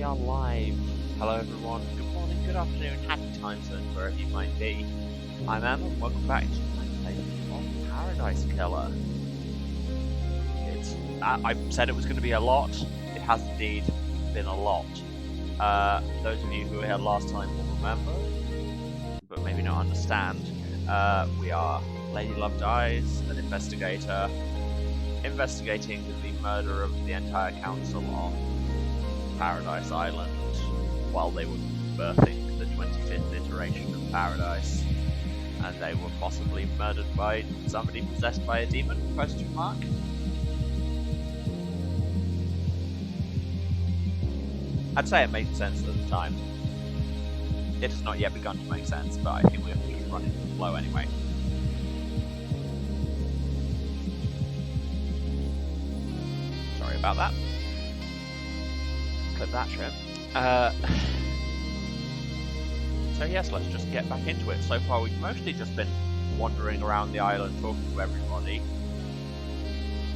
are live. Hello everyone, good morning, good afternoon, happy time zone, wherever you might be. I'm Emma, and welcome back to my playthrough of Paradise Killer. I said it was going to be a lot. It has indeed been a lot. Those of you who were here last time will remember, but maybe not understand. We are Lady Love Dies, an investigator, investigating the murder of the entire council on Paradise Island while they were birthing the 25th iteration of Paradise, and they were possibly murdered by somebody possessed by a demon? Question mark. I'd say it made sense at the time. It has not yet begun to make sense, but I think we have to just run into the flow anyway. Sorry about that. Clip that trim. So yes, let's just get back into it. So far we've mostly just been wandering around the island talking to everybody.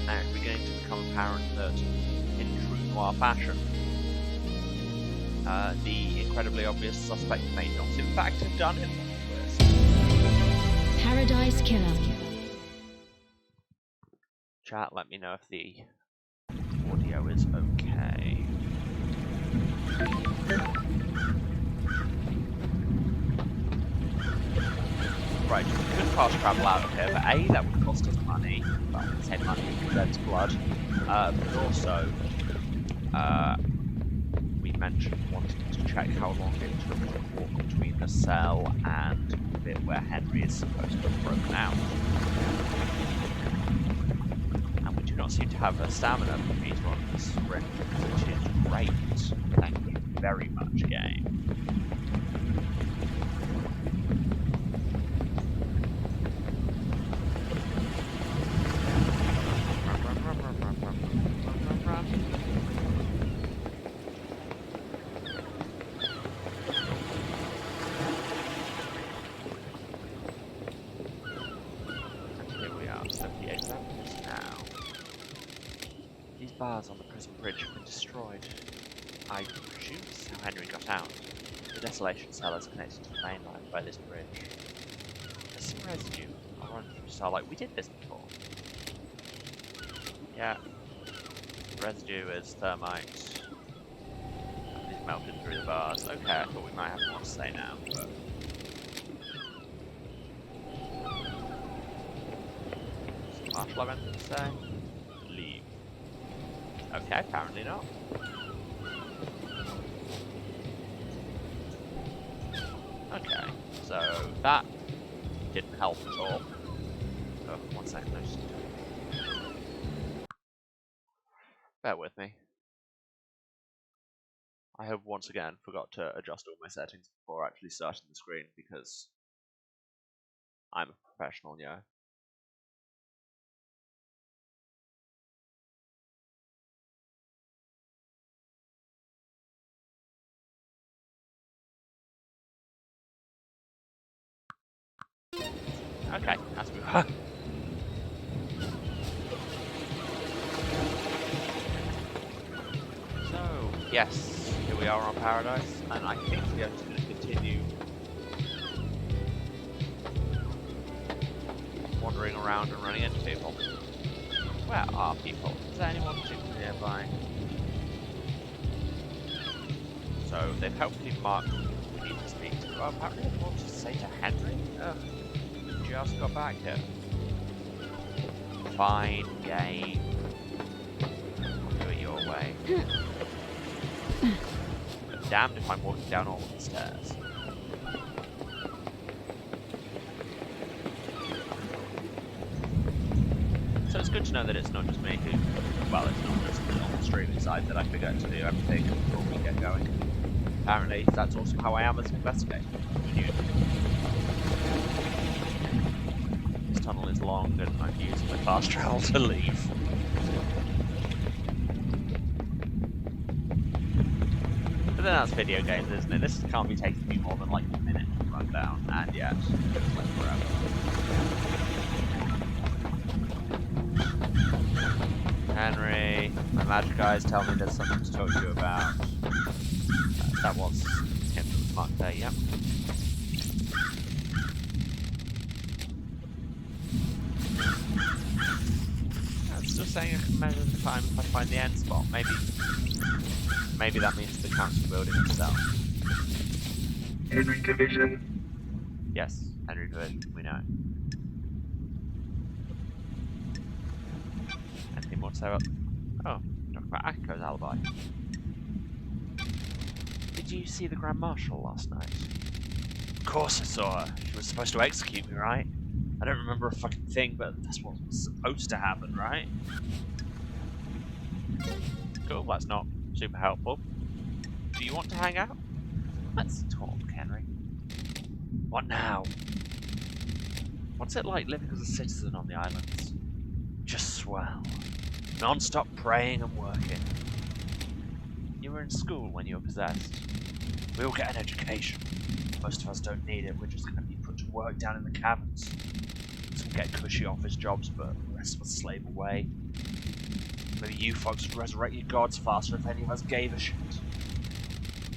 And it's beginning to become apparent that, in true noir fashion, the incredibly obvious suspect may not in fact have done it. Paradise Killer. Chat, let me know if the audio is okay. Right, we could fast travel out of here, but A, that would cost us money. Well, I say money, that's blood. But also, we mentioned wanting to check how long it took to walk between the cell and the bit where Henry is supposed to have broken out. And we do not seem to have a stamina meter on this sprint, which is great. Thank you very much, game. Bars on the prison bridge have been destroyed. I presume this is how Henry got out. The desolation cell is connected to the main line by this bridge. There's some residue. I'll run through Starlight. We did this before. Yeah. The residue is thermite. It's melted through the bars. Okay, I thought we might have more to say now, but... Some martial event to say? Leave. Okay, apparently not. Okay, so that didn't help at all. Oh, 1 second, I just... Bear with me. I have once again forgot to adjust all my settings before actually starting the screen because I'm a professional, yo. Okay, that's good. So, yes, here we are on Paradise, and I think we are just going to continue wandering around and running into people. Where are people? Is there anyone particularly nearby? So, they've helpfully marked who we need to speak to. Well, apparently they want to say to Henry? Ugh. Just got back here. Fine game. Do it your way. But damned if I'm walking down all of the stairs. So it's good to know that it's not just me who, well, it's not just on the streaming side that I forget to do everything before we get going. Apparently that's also how I am as an investigator. This tunnel is long and I'm using the fast travel to leave. But then that's video games, isn't it? This can't be taking me more than like a minute to run down, and yet it feels like forever. Henry, my magic eyes tell me there's something to talk to you about. That was him that was marked there, yep. I'm still saying I can measure the time if I find the end spot. Maybe that means the council building itself. Henry Division. Yes, Henry Division, we know. Anything more to say about... Oh, talk about Akiko's alibi. Did you see the Grand Marshal last night? Of course I saw her. She was supposed to execute me, right? I don't remember a fucking thing, but that's what was supposed to happen, right? Cool, that's not super helpful. Do you want to hang out? Let's talk, Henry. What now? What's it like living as a citizen on the islands? Just swell. Non-stop praying and working. You were in school when you were possessed. We all get an education. Most of us don't need it, we're just going to be put to work down in the caverns. Some get cushy office jobs, but the rest of us slave away. Maybe you folks would resurrect your gods faster if any of us gave a shit.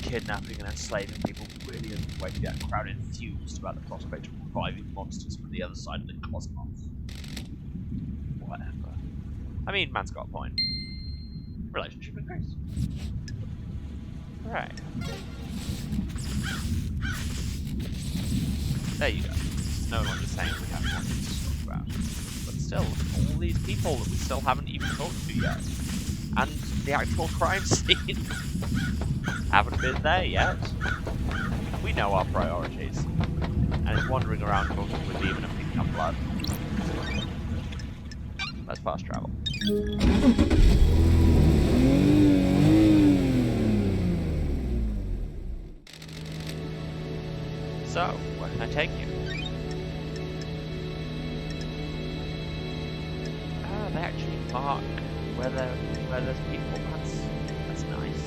Kidnapping and enslaving people really is the way to get a crowd enthused about the prospect of reviving monsters from the other side of the cosmos. Whatever. I mean, man's got a point. Relationship increase. Right. There you go. It's no longer saying we have one to talk about. But still, all these people that we still haven't even talked to yet. And the actual crime scene haven't been there yet. We know our priorities. And it's wandering around talking with Demon and picking up blood. Let's fast travel. So, where can I take you? Ah, they actually mark where there's people. That's nice.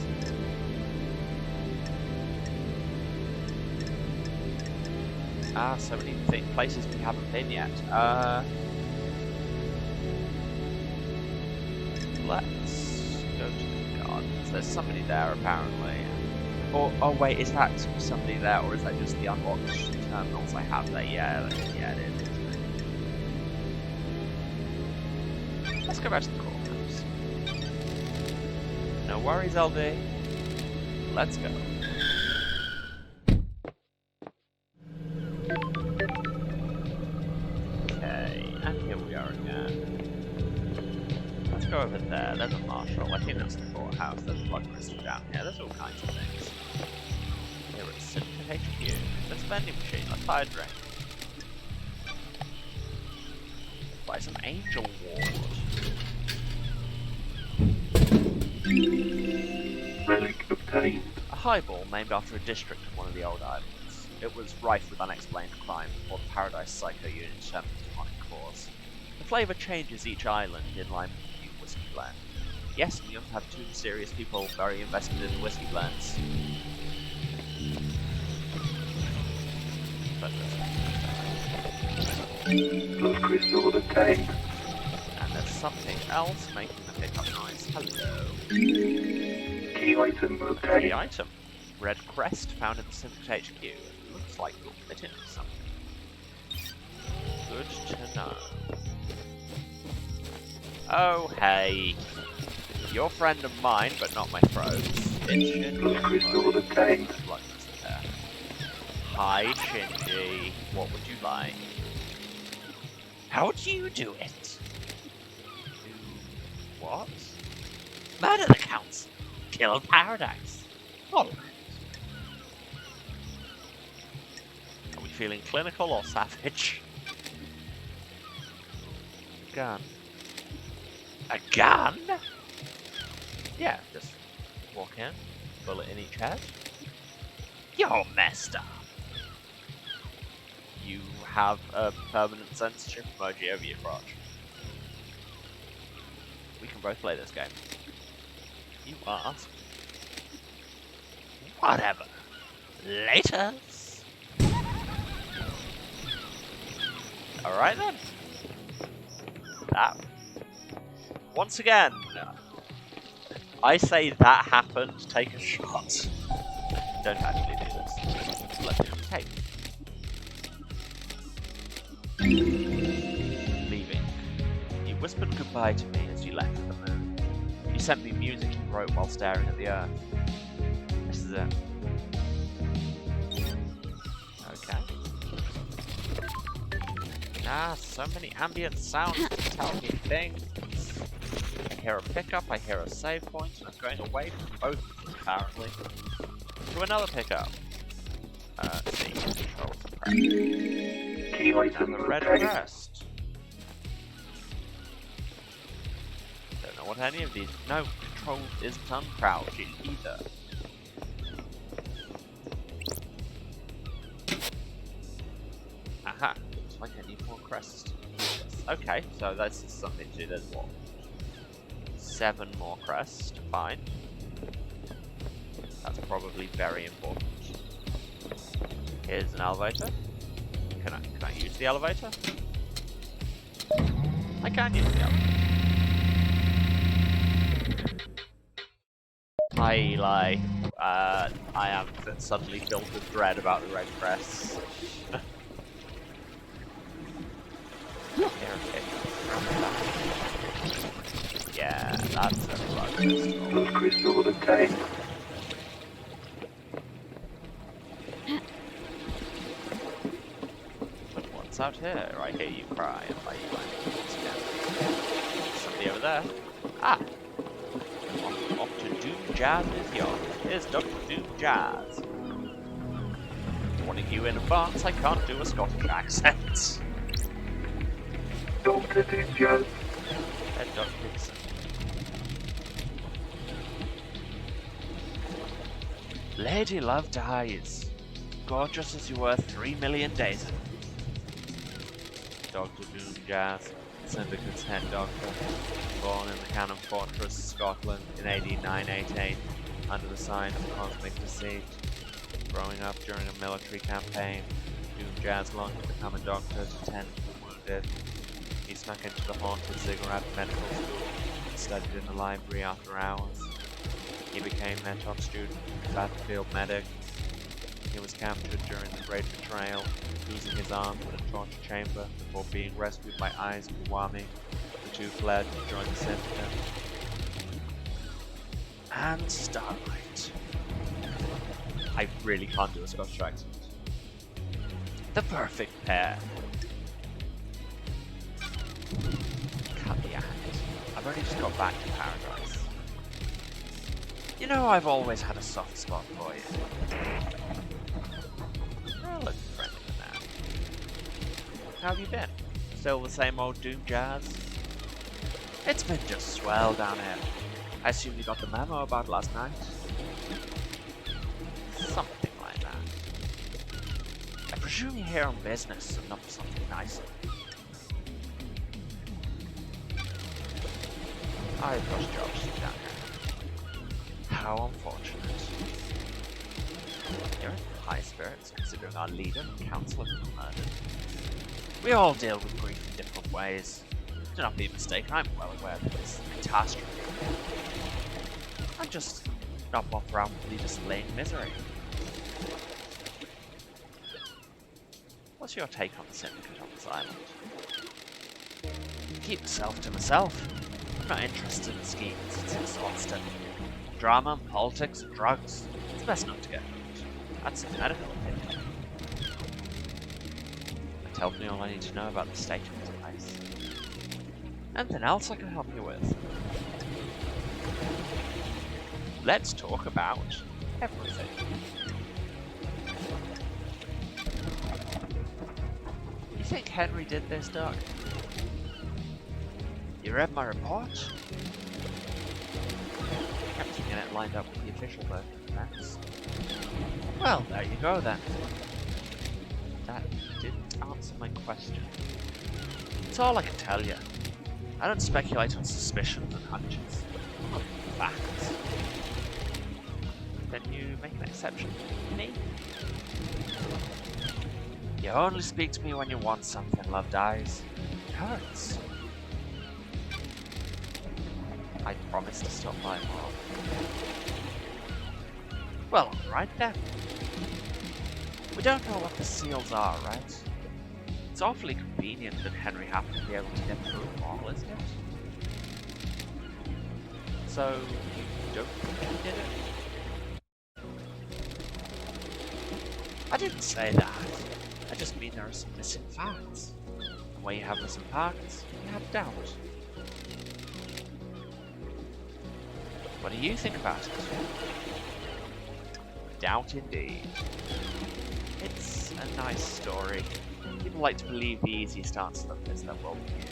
Ah, so many places we haven't been yet. Let's go to the gardens. There's somebody there apparently. Oh wait, is that somebody there, or is that just the unlocked terminals I have there? Yeah, it is. Let's go back to the courthouse. No worries, LD. Let's go. Okay, and here we are again. Let's go over there. There's a marshal. I think that's the courthouse. There's a blood crystal down here. There's all kinds of things. Here it's Syndicate HQ. There's a vending machine. Let's buy a drink. Buy some angel ward. Relic obtained. A highball named after a district of one of the old islands. It was rife with unexplained crime before the Paradise Psycho Unit determined the demonic cause. The flavour changes each island in line with the new whiskey blend. Yes, and you also have two mysterious people very invested in the whiskey blends. Blood crystal obtained. And there's something else making the pickup noise. Hello. Key item obtained. Key item. Red crest found in the Syndicate HQ. It looks like you'll fit into something. Good to know. Oh, hey. You're a friend of mine, but not my foes. It's Shinji. Blood crystal obtained. Blood crystal there. Hi, Shinji. What would you like? How do you do it? Do what? Murder the council. Kill Paradise. Alright. Are we feeling clinical or savage? Gun. A gun? Yeah, just walk in, bullet in each head. You're messed up. You have a permanent censorship emoji over your crotch. We can both play this game. You ask. Whatever. Laters. Alright then. That. Once again, I say that happened, take a shot. don't actually do this. Let's do tape. Leaving. You whispered goodbye to me as you left the moon. You sent me music you wrote while staring at the earth. This is it. Okay. Ah, so many ambient sounds to tell me things. I hear a pickup, I hear a save point, and I'm going away from both of them, apparently. To another pickup. See, control suppress. Key item And the red obtained. crest. Don't know what any of these. No, control isn't uncrouching either. Aha, looks like I need more crests. Okay, so this is something to do. There's what? 7 more crests to find. That's probably very important. Here's an elevator. Can I use the elevator? I can use the elevator. I am suddenly filled with dread about the red crests. Yeah, that's a blood crystal. Blood crystal obtained. But what's out here? I hear you cry and I once again. Somebody over there. Ah! Off to Doom Jazz is yours. Here's Dr. Doom Jazz. Warning you in advance, I can't do a Scottish accent. Dr. Ninja. And Dr. Dixon. Lady Love dies. Gorgeous as you were 3 million days ago. Dr. Doom Jazz, Syndicate's head doctor, born in the Cannon Fortress, Scotland in AD 988, under the sign of cosmic deceit. Growing up during a military campaign, Doom Jazz longed to become a doctor to tend to the wounded. He snuck into the haunted Ziggurat Medical School and studied in the library after hours. He became their top student, battlefield medic. He was captured during the Great Betrayal, losing his arm in a torture chamber before being rescued by Eyes Kiwami. The two fled to join the Syndicate. And Starlight. I really can't do a Scottish accent. The perfect pair. Cut the act. I've only just got back to Paradise. You know, I've always had a soft spot for you. You're a little friendly now. How have you been? Still the same old Doom Jazz? It's been just swell down here. I assume you got the memo about last night? Something like that. I presume you're here on business and not for something nicer. I've got jobs to do down here. How unfortunate. You're in high spirits considering our leader and councillor were murdered. We all deal with grief in different ways. Do not be mistaken, I'm well aware of this catastrophe. I'm just not bothered around with displaying misery. What's your take on the Syndicate on this island? Keep myself to myself. I'm not interested in schemes, it's exhausting. Drama, and politics, and drugs. It's best not to get hooked. That's a medical opinion. It tells me all I need to know about the state of this place. Anything else I can help you with? Let's talk about everything. You think Henry did this, Doc? You read my report? Kept getting it lined up with the official version of events. Well, there you go then. That didn't answer my question. It's all I can tell you. I don't speculate on suspicions and hunches. Only facts. Then you make an exception for me? You only speak to me when you want something, Love dies. It hurts. I promise to stop by more. Well, alright then. We don't know what the seals are, right? It's awfully convenient that Henry happened to be able to get through them all, isn't it? So, you don't think he did it? I didn't say that. I just mean there are some missing facts. And where you have missing facts, you have doubt. What do you think about it? Doubt indeed. It's a nice story. People like to believe the easiest answer is their worldview.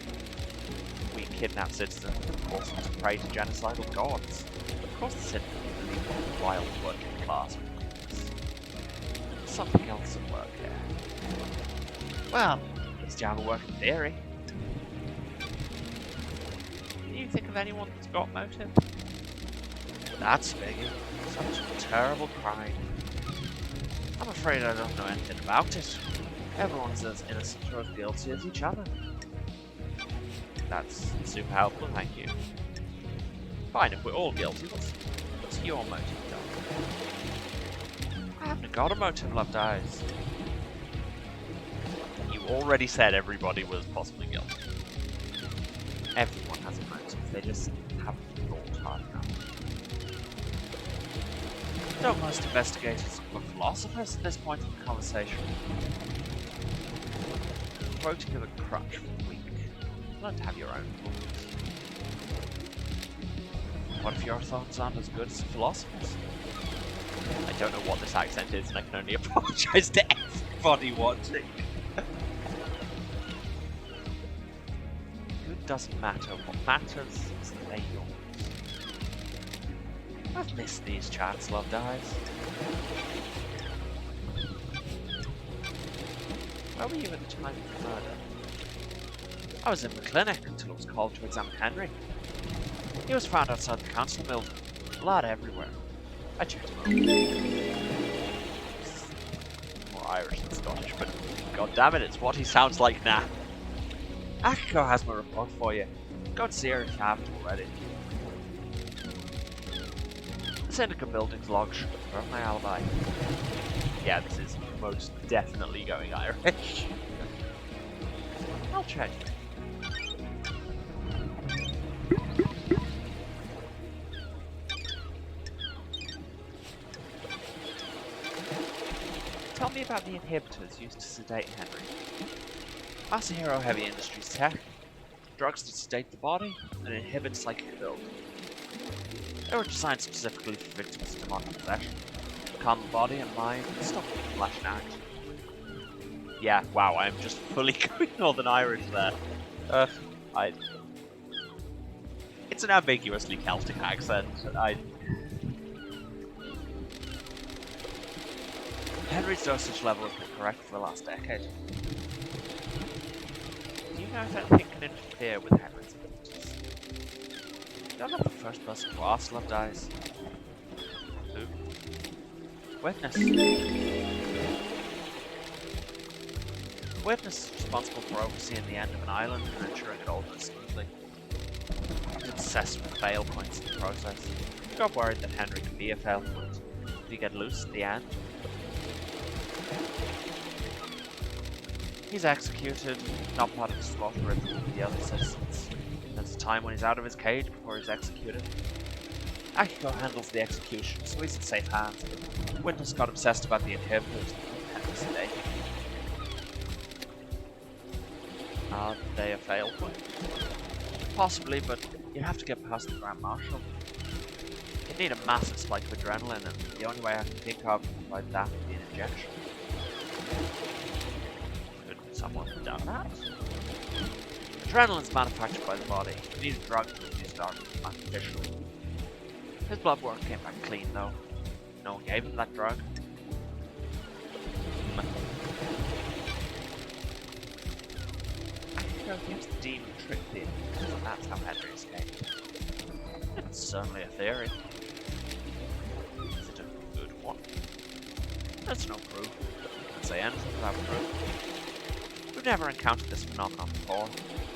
We kidnap citizens and force them to pray to genocidal gods. Of course the citizens believe in the wild working class. There's something else at work here. Well, at least you have a working theory. Can you think of anyone that's got motive? That's biggie. Such a terrible crime. I'm afraid I don't know anything about it. Everyone's as innocent or as guilty as each other. That's super helpful, thank you. Fine, if we're all guilty, what's your motive, Doc? I haven't got a motive, Loved Eyes. You already said everybody was possibly guilty. Everyone has a motive, they just haven't thought hard enough. Don't most investigators were philosophers at this point in the conversation? Quoting of a crutch for the weak. Learn to have your own thoughts. What if your thoughts aren't as good as philosophers? I don't know what this accent is, and I can only apologise to everybody watching. Good doesn't matter. What matters is that they're yours. I've missed these chats, Loved Eyes. Where were you at the time of the murder? I was in the clinic until I was called to examine Henry. He was found outside the council building. Blood everywhere. I checked him out. More Irish than Scottish, but god damn it, it's what he sounds like now. Akiko has my report for you. Go and see her if you haven't already. The Syndicate building's log should confirm my alibi. Yeah, this is most definitely going Irish. I'll check. Tell me about the inhibitors used to sedate Henry. Masahiro Heavy Industries tech. Drugs that sedate the body and inhibit psychic build. They were designed specifically for victims of demonic possession. Calm the body and mind and stop them from lashing out. Yeah, wow, I'm just fully going Northern Irish there. It's an ambiguously Celtic accent. Henry's dosage level has been correct for the last decade. Do you know if anything can interfere with Henry's abilities? You're not the first person to ask, Loved Eyes. Who? Witness. Witness is responsible for overseeing the end of an island and ensuring it all goes smoothly. He's obsessed with fail points in the process. He got worried that Henry could be a fail point. Did he get loose at the end? He's executed, not part of the slaughter ritual with the other citizens. There's a time when he's out of his cage before he's executed. Akiko handles the execution, so he's in safe hands. Witness got obsessed about the inhibitors and Henry's sedation. Are they a fail point? Possibly, but you have to get past the Grand Marshal. You'd need a massive spike of adrenaline, and the only way I can think of to provide that would be an injection. Could someone have done that? Adrenaline's manufactured by the body. You need a drug to produce it artificially. His blood work came back clean, though. No one gave him that drug. Gives the demon tricked in, and that's how Henry escaped. It's certainly a theory. Is it a good one? There's no proof. You can't say anything without proof. We've never encountered this phenomenon before,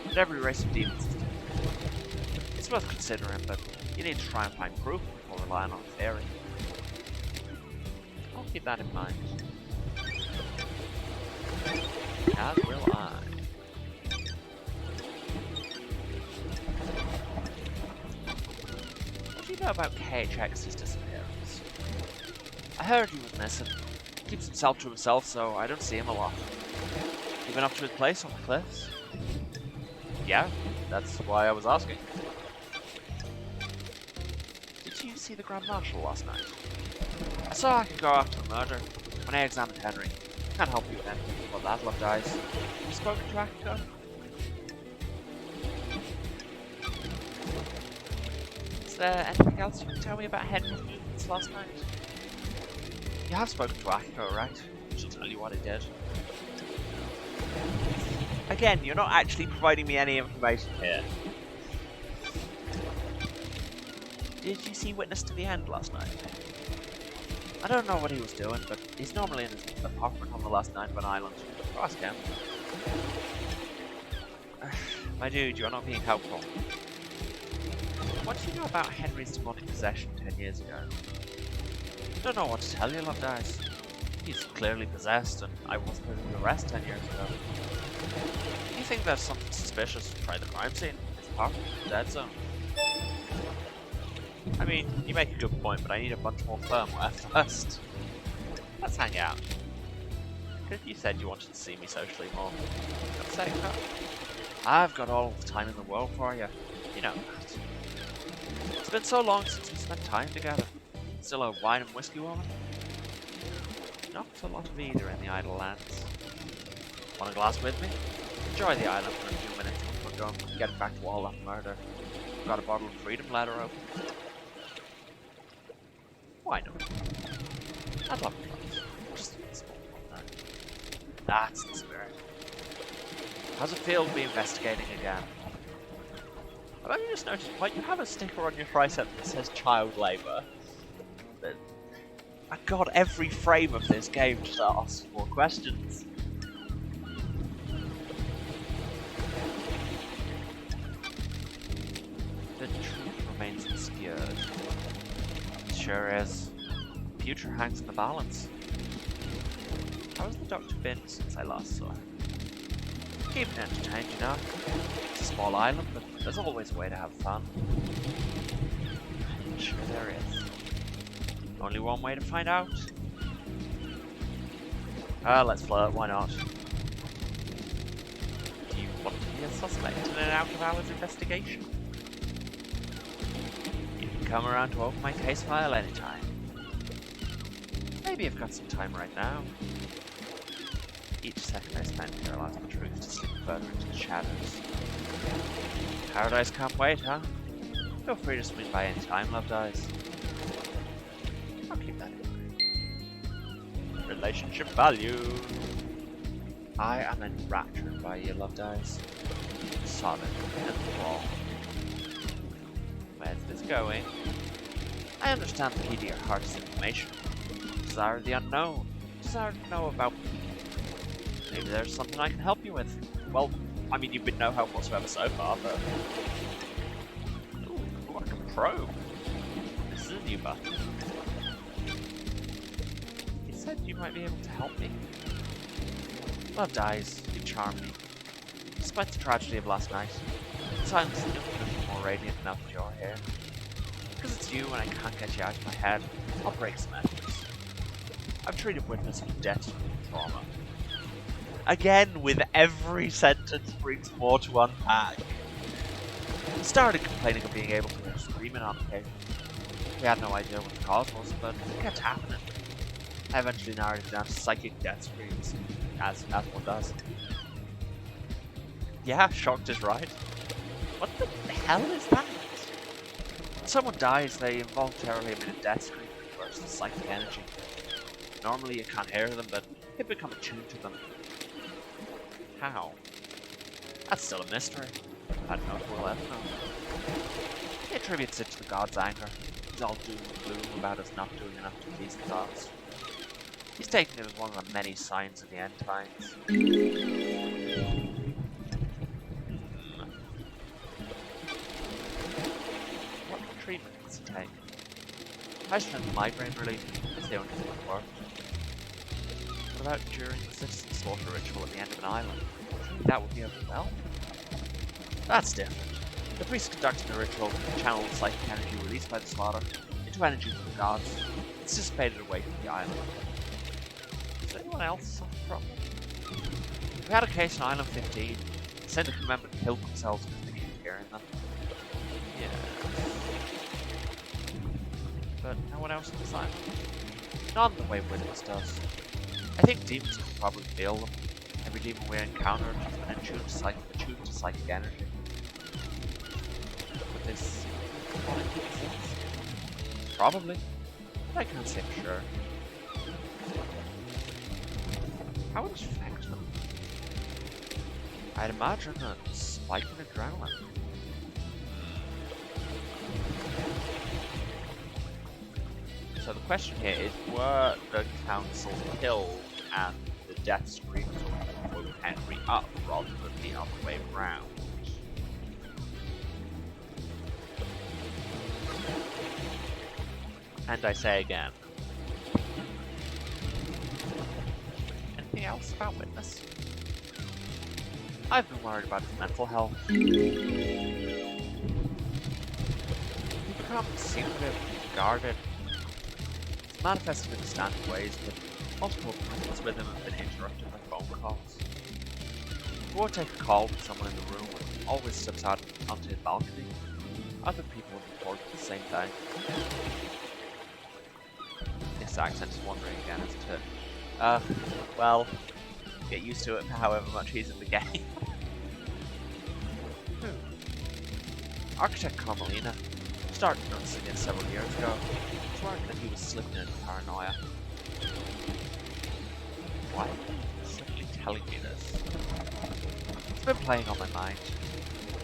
but every race of demons is different. It's worth considering, but you need to try and find proof before relying on a theory. keep that in mind. As will I. What do you know about KHX's disappearance? I heard he was missing. He keeps himself to himself, so I don't see him a lot. You been up to his place on the cliffs? Yeah, that's why I was asking. Did you see the Grand Marshal last night? I saw I could go after the murder when I examined Henry. Can't help you with anything before that love dies. Have you spoken to Akiko? Is there anything else you can tell me about Henry's movements last night? You have spoken to Akiko, right? She'll tell you what he did. Again, you're not actually providing me any information here. Did you see Witness to the End last night? I don't know what he was doing, but he's normally in his apartment on the last night of an island. Go ask him. My dude, you're not being helpful. What do you know about Henry's demonic possession 10 years ago? I don't know what to tell you, Love Dies. He's clearly possessed, and I wasn't under arrest 10 years ago. Do you think there's something suspicious? Try the crime scene. His apartment, the dead zone. I mean, you make a good point, but I need a bunch more firmware first. Let's hang out. Because you said you wanted to see me socially more. Got a second cut? I've got all the time in the world for you. You know that. It's been so long since we spent time together. Still a wine and whiskey woman? Not a lot of either in the idle lands. Want a glass with me? Enjoy the island for a few minutes before going getting back to all that murder. Got a bottle of Freedom Letter open. Why not? I'd love a glass. Just a small one there. That's the spirit. How's it feel to be investigating again? I've only just noticed, like, you have a sticker on your tricep that says child labour. My god, every frame of this game just asks more questions. The truth remains obscured. It sure is. The future hangs in the balance. How has the doctor been since I last saw him? Keeping entertained, you know. It's a small island, but there's always a way to have fun. I'm sure there is. Only one way to find out. Let's flirt, why not? Do you want to be a suspect in an out-of-hours investigation? You can come around to open my case file anytime. Maybe I've got some time right now. Each second I spend here allows the truth to slip further into the shadows. Paradise can't wait, huh? Feel free to swing by any time, Love Dies. I'll keep that in mind. Relationship value. I am enraptured by you, Love Dies. Solid and raw. Where's this going? I understand the key to your heart is information. Desire of the unknown. Desire to know about people. Maybe there's something I can help you with. Well, I mean, you've been no help whatsoever so far, but... Ooh, like a probe. This is a new button. You said you might be able to help me. Love Dies, you charm me. Despite the tragedy of last night, the silence is never more radiant now that you're here. Because it's you and I can't get you out of my head, I'll break some efforts. I've treated Witness with debt and trauma. Again, with every sentence brings more to unpack. He started complaining of being able to hear screaming on occasion. We had no idea what the cause was, but it kept happening. I eventually narrowed it down to psychic death screams, as one does. Yeah, shocked is right. What the hell is that? When someone dies, they involuntarily emit a death scream that bursts of psychic energy. Normally you can't hear them, but you become attuned to them. How? That's still a mystery. I don't know if we'll ever know. He attributes it to the god's anger. He's all doom and gloom about us not doing enough to please the gods. He's taking it as one of the many signs of the end times. What treatment does he take? I spent migraine relief. It's the only thing that worked. What about during the citizen slaughter ritual at the end of an island? Surely that would be overwhelming. That's different. The priest conducting the ritual channeled the psychic energy released by the slaughter into energy from the gods. It's dissipated away from the island. Does anyone else suffer from it? We had a case on Island 15. The same crew member killed themselves because they keep hearing them. Yeah. But no one else on this island? Not in the way Witness does. I think demons can probably feel them. Every demon we encountered has been attuned to psychic energy. But this demonic exists? Probably. But I can't say for sure. How would it affect them? I'd imagine a spike in adrenaline. So the question here is, were the council killed and the death screams of Henry up rather than the other way round? And I say again. Anything else about Witness? I've been worried about his mental health. He becomes secretive, guarded. It's manifested in standard ways, but multiple appointments with him have been interrupted by phone calls. He won't take a call from someone in the room and always steps out onto his balcony. Other people have reported the same thing. This accent is wandering again, isn't it? Well, get used to it for however much he's in the game. Architect Carmelina started noticing it several years ago. I was worried that he was slipping into paranoia. Why are you simply telling me this? It's been playing on my mind.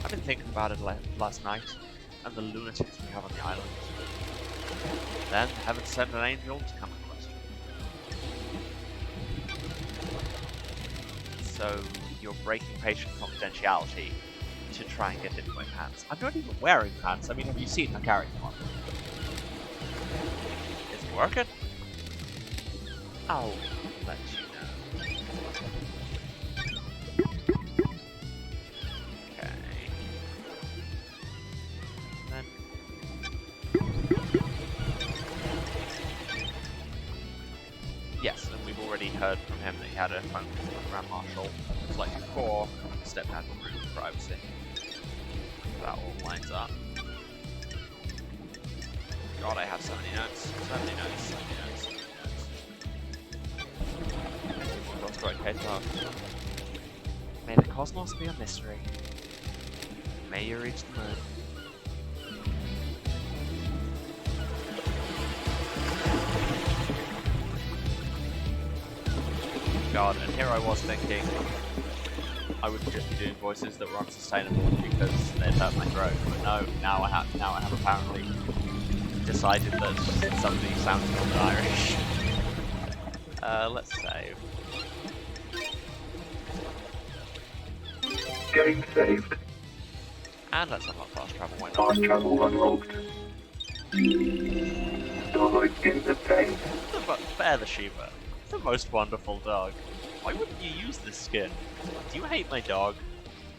I've been thinking about it last night, and the lunatics we have on the island. Then heaven sent an angel to come and question. So you're breaking patient confidentiality to try and get into my pants. I'm not even wearing pants. I mean, have you seen how carrying one? Is it working? I'll let you know. Okay. Then yes, and we've already heard from him that he had a phone call from the Grand Marshal. It's like before, stepped out of the room for privacy. That all lines up. God, I have so many notes. So many notes. Let's go case log. May the cosmos be a mystery. May you reach the moon. God, and here I was thinking I would just be doing voices that were unsustainable because they'd hurt my throat. But no, now I have apparently decided that somebody sounds more than Irish. Let's save. Game saved. And let's unlock fast travel, why not? Fast travel unlocked. Dog in the paint. Bear the Shiva. The most wonderful dog. Why wouldn't you use this skin? Do you hate my dog?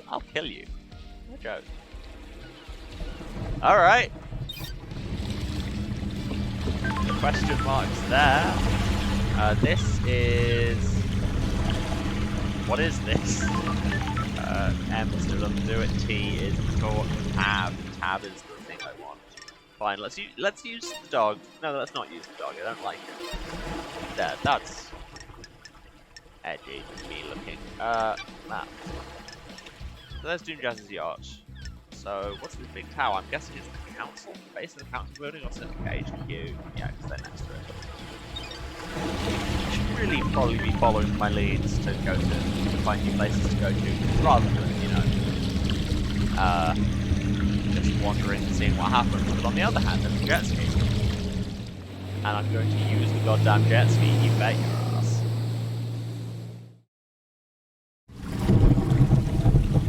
I'll kill you. No joke. Alright. The question mark's there. This is... What is this? M is to undo it, T is for tab. Tab is the thing I want. Fine, let's use the dog. No, let's not use the dog, I don't like it. There, that's edgy, me looking. Map. So there's Doom Jazz's yacht. So, what's this big tower? I'm guessing it's the council, base of the council building, or Central HQ. Yeah, because they're next to it. I should really probably be following my leads to go to find new places to go to, rather than, you know, just wandering and seeing what happens. But on the other hand, there's a jet ski. And I'm going to use the goddamn jet ski, you bet your ass.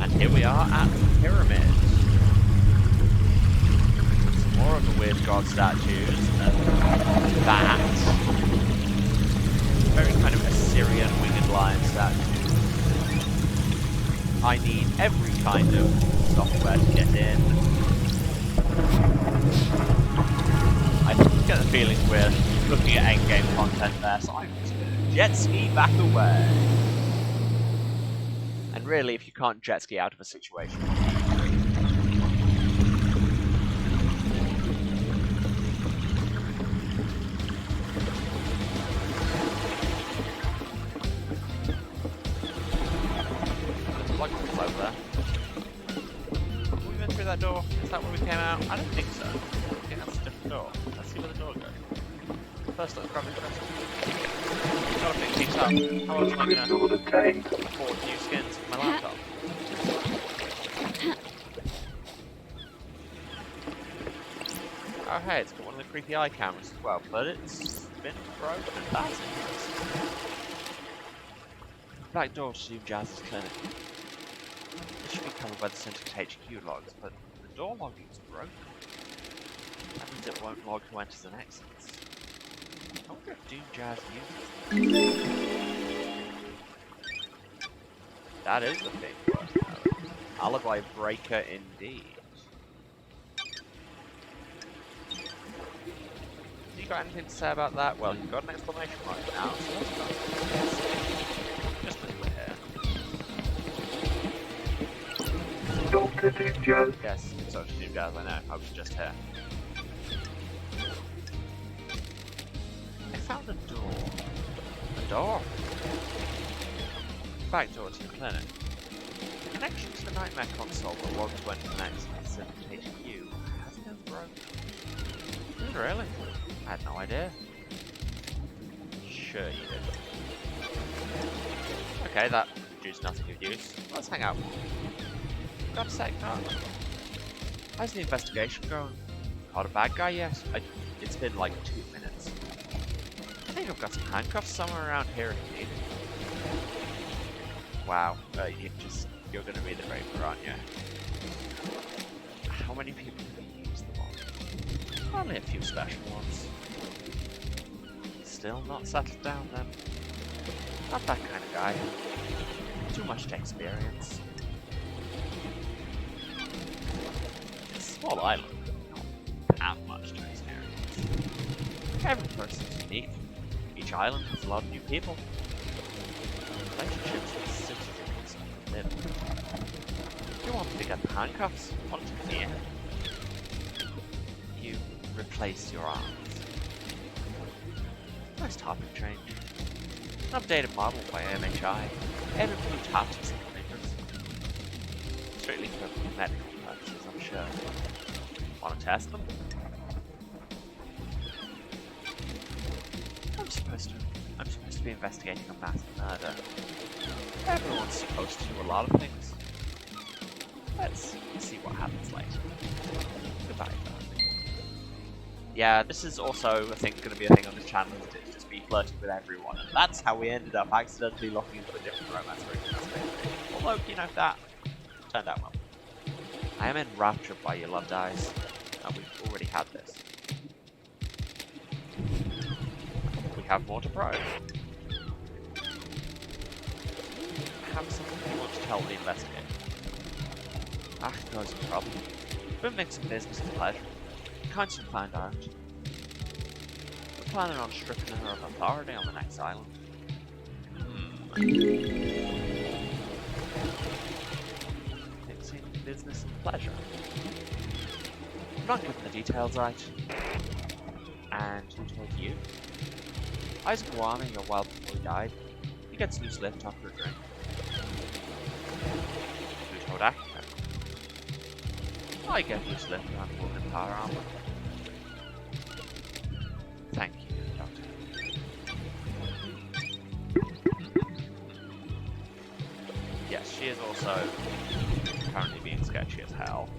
And here we are at the pyramid. Some more of the weird god statues, and that. very kind of Assyrian winged lion statue. I need every kind of software to get in. I get the feeling we're looking at endgame content there, so I'm just gonna jet ski back away. And really, if you can't jet ski out of a situation, like what's over there. We went through that door. Is that where we came out? I don't think so. I think that's a different door. Let's see where the door goes. First, let's grab the crest. Gotta pick things up. How else am I gonna afford new skins for my laptop? Oh hey, it's got one of the creepy eye cameras as well, but it's been broken. That's interesting. Back door to New Jazz's clinic. This should be covered by the Syndicate HQ logs, but the door logging is broken. That means it won't log who enters and exits. I wonder if Doom Jazz uses them. That is the thing. Alibi breaker indeed. You got anything to say about that? Well, you've got an exclamation mark now, so let's go. Just as we're here. Dr. Doom Jazz. Yes, Dr. Doom Jazz, I know. I was just here. I found a door. A door? Back door to the clinic. The connection to the Nightmare console that logs when connects to the HQ has been broken. Really? I had no idea. Sure you did. Okay, that produced nothing of use. Let's hang out. Got a sec, no? How's the investigation going? Caught a bad guy yet? It's been like 2 minutes. I think I've got some handcuffs somewhere around here if you need it. Wow, you're gonna be the raper, aren't you? How many people have you used them on? Only a few special ones. Still not settled down then. Not that kind of guy. Too much experience. It's a small island, not that much to experience. Every person's unique. Each island has a lot of new people. Relationships with citizens live. You want me to get the handcuffs? Want to be in? You replace your arms. Nice topic change. An updated model by MHI. Added new tattoos and fingers. Strictly for medical purposes, I'm sure. Want to test them? I'm supposed to be investigating a mass murder. Everyone's supposed to do a lot of things. Let's see what happens later. Goodbye, darling. Yeah, this is also, I think, going to be a thing on this channel, is to just be flirting with everyone. And that's how we ended up accidentally locking into a different romance relationship. Although, you know, that turned out well. I am enraptured by your loved eyes. And we've already had this. We have more to probe. Have something you want to tell the investigator. Ah, there's a problem. We're mixing business and pleasure. You can't soon find out. We're planning on stripping her of authority on the next island. Mixing business and pleasure. I'm not getting the details right. And who told you? Isaac Wami, your well before he died. He gets loose lift after a drink. Who told Akiko? I get loose lift around the woman in power armor. Thank you, Doctor. Yes, she is also currently being sketchy as hell.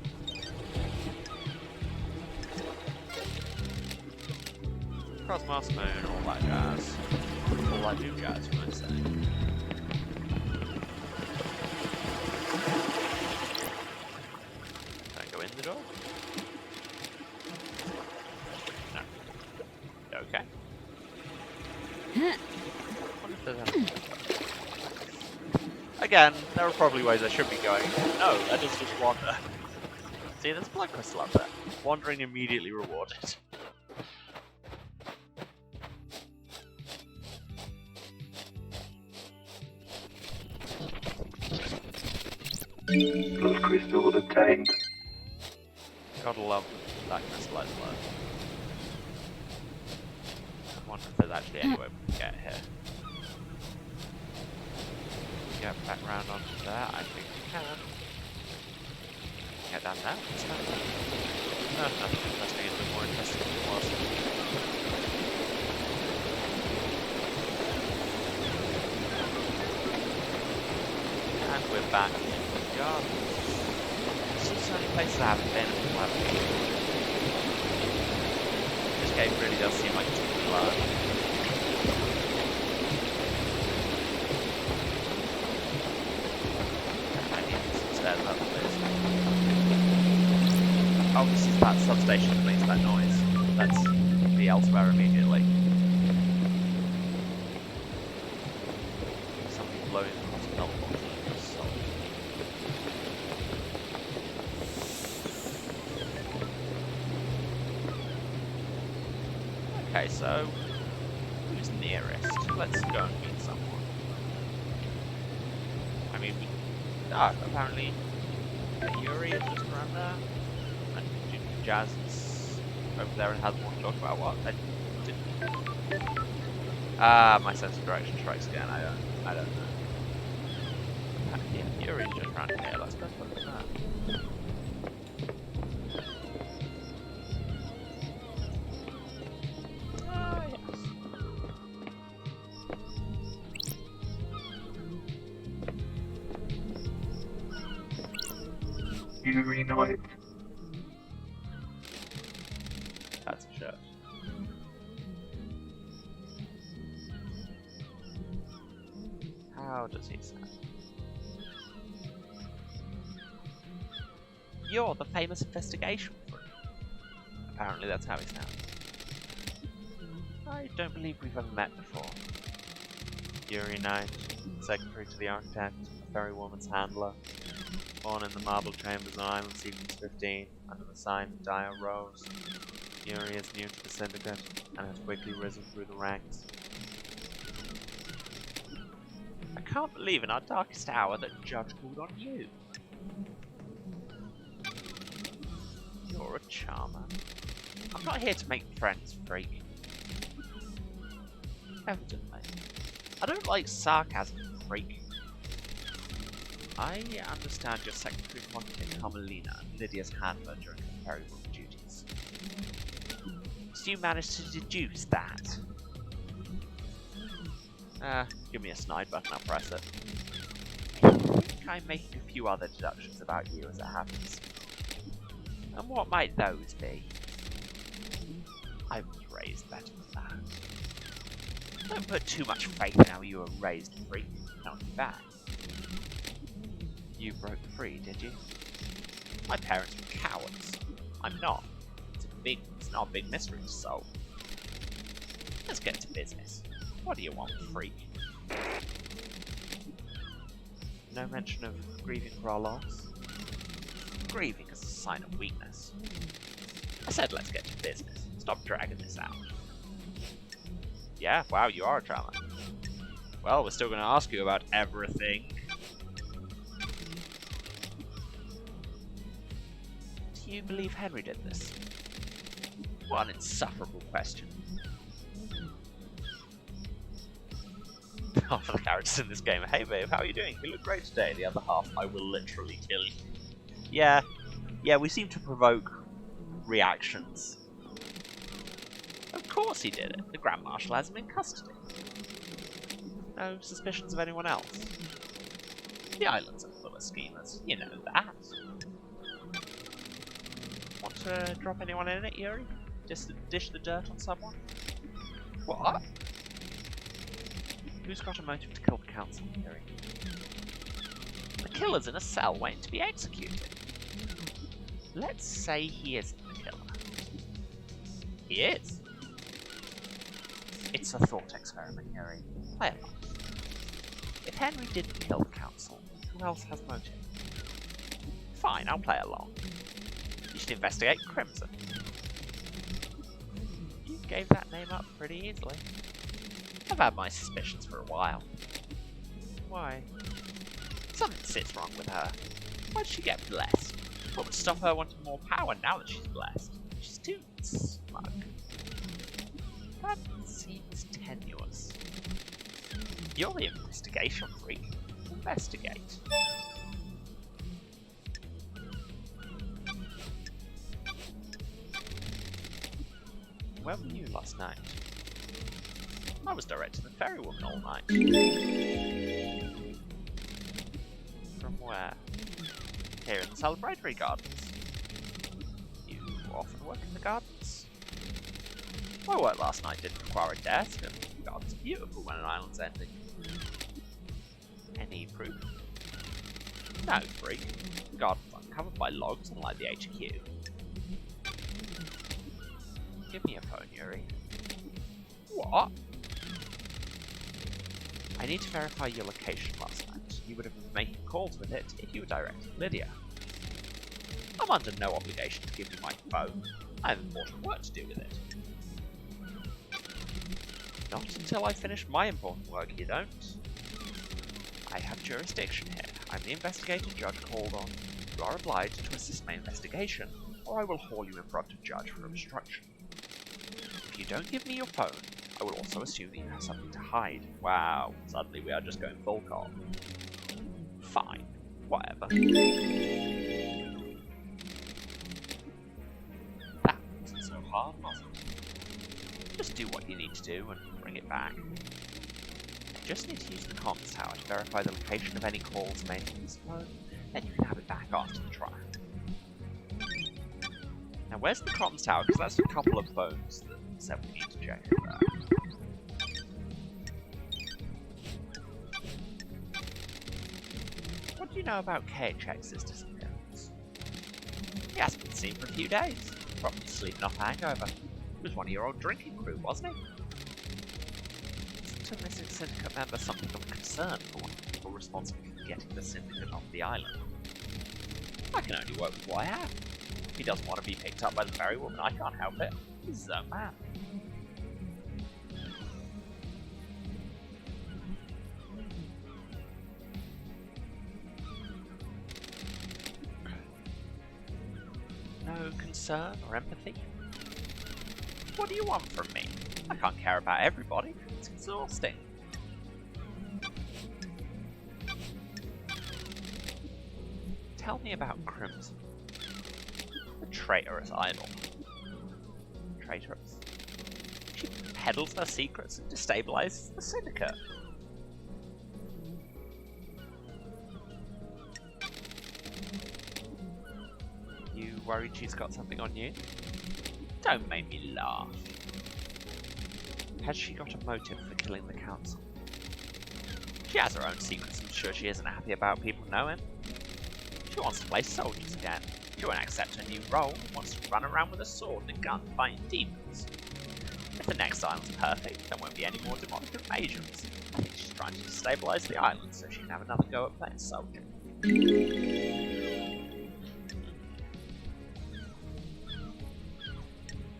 Cosmos Moon, all that jazz. All that new jazz, you might say. Can I go in the door? No. Okay. Again, there are probably ways I should be going. No, that is just wander. See, there's a blood crystal up there. Wandering immediately rewarded. Blood crystal obtained. Gotta love that crystallized blood. I wonder if there's actually any way we can get here. Get back round onto there, I think we can. Get down there, what's that? Nothing interesting, it's a bit more interesting than it was. And we're back in the garden. This is the only places I haven't been in a while. This game really does seem like it's a blur. I need some stairs up, please. Oh, this is that substation that makes that noise. Let's be elsewhere immediately. Something blowing across the milk box. Okay, so who's nearest? Let's go and meet someone. I mean, apparently Yuri is just around there, and Jazz is over there and has more to talk about. What? I didn't. My sense of direction strikes again. I don't know. Yeah, Yuri's just around here. Let's go look at that. Yuri Knight. That's a shirt. How does he sound? You're the famous investigation crew. Apparently that's how he sounds. I don't believe we've ever met before. Yuri Knight, secretary to the architect, a ferrywoman's handler. Born in the marble chambers on Island Sequence 15, under the sign Dire Rose. Yuri is new to the syndicate, and has quickly risen through the ranks. I can't believe in our darkest hour that Judge called on you. You're a charmer. I'm not here to make friends, freak. Evidently. I don't like sarcasm, freak. I understand your secretary wanted Carmelina, Lydia's handler, during her ferrywoman duties. So you managed to deduce that? Give me a snide button, I'll press it. I think I'm making a few other deductions about you as it happens. And what might those be? I was raised better than that. Don't put too much faith in how you were raised, freak. Not too bad. You broke free, did you? My parents were cowards. I'm not. It's not a big mystery to solve. Let's get to business. What do you want, freak? No mention of grieving for our loss? Grieving is a sign of weakness. I said let's get to business. Stop dragging this out. Yeah, wow, you are a charmer. Well, we're still going to ask you about everything. Do you believe Henry did this? What an insufferable question. Half of the characters in this game, hey babe, how are you doing? You look great today. The other half, I will literally kill you. Yeah, we seem to provoke reactions. Of course he did it. The Grand Marshal has him in custody. No suspicions of anyone else. The islands are full of schemers. You know that. Want to drop anyone in it, Yuri? Just to dish the dirt on someone? What? Who's got a motive to kill the council, Yuri? The killer's in a cell waiting to be executed. Let's say he isn't the killer. He is. It's a thought experiment, Yuri. Play along. If Henry didn't kill the council, who else has motive? Fine, I'll play along. You should investigate Crimson. You gave that name up pretty easily. I've had my suspicions for a while. Why? Something sits wrong with her. Why did she get blessed? What would stop her wanting more power now that she's blessed? She's too smug. That seems tenuous. You're the investigation freak. Investigate. Where were you last night? I was directing the ferry woman all night. From where? Here in the celebratory gardens. You often work in the gardens? My work last night didn't require a desk, and the gardens are beautiful when an island's ending. Any proof? No, freak. The garden's uncovered by logs, unlike the HQ. Give me a phone, Yuri. What? I need to verify your location last night. You would have been making calls with it if you were directing Lydia. I'm under no obligation to give you my phone. I have important work to do with it. Not until I finish my important work, you don't. I have jurisdiction here. I'm the investigating judge called on. You are obliged to assist my investigation, or I will haul you in front of judge for obstruction. If you don't give me your phone, I will also assume that you have something to hide. Wow, suddenly we are just going full cop. Fine, whatever. That wasn't so hard, was it? Just do what you need to do and bring it back. I just need to use the comms tower to verify the location of any calls made on this phone, then you can have it back after the trial. Now where's the comms tower? Because that's a couple of phones that said we need to check it there. What do you know about KHX's disappearance? He hasn't been seen for a few days. Probably sleeping off a hangover. He was one of your old drinking crew, wasn't he? Isn't a missing syndicate member something of a concern for one of the people responsible for getting the syndicate off the island? I can only work with what I have. If he doesn't want to be picked up by the ferry woman, I can't help it. He's his own man. No concern or empathy? What do you want from me? I can't care about everybody. It's exhausting. Tell me about Crimson. The traitorous idol. Traitorous? She peddles her secrets and destabilizes the syndicate. You worried she's got something on you? Don't make me laugh. Has she got a motive for killing the council? She has her own secrets. I'm sure she isn't happy about people knowing. She wants to play soldiers again. She won't accept her new role and wants to run around with a sword and a gun fighting demons. If the next island's perfect, there won't be any more demonic invasions. I think she's trying to destabilize the island so she can have another go at playing soldier.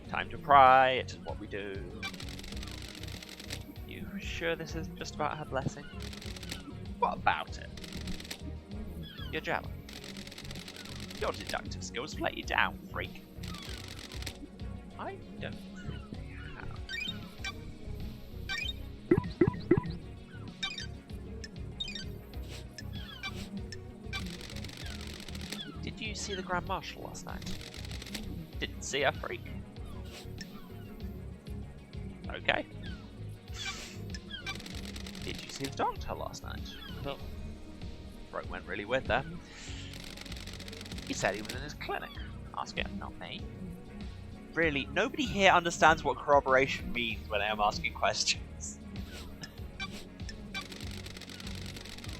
Time to pry, it is what we do. You sure this isn't just about her blessing? What about it? You're jealous. Your deductive skills let you down, freak. I don't think they have. Did you see the Grand Marshal last night? Didn't see her, freak. Okay. Did you see the doctor last night? Well, throat went really weird there. He said he was in his clinic. Ask him, not me. Really, nobody here understands what corroboration means when I am asking questions.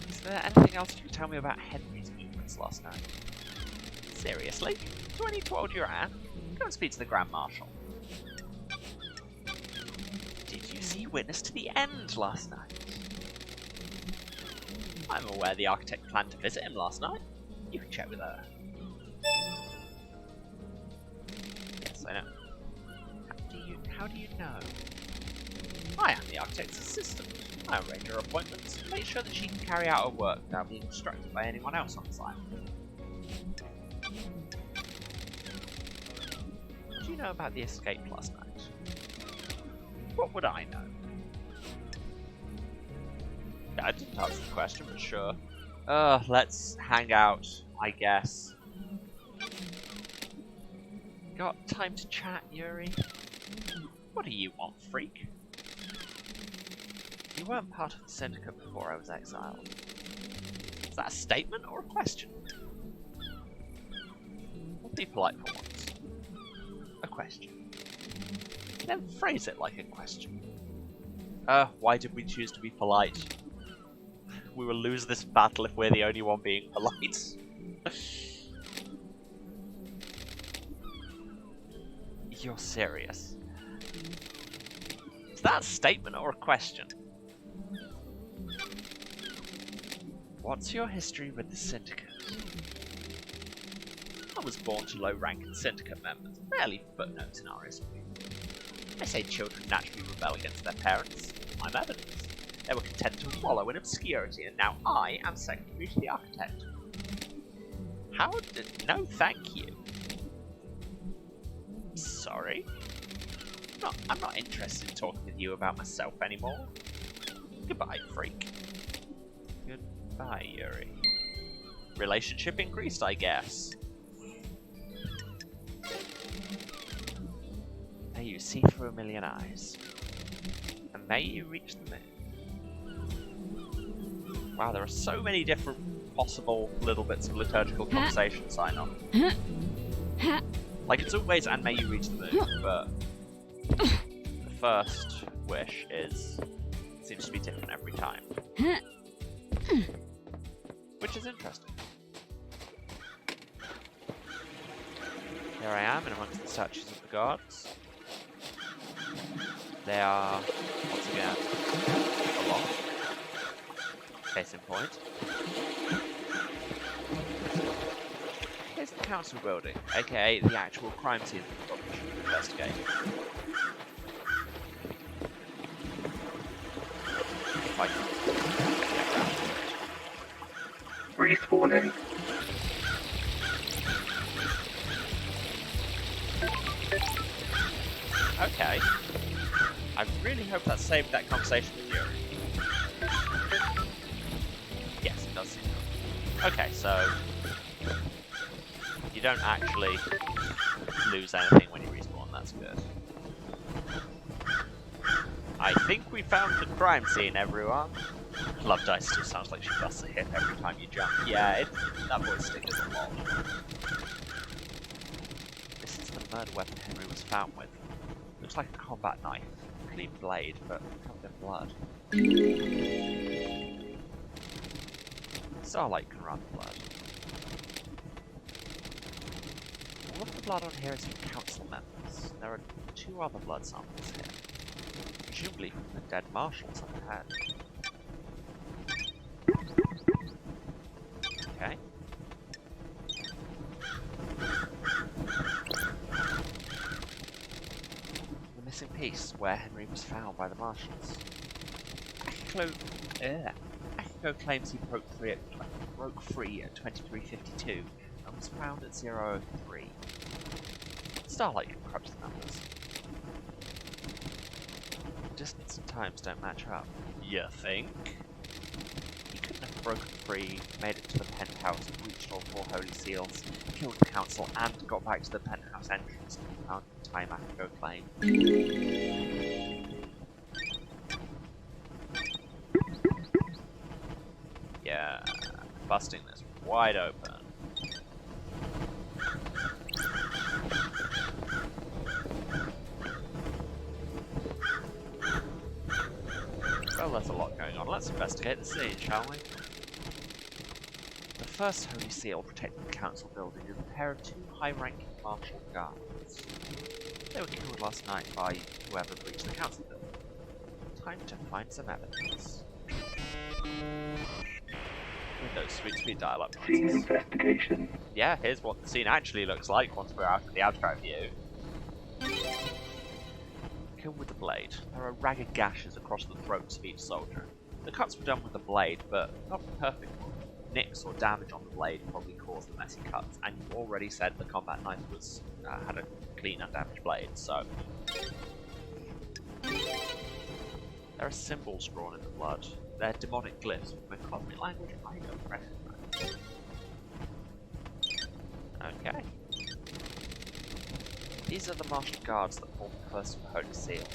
Is there anything else you can tell me about Henry's movements last night? Seriously? So when he told you Anne, go and speak to the Grand Marshal. Did you see Witness to the End last night? I'm aware the architect planned to visit him last night. You can check with her. Yes, I know. How do you know? I am the architect's assistant. I arrange her appointments and make sure that she can carry out her work without being distracted by anyone else on site. What do you know about the escape last night? What would I know? Yeah, I didn't answer the question, but sure. Let's hang out, I guess. Got time to chat, Yuri? What do you want, freak? You weren't part of the syndicate before I was exiled. Is that a statement or a question? I'll be polite for once. A question. Then phrase it like a question. Why did we choose to be polite? We will lose this battle if we're the only one being polite. You're serious. Is that a statement or a question? What's your history with the Syndicate? I was born to low-ranking Syndicate members, barely footnotes in our history. They say children naturally rebel against their parents. I'm evidence. They were content to wallow in obscurity, and now I am secondary to the architect. No, thank you. Sorry? I'm not interested in talking with you about myself anymore. Goodbye, freak. Goodbye, Yuri. Relationship increased, I guess. May you see through a million eyes. And may you reach the moon. Wow, there are so many different possible little bits of liturgical conversation sign on. Like, it's always, and may you reach the moon, but the first wish seems to be different every time. Which is interesting. Here I am in amongst the statues of the gods. They are, once again, a lot. Case in point. Here's the council building, aka the actual crime scene that we should investigate. If I can get around to it. Respawning. Okay. I really hope that saved that conversation with Yuri. Yes, it does seem to. Okay, so you don't actually lose anything when you respawn, that's good. I think we found the crime scene, everyone. Love Dice still sounds like she busts a hit every time you jump. Yeah, that voice stickers a lot. This is the murder weapon Henry was found with. Looks like a combat knife. Clean blade, but covered in blood. Starlight can run blood. All of the blood on here is from council members. There are 2 other blood samples here. Presumably from the dead marshals on the head. Okay. The missing piece where Henry was found by the marshals. Akiko claims he broke free at 2352 and was found at 003. Starlight can crunch the numbers. Distance and times don't match up. You think? He couldn't have broken free, made it to the penthouse, reached all 4 holy seals, killed the council, and got back to the penthouse entrance and found the time Akiko claimed. Yeah, busting this wide open. Well, there's a lot going on. Let's investigate the scene, shall we? The first holy seal protecting the council building is a pair of 2 high-ranking martial guards. They were killed last night by whoever breached the council building. Time to find some evidence. those sweet dial-up Scene noises. investigation. Yeah, here's what the scene actually looks like once we're out of the abstract view. Kill with the blade. There are ragged gashes across the throats of each soldier. The cuts were done with the blade, but not the perfect one. Nicks or damage on the blade probably caused the messy cuts, and you already said the combat knife was had a clean, undamaged blade, so... There are symbols drawn in the blood. They're demonic glyphs from a cosmic language I don't recognize. Okay. These are the martial guards that form the first of the Holy Seals.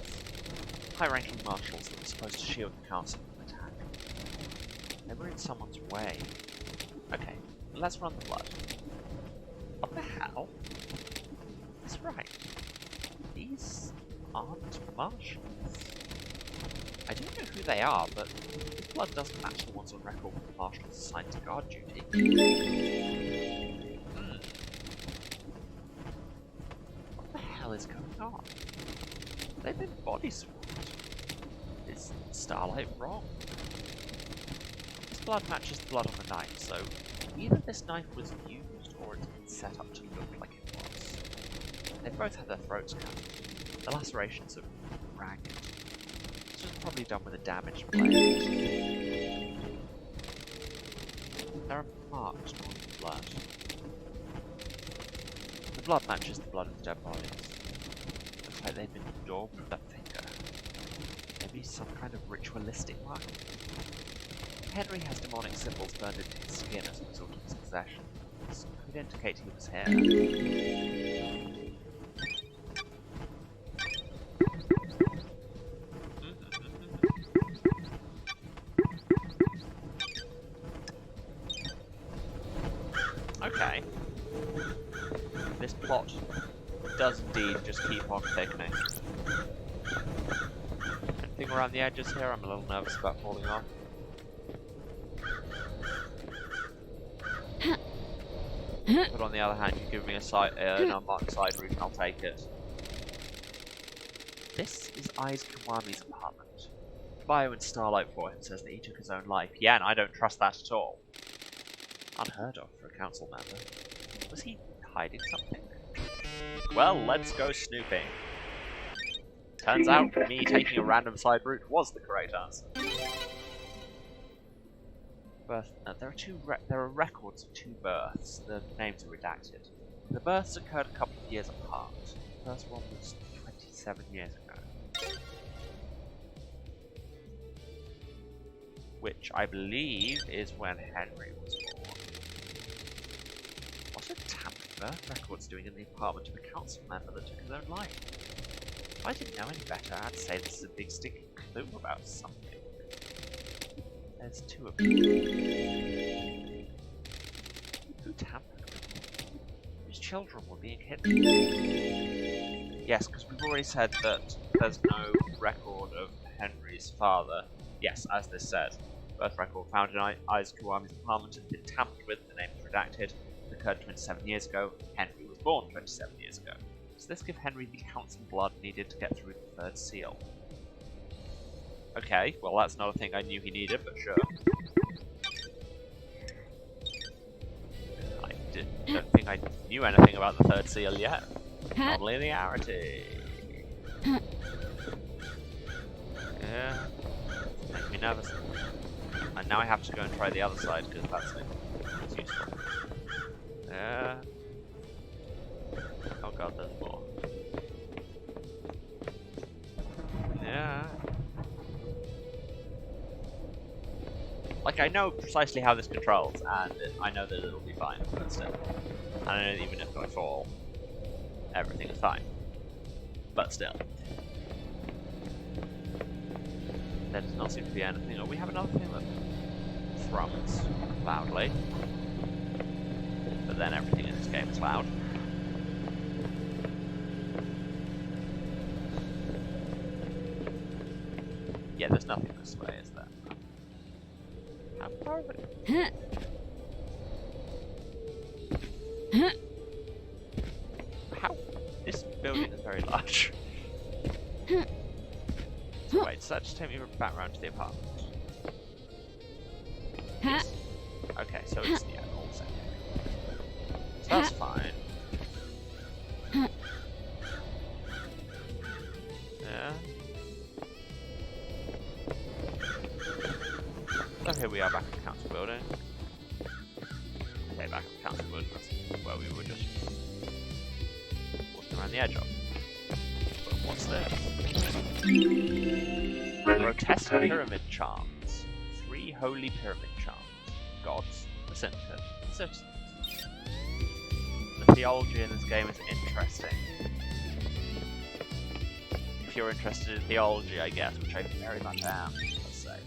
High-ranking marshals that were supposed to shield the council from attack. They were in someone's way. Okay, let's run the blood. What the hell? That's right. These aren't marshals. I don't know who they are, but this blood doesn't match the ones on record with the marshals assigned to guard duty. What the hell is going on? They've been body swapped. Is Starlight wrong? This blood matches the blood on the knife, so either this knife was used or it's been set up to look like it was. They both had their throats cut. The lacerations are ragged. This was probably done with a damaged blade. There are marks on the blood. The blood matches the blood of the dead bodies. Looks like they've been daubed with that finger. Maybe some kind of ritualistic mark? Henry has demonic symbols burned into his skin as a result of his possession. This could indicate he was here. Okay. This plot does indeed just keep on thickening. Anything around the edges here? I'm a little nervous about falling off. But on the other hand, you give me an unmarked side route and I'll take it. This is Aiz Kiwami's apartment. Bio in Starlight for him says that he took his own life. Yeah, and I don't trust that at all. Unheard of for a council member. Was he hiding something? Well, let's go snooping. Turns out me taking a random side route was the correct answer. There are records of two births. The names are redacted. The births occurred a couple of years apart. The first one was 27 years ago. Which I believe is when Henry was born. What are tampered birth records doing in the apartment of a council member that took his own life? If I didn't know any better, I'd say this is a big stinking clue about something. There's two of them. Who tampered with them? Whose children were being hidden? Yes, because we've already said that there's no record of Henry's father. Yes, as this said. Birth record found in Aiz Kiwami's apartment had been tampered with, the name was redacted. It occurred 27 years ago. Henry was born 27 years ago. Does this give Henry the council blood needed to get through the third seal? Okay, well that's not a thing I knew he needed, but sure. I don't think I knew anything about the third seal yet. Non-linearity. Yeah, makes me nervous. And now I have to go and try the other side because that's useful. Yeah. Oh god, there's more. Yeah. Like, I know precisely how this controls, and I know that it'll be fine, but still. And I know that even if I fall, everything is fine. But still. There does not seem to be anything. Oh, we have another thing that thrums loudly. But then everything in this game is loud. Yeah, there's nothing this way, is there? How far of it? How? This building is very large. So wait, does that just take me back round to the apartment? Yes. Okay, so it's all secondary. So that's fine. Yeah. So here we are back at the council building. Okay, back at the council building, that's where we were just walking around the edge of. But what's this? Grotesque pyramid charms. 3 holy pyramid charms. Gods, the syndicate, the citizens. The theology in this game is interesting. If you're interested in theology, I guess, which I very much am, let's say.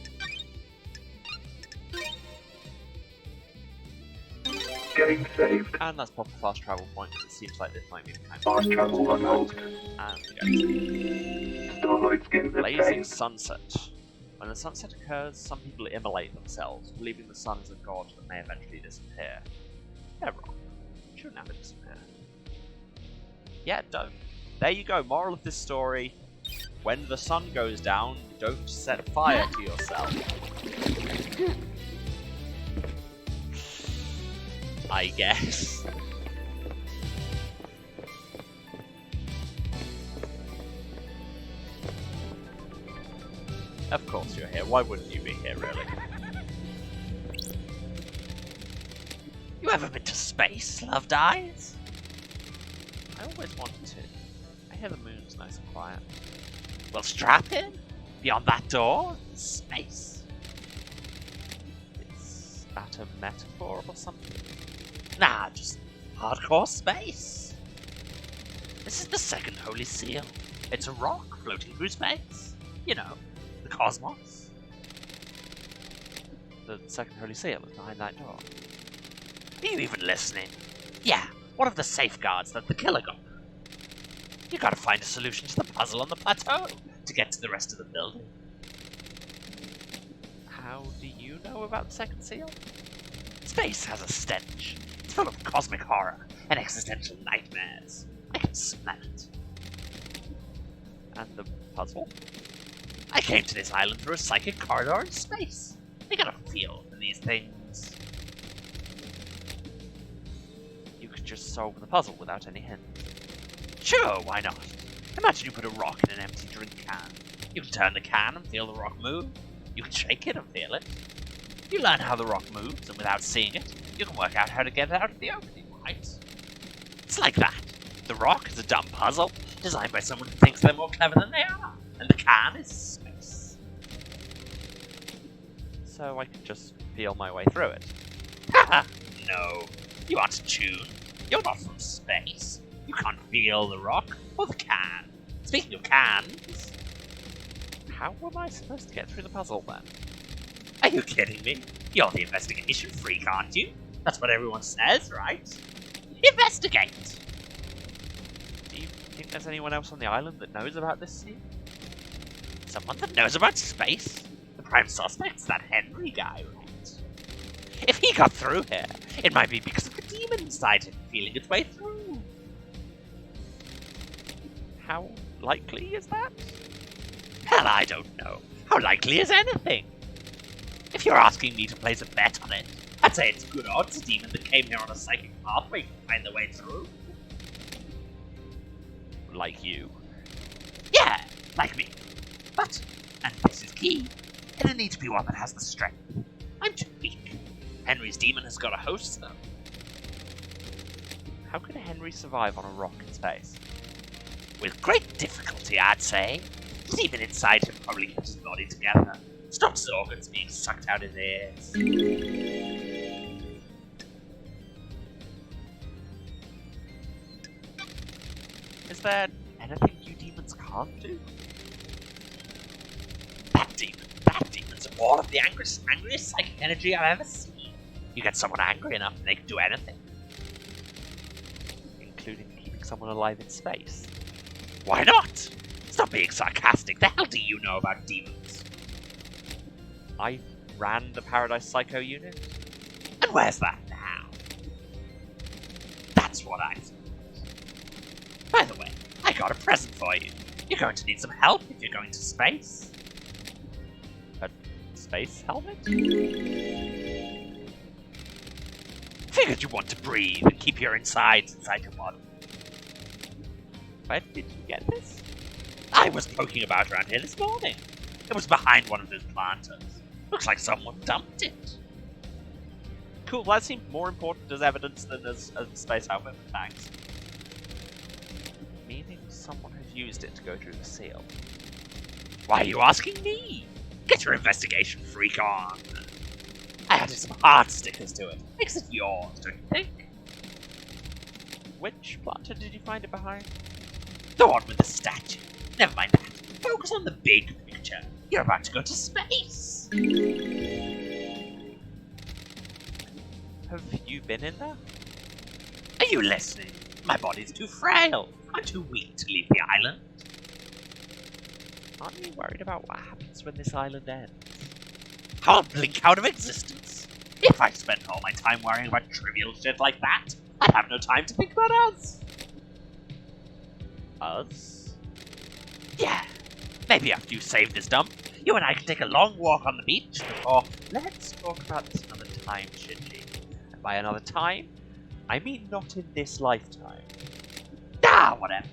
Game saved. And that's proper fast travel point, because it seems like this might be the kind of Fast travel unlocked. And we Starlight's game go. Blazing obtained. sunset. When the sunset occurs, some people immolate themselves, believing the sun is a god that may eventually disappear. They're wrong. It shouldn't ever disappear. Yeah, don't. There you go, moral of this story. When the sun goes down, don't set fire to yourself. I guess. Of course you're here. Why wouldn't you be here, really? You ever been to space, loved eyes? I always wanted to. I hear the moon's nice and quiet. Well, strap in. Beyond that door, is space. Is that a metaphor or something? Nah, just hardcore space. This is the second holy seal. It's a rock floating through space. You know, the cosmos. The second holy seal is behind that door. Are you even listening? Yeah, one of the safeguards that the killer got. You gotta find a solution to the puzzle on the plateau to get to the rest of the building. How do you know about the second seal? Space has a stench. It's full of cosmic horror and existential nightmares. I can smell it. And the puzzle? I came to this island through a psychic corridor in space. I got a feel for these things. You could just solve the puzzle without any hint. Sure, why not? Imagine you put a rock in an empty drink can. You can turn the can and feel the rock move. You can shake it and feel it. You learn how the rock moves, and without seeing it, you can work out how to get it out of the opening, right? It's like that. The rock is a dumb puzzle, designed by someone who thinks they're more clever than they are, and the can is space. So I can just feel my way through it. Haha! No. You aren't tuned. You're not from space. You can't feel the rock or the can. Speaking of cans, how am I supposed to get through the puzzle then? Are you kidding me? You're the investigation freak, aren't you? That's what everyone says, right? Investigate! Do you think there's anyone else on the island that knows about this scene? Someone that knows about space? The prime suspect's that Henry guy, right? If he got through here, it might be because of the demon inside him feeling its way through. How likely is that? Hell, I don't know. How likely is anything? If you're asking me to place a bet on it, I'd say it's good odds a demon that came here on a psychic pathway can find their way through. Like you. Yeah, like me. But, and this is key, it'll need to be one that has the strength. I'm too weak. Henry's demon has got a host, though. How could Henry survive on a rock in space? With great difficulty, I'd say. The demon inside him probably kept his body together. Stopped his organs being sucked out his ears. Is there anything you demons can't do? That demon's all of the angriest psychic energy I've ever seen. You get someone angry enough and they can do anything. Including keeping someone alive in space. Why not? Stop being sarcastic. The hell do you know about demons? I ran the Paradise Psycho unit. And where's that now? That's what I thought. By the way, I got a present for you. You're going to need some help if you're going to space. A space helmet? Figured you want to breathe and keep your insides inside your body. Where did you get this? I was poking about around here this morning. It was behind one of those planters. Looks like someone dumped it. Cool, that seemed more important as evidence than as space outfit. Thanks. Meaning someone has used it to go through the seal. Why are you asking me? Get your investigation freak on. I added some heart stickers to it. Makes it yours, don't you think? Which planter did you find it behind? The one with the statue. Never mind that. Focus on the big picture. You're about to go to space. Have you been in there? Are you listening? My body's too frail. I'm too weak to leave the island. Aren't you worried about what happens when this island ends? I'll blink out of existence. If I spent all my time worrying about trivial shit like that, I'd have no time to think about us. Us? Yeah. Maybe after you save this dump, you and I can take a long walk on the beach before... Let's talk about this another time, Shinji. And by another time, I mean not in this lifetime. Ah, whatever.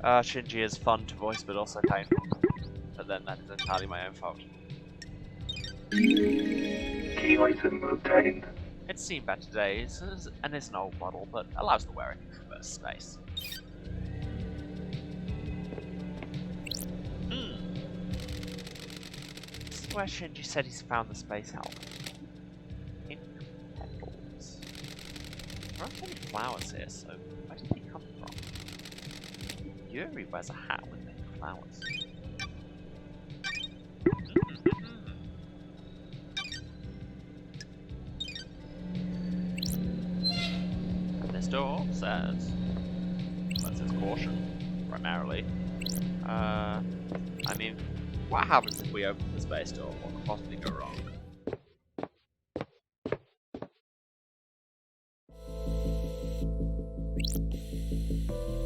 Shinji is fun to voice, but also painful. But then that is entirely my own fault. Key item obtained. It's seen better days, and it's an old model, but allows the wearer to traverse space. This is where Shinji said he's found the space helmet. Pink petals. There aren't any flowers here, so where did they come from? Yuri wears a hat with pink flowers. This door says caution, primarily. I mean, what happens if we open the space door? What could possibly go wrong?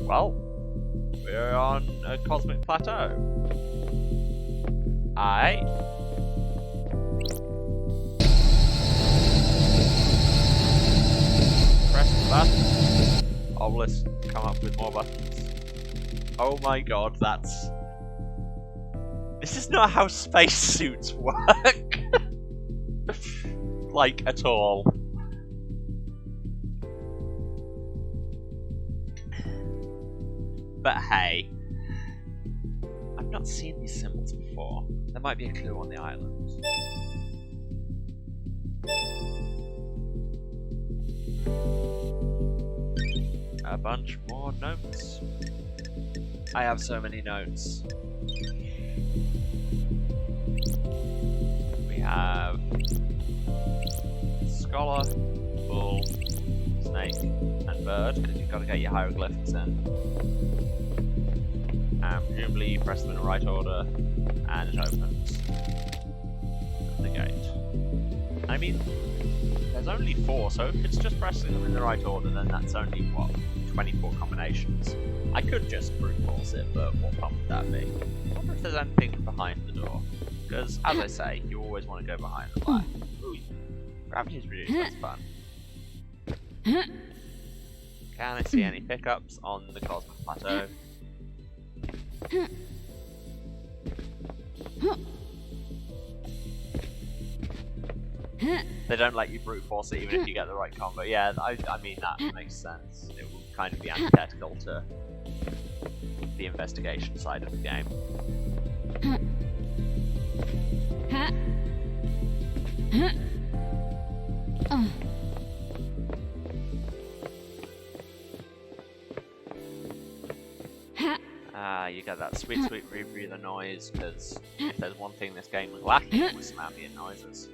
Well, we're on a cosmic plateau. Press the button. Obelisk, come up with more buttons. Oh my god, that's... This is not how spacesuits work! Like, at all. But hey, I've not seen these symbols before. There might be a clue on the island. A bunch more notes. I have so many notes. We have Scholar, Bull, Snake, and Bird, because you've got to get your hieroglyphics in. And presumably you press them in the right order, and it opens the gate. I mean, there's only 4, so if it's just pressing them in the right order, then that's only, what, 24 combinations. I could just brute force it, but what fun would that be? I wonder if there's anything behind the door. Because, as I say, you always want to go behind the black. Ooh, gravity's reduced, that's fun. Can I see any pickups on the cosmic plateau? They don't let you brute force it even if you get the right combo. Yeah, I mean, that makes sense. It will kind of be antithetical to the investigation side of the game. You get that sweet, sweet rebreather noise, because if there's one thing this game was lacking, it was some ambient noises.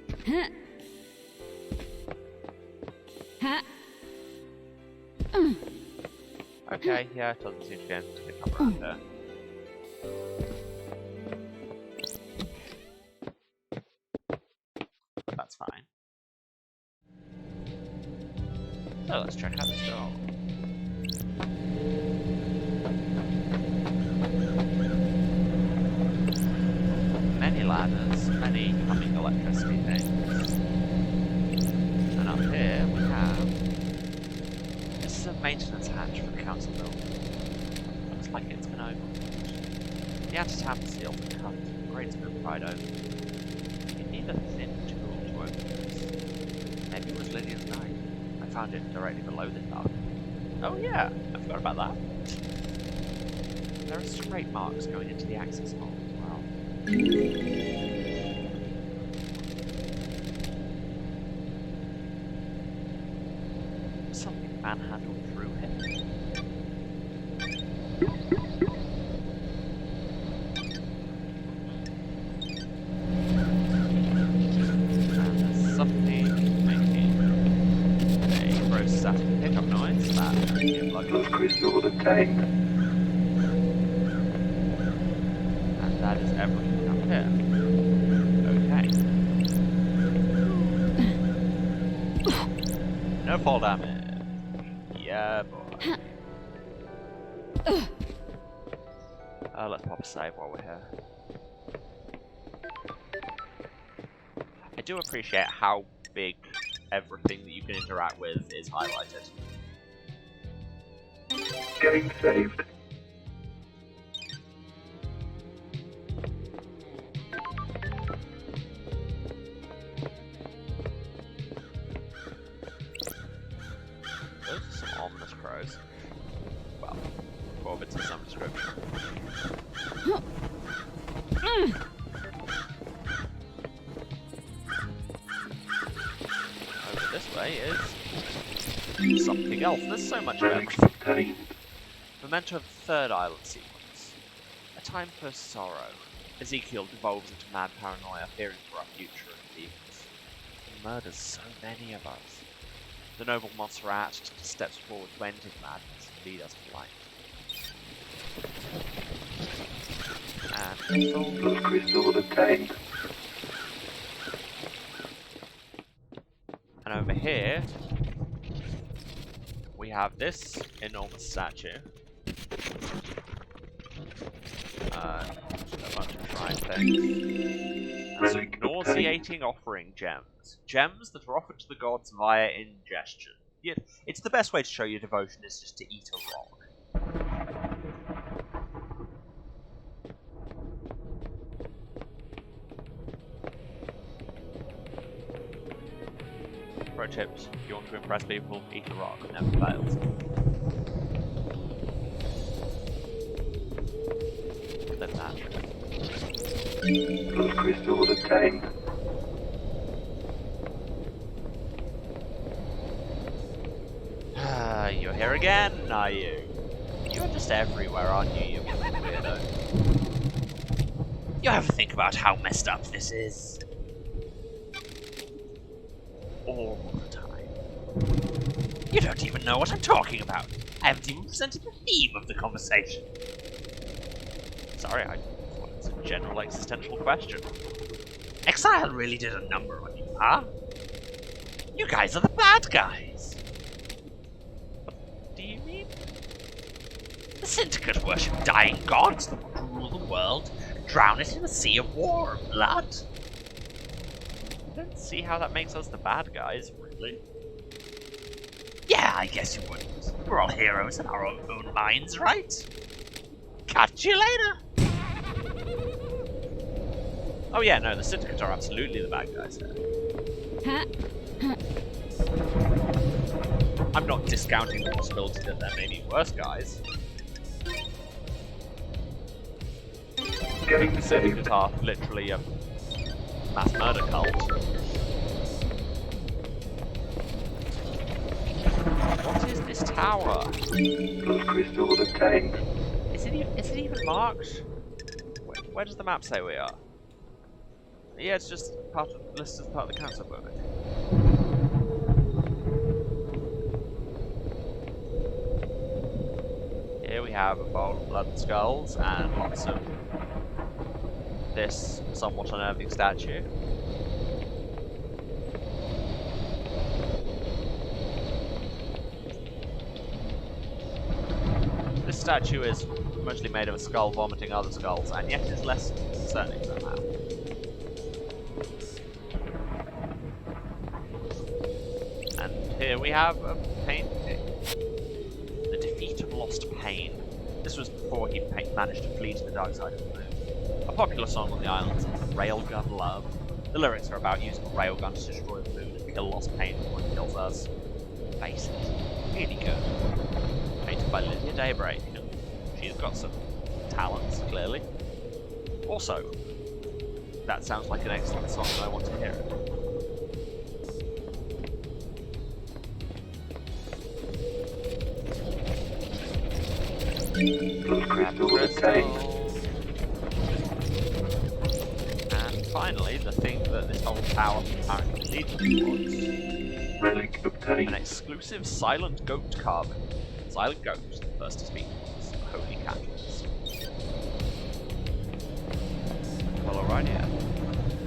Okay, yeah, it doesn't seem to be anything to pick up around here. But that's fine. So let's check out this door. electricity things. And up here we have... This is a maintenance hatch for the council building. Looks like it's been opened. The anti-tap seal been cut. The grate's been pried open. You need a thin tool to open this. Maybe it was Lydia's knife. I found it directly below the dock. Oh yeah, I forgot about that. There are scrape marks going into the access hole as well. Something manhandled through him. And there's something making a gross static pickup noise. That should be a plug. Those crystals obtained. And that is everything up here. Okay. No fall damage. Yeah, boy. Let's pop a save while we're here. I do appreciate how big everything that you can interact with is highlighted. Game saved. Those are some ominous crows. Well, orbits of some description. Over this way is something else. There's so much of Relics everything. obtained. Memento of the third island sequence. A time for sorrow. Ezekiel devolves into mad paranoia, fearing for our future and demons. He murders so many of us. The noble Montserrat steps forward to end his madness and lead us to light. And Those crystals obtained. And over here, we have this enormous statue. A bunch of shrine things. And some nauseating offering gems. Gems that are offered to the gods via ingestion. Yeah, it's the best way to show your devotion is just to eat a rock. Pro tips, if you want to impress people, eat a rock, never fails. Clip that. Those crystals obtained. You're here again, are you? You're just everywhere, aren't you, you weirdo? You ever think about how messed up this is? All the time. You don't even know what I'm talking about. I haven't even presented the theme of the conversation. Sorry, it's a general existential question. Exile really did a number on you, huh? You guys are the bad guys. What do you mean? The Syndicate worship dying gods that would rule the world, drown it in a sea of war and blood. I don't see how that makes us the bad guys, really. Yeah, I guess you wouldn't. We're all heroes in our own minds, right? Catch you later! Oh yeah, no, the Syndicate are absolutely the bad guys here. I'm not discounting the possibility that there may be worse guys. Game The saved. Syndicate are literally a mass murder cult. What is this tower? Those crystals obtained. Is it even marked? Where does the map say we are? Yeah, it's just listed as part of the council book. Here we have a bowl of blood and skulls and lots of this somewhat unnerving statue. This statue is mostly made of a skull vomiting other skulls, and yet is less concerning somehow. here we have a painting. The Defeat of Lost Pain. This was before he managed to flee to the dark side of the moon. A popular song on the islands, Railgun Love. The lyrics are about using a railgun to destroy the moon and kill Lost Pain before it kills us. Face it, really good. Painted by Lydia Daybreak. She's got some talents, clearly. Also, that sounds like an excellent song and I want to hear it. Plus crystal obtained. And finally, the thing that this whole tower apparently leads towards. Relic An obtained. exclusive silent goat carving. Silent goat, the first to speak to us. Holy candles. Well, alright, yeah.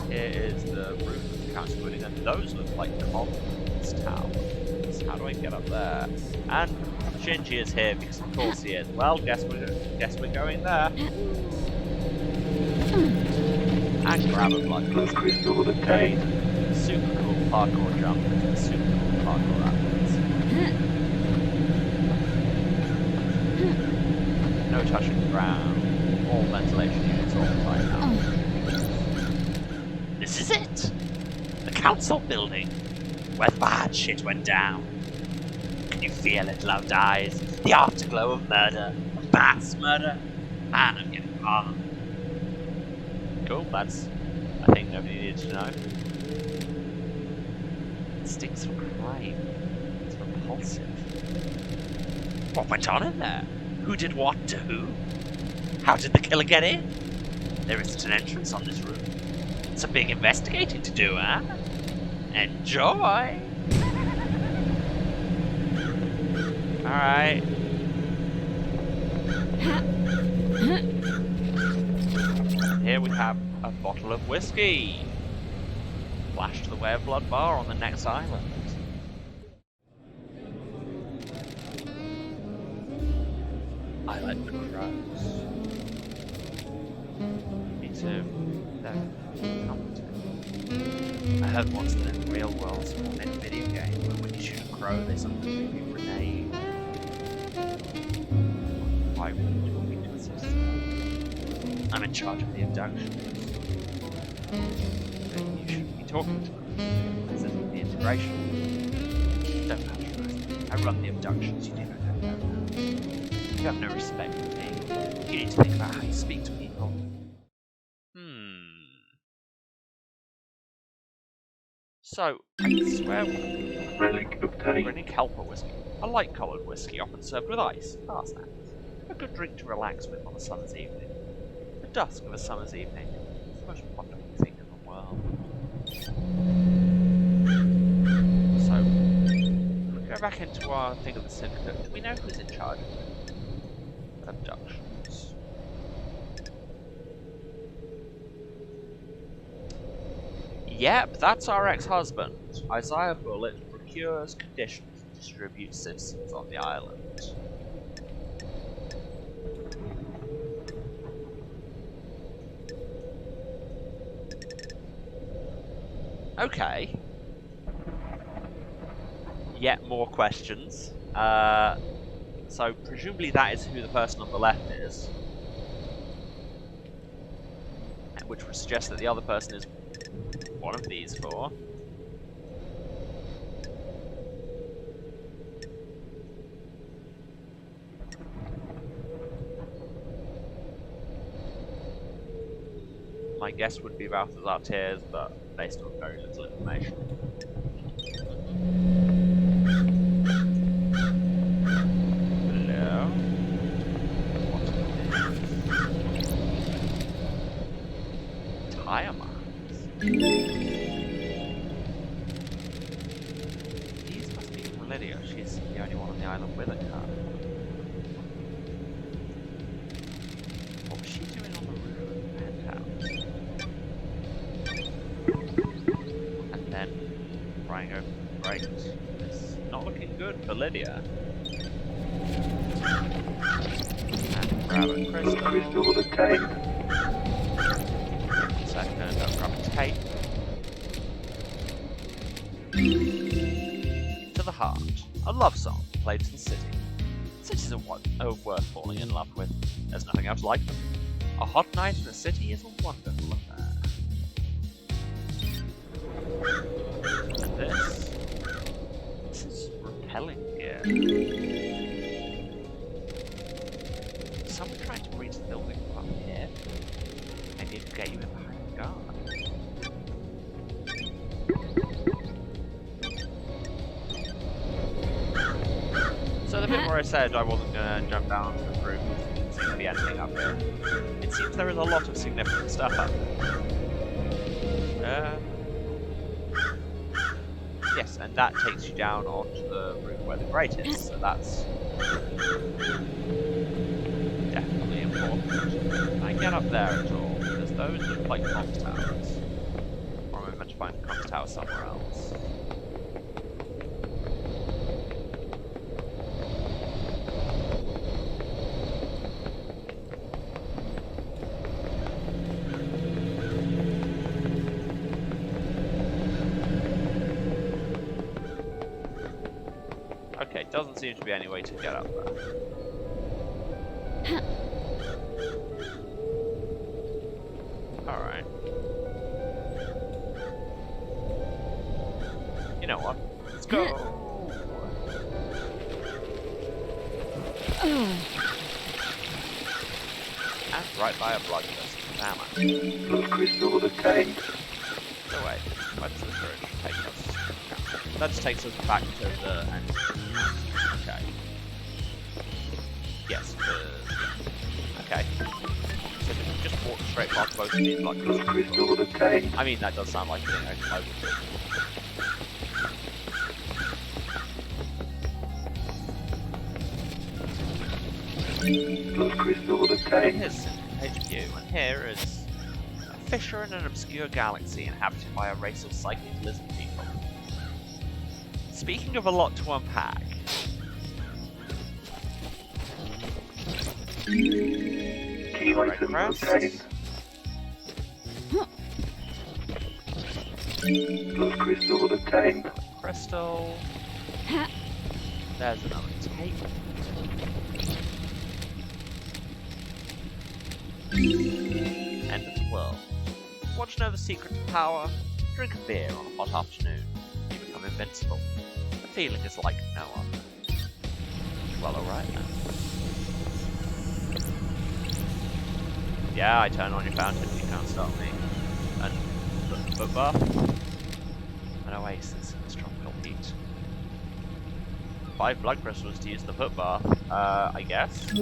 Here is the roof of the council building, and those look like columns towers. How do I get up there? And Shinji is here because of course he is. Well, guess we're going there. And grab a blood Plus crystal obtained. Super cool parkour jump. Super cool parkour outfits. No touching the ground. All ventilation units all the time now. This is it! The council building, where the bad shit went down. Can you feel it, loved eyes? The afterglow of murder, of mass murder? Man, I'm getting hard. Cool, that's a thing nobody needed to know. It stinks of crime. It's repulsive. What went on in there? Who did what to who? How did the killer get in? There isn't an entrance on this room. Some big investigating to do, huh? Enjoy! Alright. Here we have a bottle of whiskey. Flash to the Way of Blood bar on the next island. I like the crows. Me too. They're comforting. I heard once that in the real world, someone made a video game where when you shoot a crow, they sometimes give you a grenade. Why would you want me to assist? I'm in charge of the abductions. But you shouldn't be talking to them. This isn't the integration. Don't patronize me. I run the abductions, you do not have that. You have no respect for me. You need to think about how you speak to people. So, I can swear Relic obtained. Grinning Kelper whiskey. A light-coloured whiskey often served with ice. Fast snacks. A good drink to relax with on a summer's evening. The dusk of a summer's evening. It's the most wonderful thing in the world. So, if we go back into our thing of the syndicate, do we know who's in charge of abductions? Yep, that's our ex-husband. Isaiah Bullitt procures conditions and distributes citizens on the island. Okay. Yet more questions. So presumably that is who the person on the left is. Which would suggest that the other person is one of these four. My guess would be Balthazar Tears, but based on very little information. Hello? What is this? Tire marks. These must be from Lydia. She's the only one on the island with a car. What was she doing on the roof of the penthouse? And then flying over the brakes. It's not looking good for Lydia. And grab a crystal. Crystal obtained. Second, I'll grab a tape. To the heart. A love song played to the city. Cities are worth falling in love with. There's nothing else like them. A hot night in a city is a wonderful affair. And this is repelling gear. Someone trying to breach the building from up here. Maybe it can get you in behind the guard. So the bit where I said I wasn't gonna jump down the roof didn't seem to be anything up here. It seems there is a lot of significant stuff up there. Yes, and that takes you down onto the roof where the grate is, so that's definitely important. Can I get up there at all? Because those look like comms towers. Or am I meant to find a comms tower somewhere else? Okay, doesn't seem to be any way to get up there. Alright. You know what? Let's go! And right by a blood crystal. Damn it. Blood crystal obtained. So wait, where does this bridge take us? That just takes us back to the end. Okay. Yes, okay. So we can just walk straight past both of these blood Blood crystals. crystal obtained. I mean, that does sound like a thing I would do. Blood crystal And obtained. here's HQ, and here is a fissure in an obscure galaxy inhabited by a race of psychic lizard people. Speaking of a lot to unpack, Key item crest. obtained. Blood crystal obtained. crystal. There's another tape. End of the world. Want to know the secret to power? Drink a beer on a hot afternoon. You become invincible. The feeling is like no other. Well, alright then. Yeah, I turn on your fountain, you can't stop me. And the foot bath. An oasis in this tropical heat. 5 blood crystals to use the foot bath. I guess.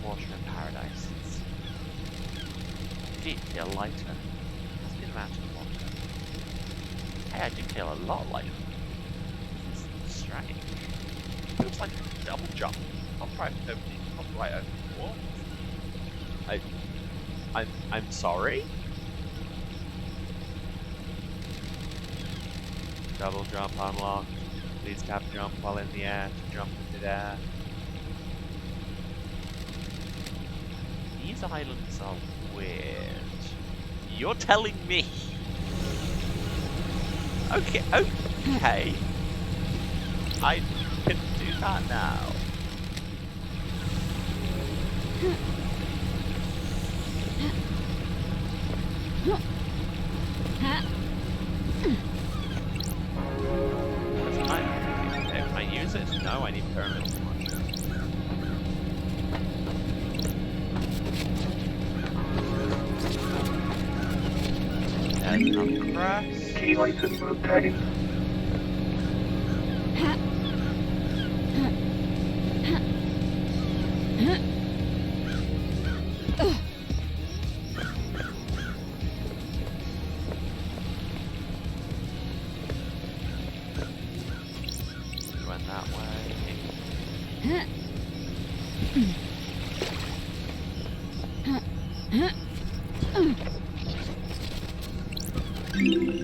Water in paradise. Feet feel lighter. Must be the mountain water. Hey, I do feel a lot lighter. It's strange. Feels like a double jump. Not right over the wall. I'm sorry? Double jump unlocked. Please tap jump while in the air to jump into the air. These islands are weird. You're telling me? Okay. I can do that now. Can I use it? No, I need pyramids to launch it. There's another crest. Key item obtained. Went that way.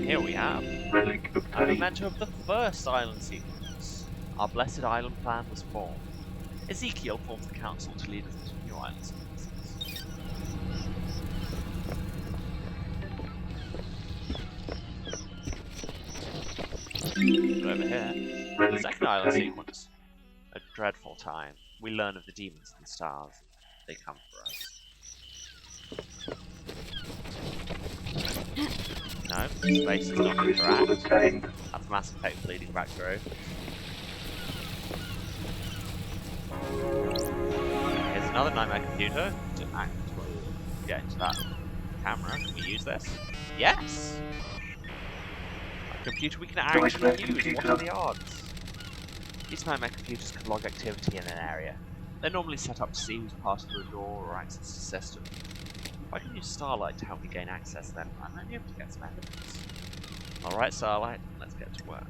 Here we have Relic a obtained. memento of the first island sequence. Our blessed island plan was formed. Ezekiel forms the council to lead us into new island sequences. But over here, the second island sequence. A dreadful time. We learn of the demons and the stars. They come for us. No, space is not Crystal interact. attained. That's Mass Effect bleeding back through. Here's another nightmare computer to get into that camera. Can we use this? Yes! A computer we can actually use. What are the odds? These nightmare computers can log activity in an area. They're normally set up to see who's passed through a door or access the system. If I can use Starlight to help me gain access, then I might be able to get some evidence. Alright, Starlight, let's get to work.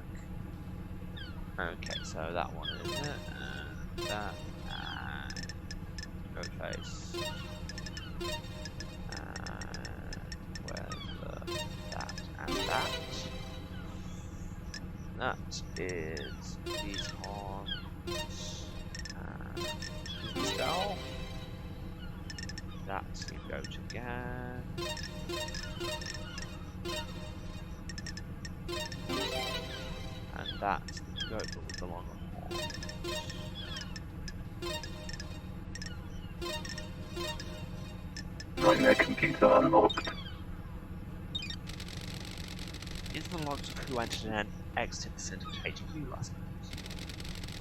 Okay, so that one is it, and that, and go face. And where's that and that? That is these horns and skull. That's the goat again. And that's the goat but with the longer horns. Nightmare computer unlocked. Is the logs of who entered and exited the Syndicate HQ last night?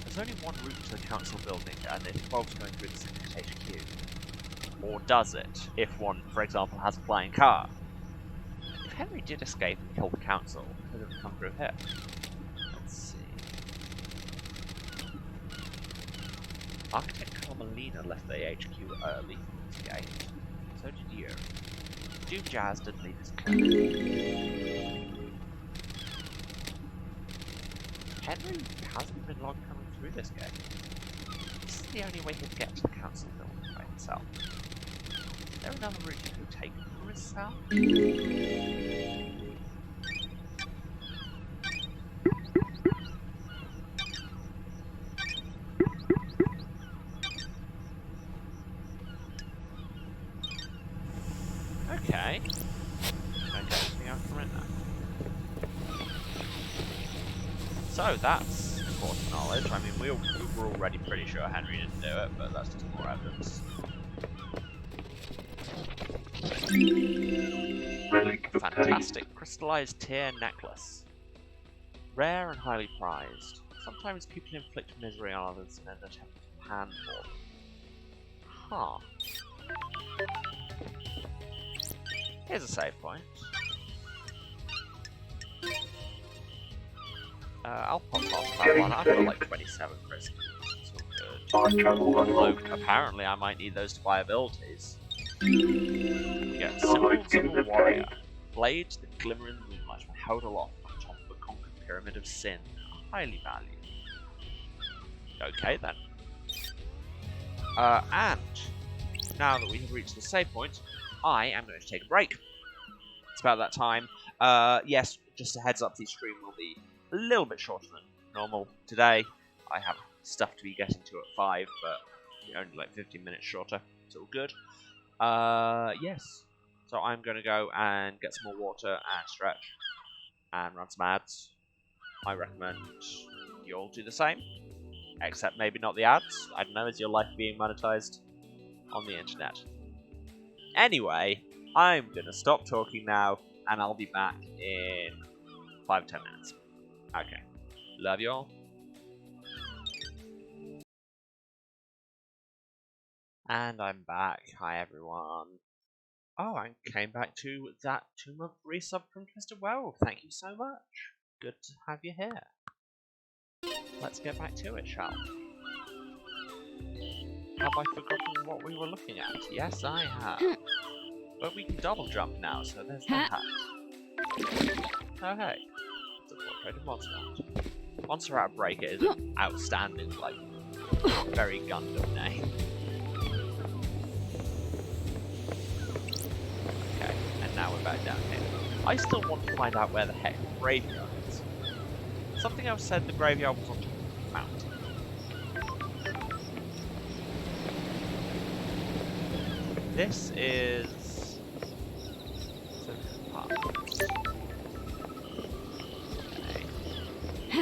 There's only one route to the council building, and it involves going through the Syndicate HQ. Or does it, if one, for example, has a flying car? If Henry did escape and kill the council, could it have come through here? Let's see. Architect Carmelina left the HQ early for this game. So did you. Doom Jazz didn't leave his clue. Henry hasn't been long coming through this game. This is the only way he'd get to the council building by himself. Is there another route he could take for himself? Okay. Anything else from it now? So that's important knowledge. I mean, we were already pretty sure Henry didn't do it, but that's just more evidence. Fantastic crystallized tear necklace. Rare and highly prized. Sometimes people inflict misery on others in an attempt to pan for them. Huh. Here's a save point. I'll pop off that one. I've got like 27 crystals. It's all good. Time travel Although, unlocked. apparently I might need those to buy abilities. We get Symbols of a Warrior. Blades that glimmer in the moonlight when held aloft on top of a conquered pyramid of sin. Highly valued. Okay then. And now that we have reached the save point, I am going to take a break. It's about that time. Yes, just a heads up, the stream will be a little bit shorter than normal today. I have stuff to be getting to at 5, but only like 15 minutes shorter. It's all good. Yes. So I'm going to go and get some more water and stretch and run some ads. I recommend you all do the same. Except maybe not the ads. I don't know, is your life being monetized on the internet? Anyway, I'm going to stop talking now, and I'll be back in 5-10 minutes. Okay. Love you all. And I'm back. Hi, everyone. Oh, I came back to that 2-month resub from Twisted Werewolf. Thank you so much. Good to have you here. Let's get back to it, shall we? Have I forgotten what we were looking at? Yes, I have. But we can double jump now, so there's that. Oh, hey. It's a portrait of Monster Art. Monster Art Breaker is an outstanding, like, very Gundam name. Okay, and now we're back down here. I still want to find out where the heck the graveyard is. Something else said the graveyard was on top of the mountain. This is... Okay.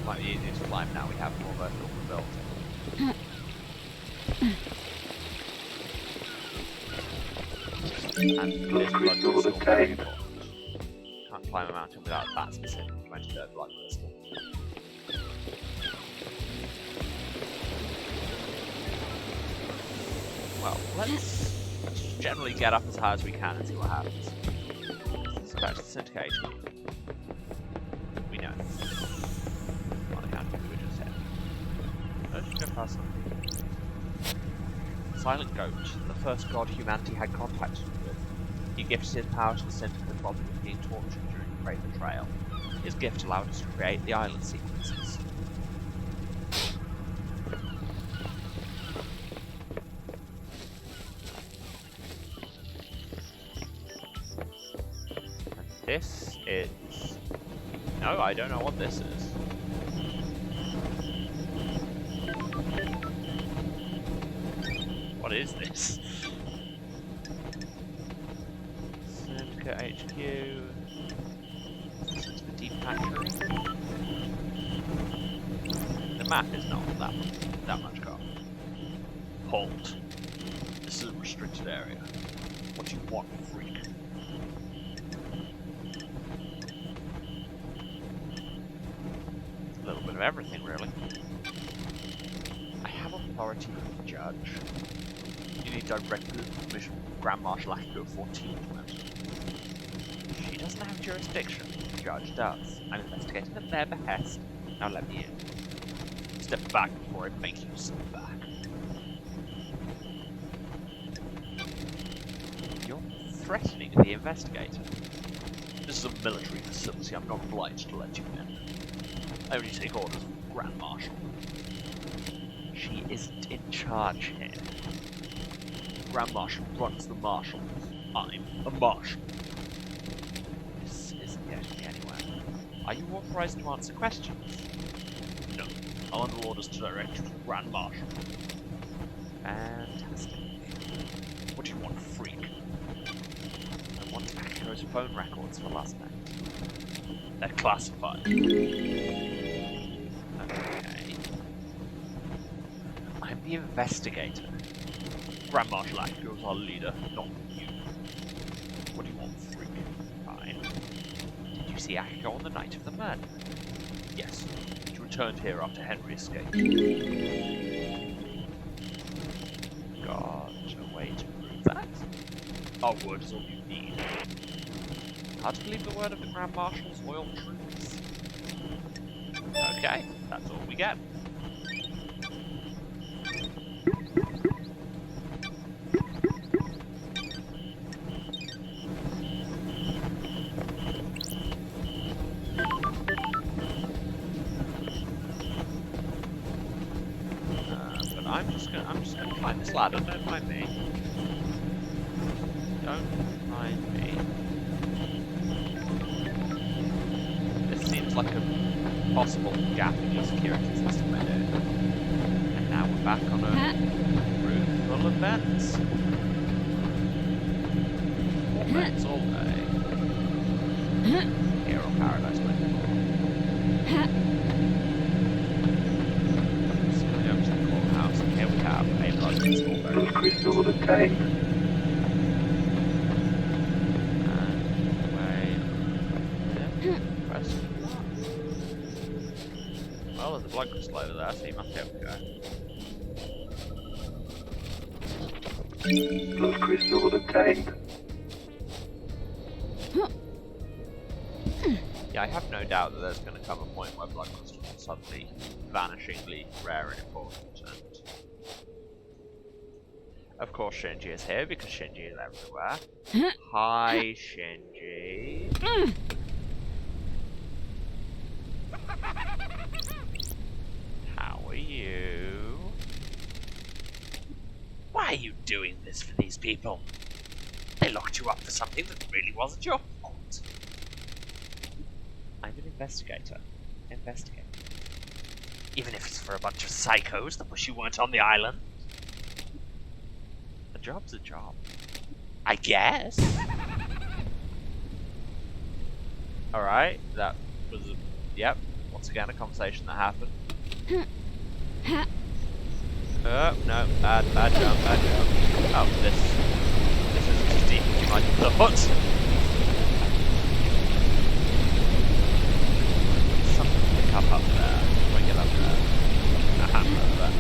might be easier to climb now we have more vertical built. And this blood crystal crystal very attained. important. Can't climb a mountain without that specific 23rd blood crystal. Well, let's generally get up as high as we can and see what happens. Let's go back to the syndication. We know. On account of who we just hit. Let's go past something. Silent Goat, the first god humanity had contact with. He gifted his power to the syndicate while he was being tortured during the Great Betrayal. His gift allowed us to create the island sequences. And this is... No, I don't know what this is. What is this? Syndicate HQ. This is the deep hatchery. The map is not that much cover. Halt. This is a restricted area. What do you want, freak? A little bit of everything, really. I have authority from the judge. You need direct permission from Grand Marshal Akiko 14. She doesn't have jurisdiction. The judge does. I'm investigating at their behest. Now let me in. Step back before I make you step back. You're threatening the investigator. This is a military facility. I'm not obliged to let you in. I only take orders from the Grand Marshal. She isn't in charge here. The Grand Marshal runs the Marshal. I'm a Marshal. This isn't getting me anywhere. Are you authorized to answer questions? No. I'm under orders to direct you to the Grand Marshal. Fantastic. What do you want, freak? I want Akiro's phone records for last night. They're classified. Okay. I'm the investigator. Grand Marshal Akiko is our leader, not you. What do you want, freak? Fine. Did you see Akiko on the night of the murder? Yes. She returned here after Henry escaped. Got a way to prove that? Our word is all you need. Hard to believe the word of the Grand Marshal's loyal troops. Okay, that's all we get. But I'm just gonna climb this ladder. Don't mind me. Don't mind me. This seems like a possible gap in your security system, I do. And now we're back on a route full of vents. More vents all day. Here on Paradise 24. So we go to the courthouse, and here we have a blood crystal. Blood crystal attained. And way question mark. Well, there's a blood crystal over there, so you must be able to go. Blood crystal attained. Yeah, I have no doubt that there's going to come a point where blood crystals are suddenly vanishingly rare and important. And of course, Shinji is here because Shinji is everywhere. Hi, Shinji. How are you? Why are you doing this for these people? They locked you up for something that really wasn't your fault. I'm an investigator. Investigate. Even if it's for a bunch of psychos that wish you weren't on the island. A job's a job. I guess. Alright, that was a... Yep. Once again, a conversation that happened. Oh, no, bad jump. Oh, this isn't as deep as you might have thought. Something to pick up there. If I get up there. Aha, over there.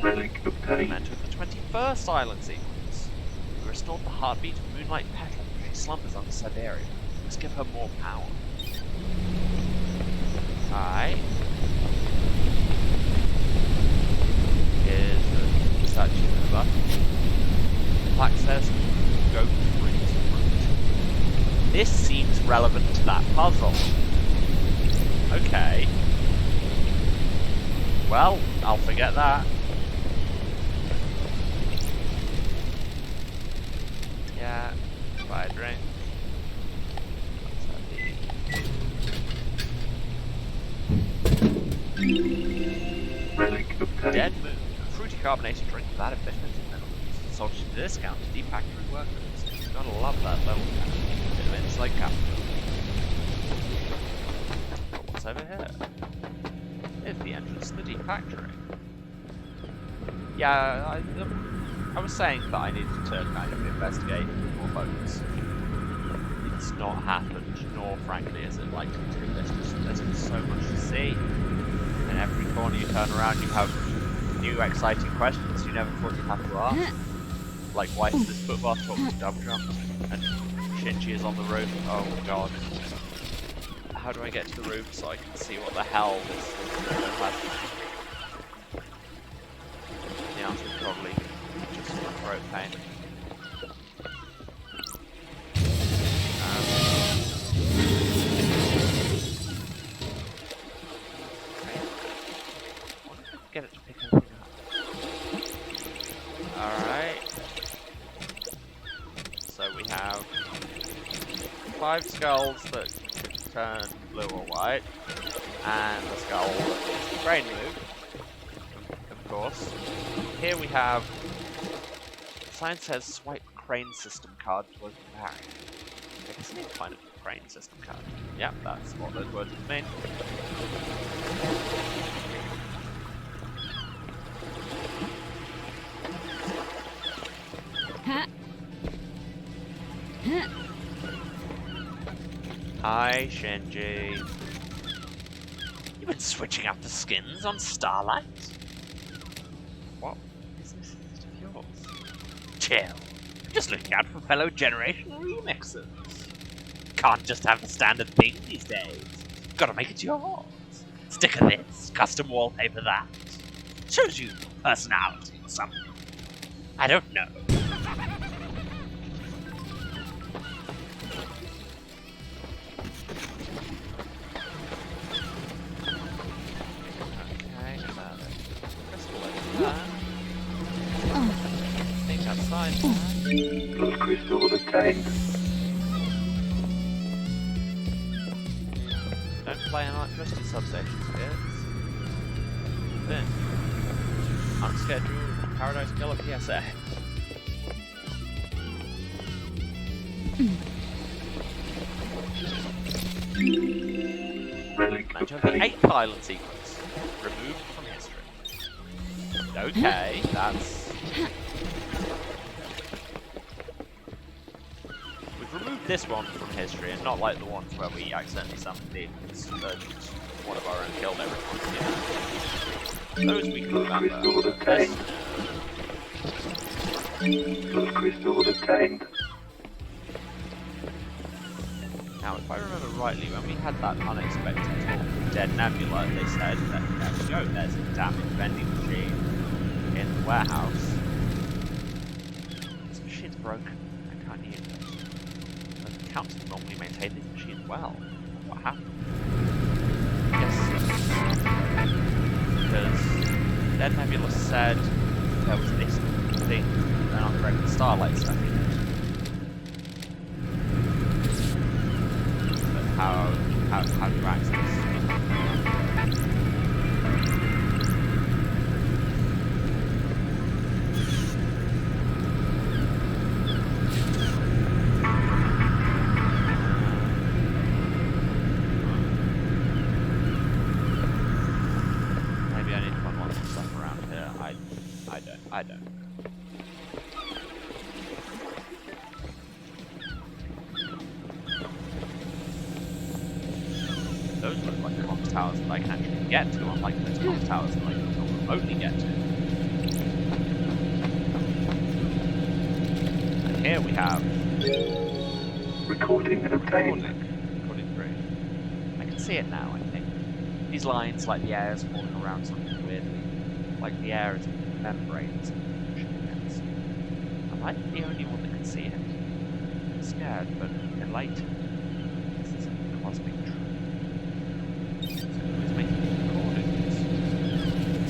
Relic obtained. Enter the 21st island sequence. We restored the heartbeat of Moonlight Petal. She slumbers under Siberia. Let's give her more power. Alright. Here's the statue of the button. The plaque says, "Go through to root." This seems relevant to that puzzle. Okay. Well, I'll forget that. Yeah, buy a drink. What's that be? Relic obtained. Dead Moon, a fruity carbonated drink without a bit of minerals. Sold at a discount to deep factory workers. Gotta love that level. Bit of inside capital. But what's over here? It's the entrance to the deep factory. Yeah, I was saying that I needed to kind of investigate more focus. It's not happened, nor frankly is it likely to. There's just so much to see. And every corner you turn around you have new exciting questions you never thought you'd have to ask. Like, why is this football talking to double jump? And Shinji is on the roof. Oh god. How do I get to the roof so I can see what the hell this happening? The answer is probably just my throat pain. What if I can get it to pick anything up? Alright. So we have 5 skulls that turn blue or white, and the skull that makes the brain move, of course. Here we have, the sign says swipe crane system card to open barrier. I guess I need to find a crane system card. Yep, that's what those words mean. Hi, Shinji. You've been switching up the skins on Starlight? What business is it of yours? Chill. Just looking out for fellow generation remixes. Can't just have the standard thing these days. Gotta make it yours. Sticker this, custom wallpaper that. Shows you personality or something. I don't know. Blood crystal obtained. Don't play an electricity substation, kids. Then, unscheduled Paradise Killer PSA. Relic Mention of the obtained. 8th island sequence. Removed from history. Okay, that's... We've removed this one from history, and not like the ones where we accidentally summoned demons, and one of our own killed everyone, you know. Those we can Blood remember. crystal obtained. Blood crystal obtained. Now, if I remember rightly, when we had that unexpected talk with Dead Nebula, they said that, there we go, there's a damaged vending machine in the warehouse. This machine's broken. I can't use it. But the council normally maintain these machines well. What happened? Yes. Because Dead Nebula said there was this thing going on the Starlight stuff in it. But how do you access those look like comms towers that I can actually get to, unlike those comms towers that I can remotely get to. And here we have Recording obtained. recording 3. I can see it now, I think. These lines, like the air is falling around something weirdly. Like the air is membranes. Am I the only one that can see it? I'm scared, but elated. This is a cosmic truth. So who is making these recordings?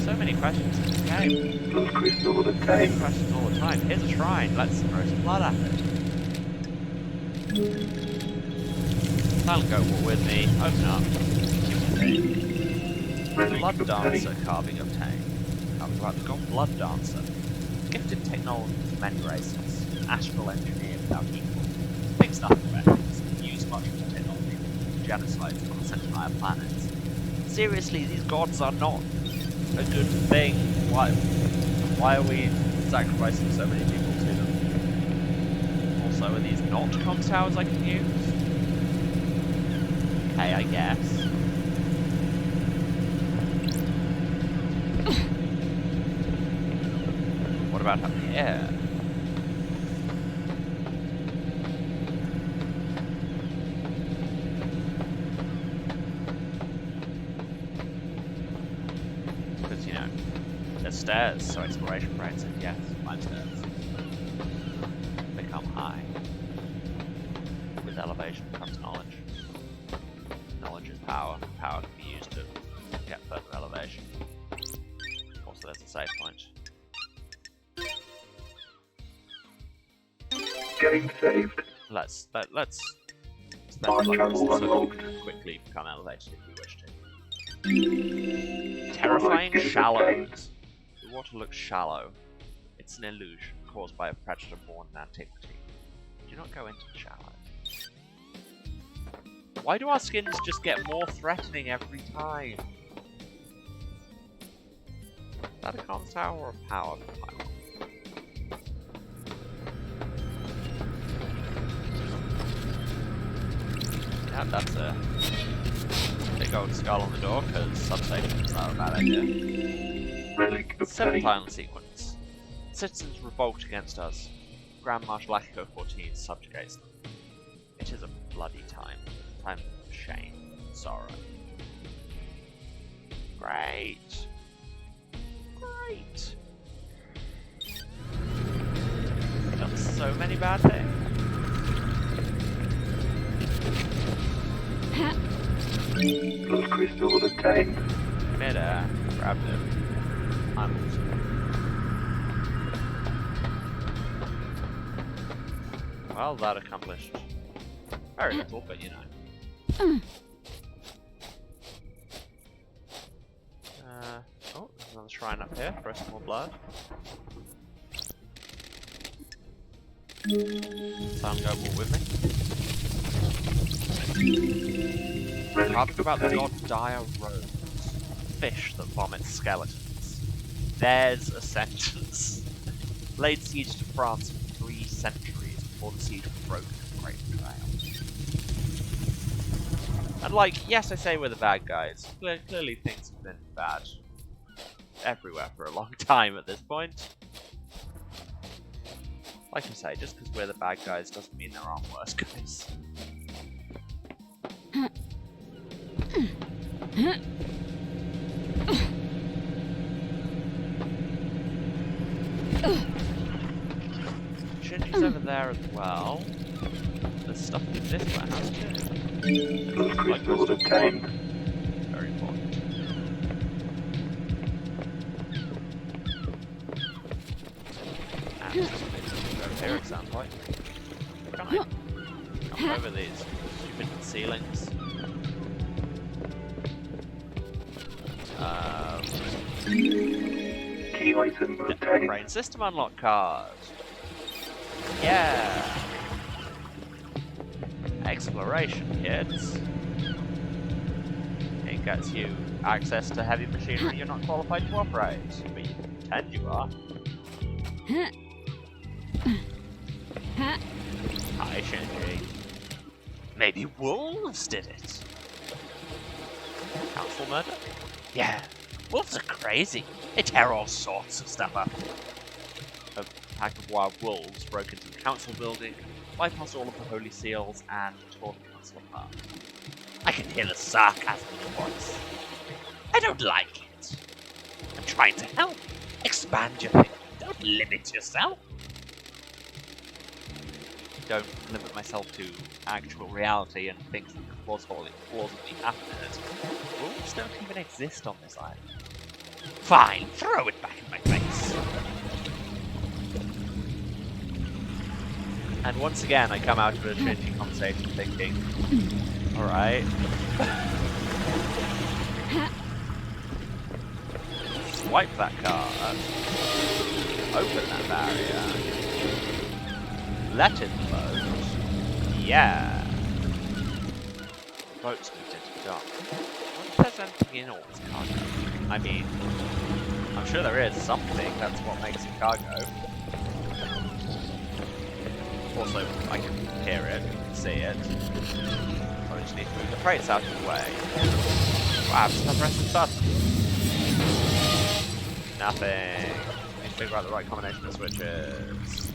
So many questions in this game. Blood crystal So many obtained. questions all the time. Here's a shrine. Let's throw some blood at it. Silent Goat walk with me. Open up. Relic Blood Dancer obtained. carving obtained. Carving about the god Blood Dancer. Gifted technology of many races. Astral engineer without equal. Thinks nothing of it. Doesn't use much of the technology. Genocides on such entire planets. Seriously, these gods are not a good thing. Why are we sacrificing so many people to them? Also, are these not comms towers I can use? Okay, I guess. What about up here? Because, you know, there's stairs, so exploration brain said yes, climb stairs. Become high. With elevation comes knowledge. Knowledge is power. Power can be used to get further elevation. Also, there's a save point. Game saved. Let's spend Fast like travel so we unlocked. can quickly become elevated if we wish to. Terrifying shallows. The water looks shallow. It's an illusion caused by a predator born in antiquity. Do not go into the shallow. Why do our skins just get more threatening every time? Is that a comms tower or a power pylon? Yeah, that's a big old skull on the door, because substation is not a bad idea. Relic 7th obtained. island sequence. Citizens revolt against us. Grand Marshal Akiko 14 subjugates them. It is a bloody time. Time of shame and sorrow. Great! Great! Done so many bad things. Blood crystal obtained. Midair, grabbed him. I'm well, that accomplished very little, but you know. Oh, there's another shrine up here for some more blood. Silent Goat walk with me. Relic Carving about the obtained. god Dire Rose. Fish that vomits skeletons. There's a sentence. Laid siege to France for 3 centuries before the siege broke the Great Betrayal. And like, yes, I say we're the bad guys. Clearly things have been bad everywhere for a long time at this point. Like I say, just because we're the bad guys doesn't mean there aren't worse guys. Shinji's over there as well. There's stuff in this warehouse too. Blood Like crystal crystal obtained. block. Very important. And over here it sounds like. Can I jump over these stupid ceilings? Key item obtained. Brain system unlock card. Yeah. Exploration, kids. It gets you access to heavy machinery you're not qualified to operate, but you can pretend you are. Hi, Shinji. Maybe wolves did it. Council murder? Yeah, wolves are crazy. They tear all sorts of stuff up. A pack of wild wolves broke into the council building, bypassed all of the holy seals, and tore the council apart. I can hear the sarcasm in your voice. I don't like it. I'm trying to help. Expand your thinking. Don't limit yourself. Don't limit myself to actual reality and things that could plausibly happen in it. Wolves don't even exist on this island. Fine, throw it back in my face. And once again, I come out of a Shinji conversation thinking, alright. Swipe that card. Open that barrier. Let it vote. Yeah. Votes moved into the dark. What if there's anything in all this cargo? I mean, I'm sure there is something. That's what makes it cargo. Also, I can hear it, I can see it. I just need to move the crates out of the way. Wow, just have press this button. Nothing. I need to figure out the right combination of switches.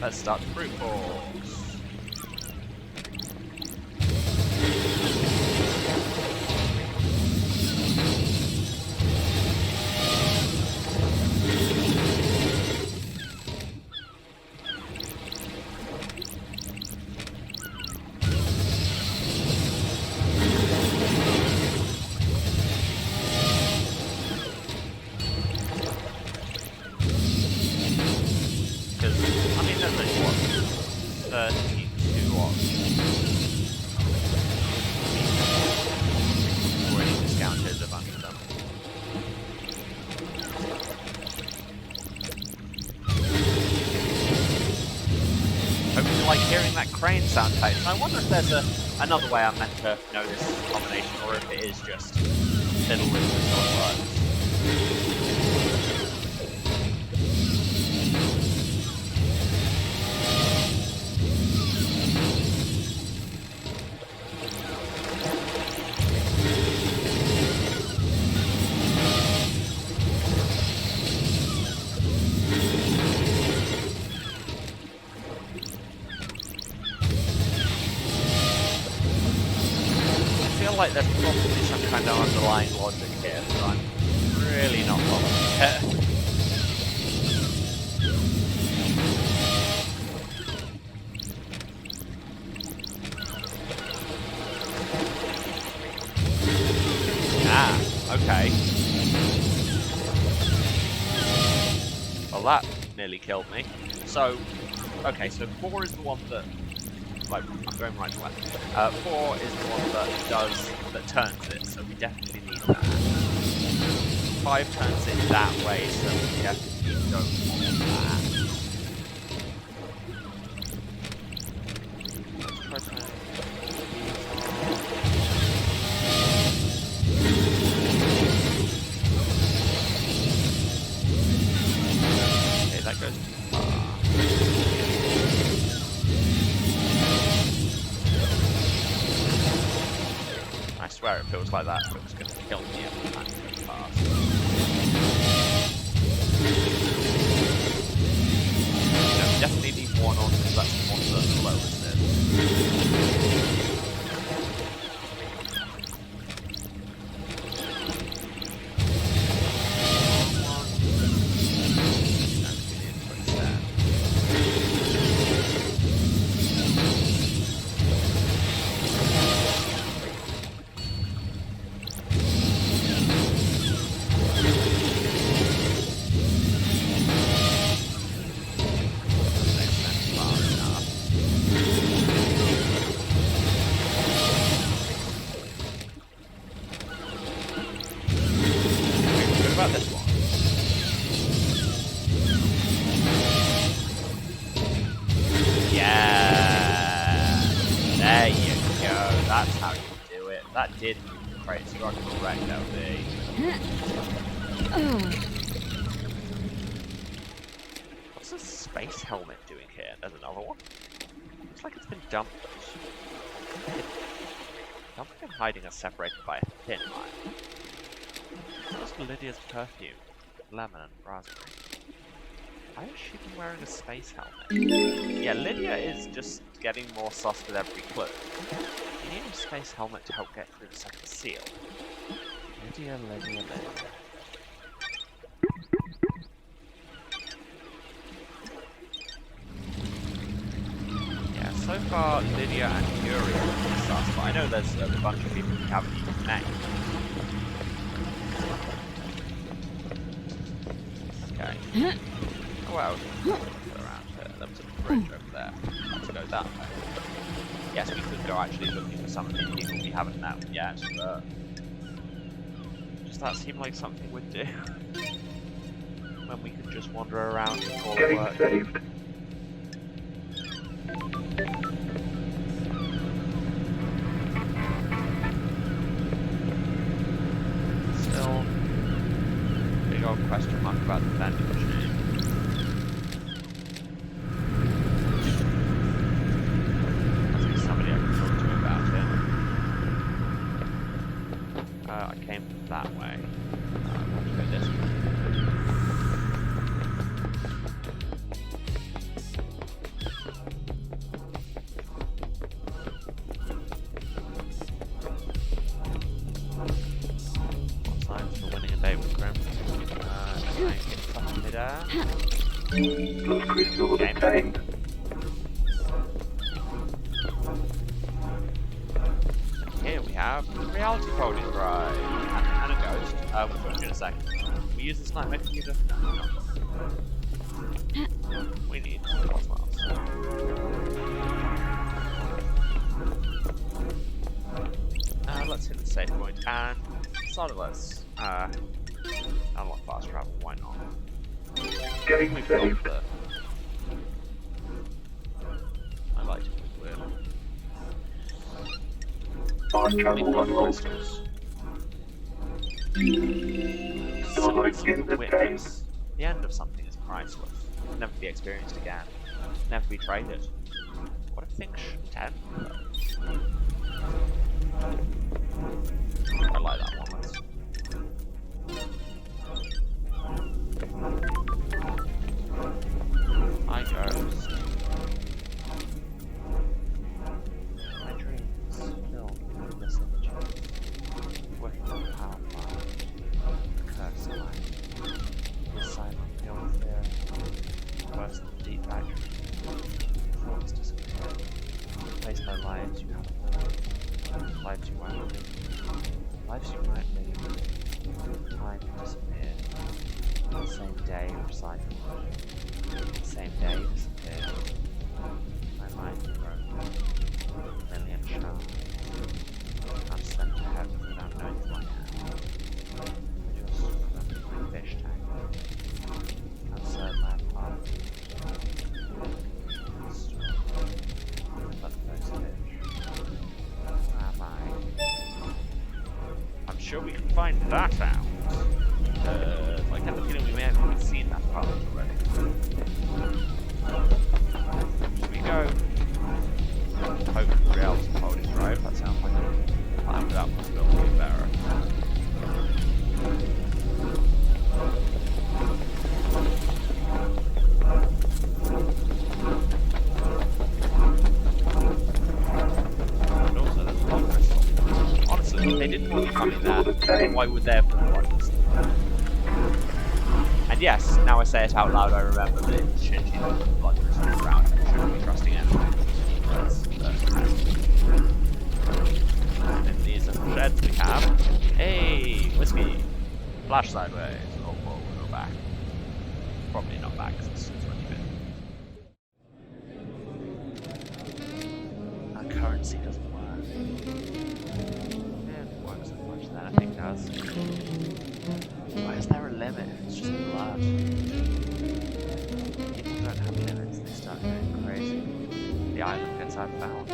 Let's start the brute force. Crane sound effects. I wonder if there's another way I'm meant to know this combination, or if it is just fiddle with the words. Like there's probably some kind of underlying logic here, but I'm really not following it. Ah, okay. Well, that nearly killed me. So, okay, so 4 is the one that... Like, I'm going right to left. 4 is the one that turns it, so we definitely need that. 5 turns it that way, so we definitely don't want that. Let's try turning okay, that goes too far. I swear it feels like that was going to kill me every time it goes past. No, we definitely need 1 on because that's the one that's the lowest is. About this one. Yeah, there you go. That's how you do it. That did move the crates. You are correct, LB. What's the space helmet doing here? There's another one. Looks like it's been dumped. Dumping a and hiding are separated by a thin line. Smells Lydia's perfume, lemon and raspberry. Why has she been wearing a space helmet? Yeah, Lydia is just getting more sus with every clue. You need a space helmet to help get through the second seal. Lydia. Yeah, so far Lydia and Yuri are sus, but I know there's a bunch of people we haven't even met. Okay. Oh well, go around here. There was a bridge over there. Let's go that way. Yes, we could go actually looking for some of these people we haven't met yet, but does that seem like something we'd do? When we could just wander around and call it Getting work? saved. Still, big old question mark about the vending machine. Must be somebody I can talk to about it. I came that way. I want to go this way. Signs for winning a date with Grim. Try and get stuck in midair. Lost crystal obtained. Here we have reality coding drive and a ghost. We'll talk to you in a second. We use this nightmare computer. No. We need cosmos. Let's hit the save point and let's unlock fast travel. Why not? Getting We've got saved. the. I like to think we're Fast we've travel got unlocked. crystals. Knowledge Something is to obtained. witness. The end of something is priceless. Never be experienced again. Never be traded. What if things shouldn't end? I like that one. Let's... Hi, ghost. My dreams filled with this image. Working on the power plant. The curse line. The silent guilt fear. Worse than deep factory. Thoughts disappear. Replaced by lives you haven't lived. Lives you won't live. Lives you might live. Time disappeared. The same day recycled. The same day disappeared. My mind broke. A million shards. I'm sent to heaven without knowing who I am. Just a fish tank. Outside my apartment. But those fish. Who am I? I'm sure we can find that out. I get the feeling we may have even seen that part already. Should we go? Hope the reality holding drive. That sounds like a plan without possibility of error. And also, there's a blood crystal. Honestly, if they didn't want you coming there, why would they have put the blood crystal? And yes, now I say it out loud, I remember that Shinji had the blood crystal around and shouldn't be trusting anyone. And then these are the sheds we have. Hey, whiskey! Flash sideways. Oh, whoa, we'll go back. Probably not back because it's 20 minutes. Our currency doesn't work. It works as much then I think it does. Why is there a limit? It's just blood. People don't have limits, they start going crazy. The island gets out of bounds.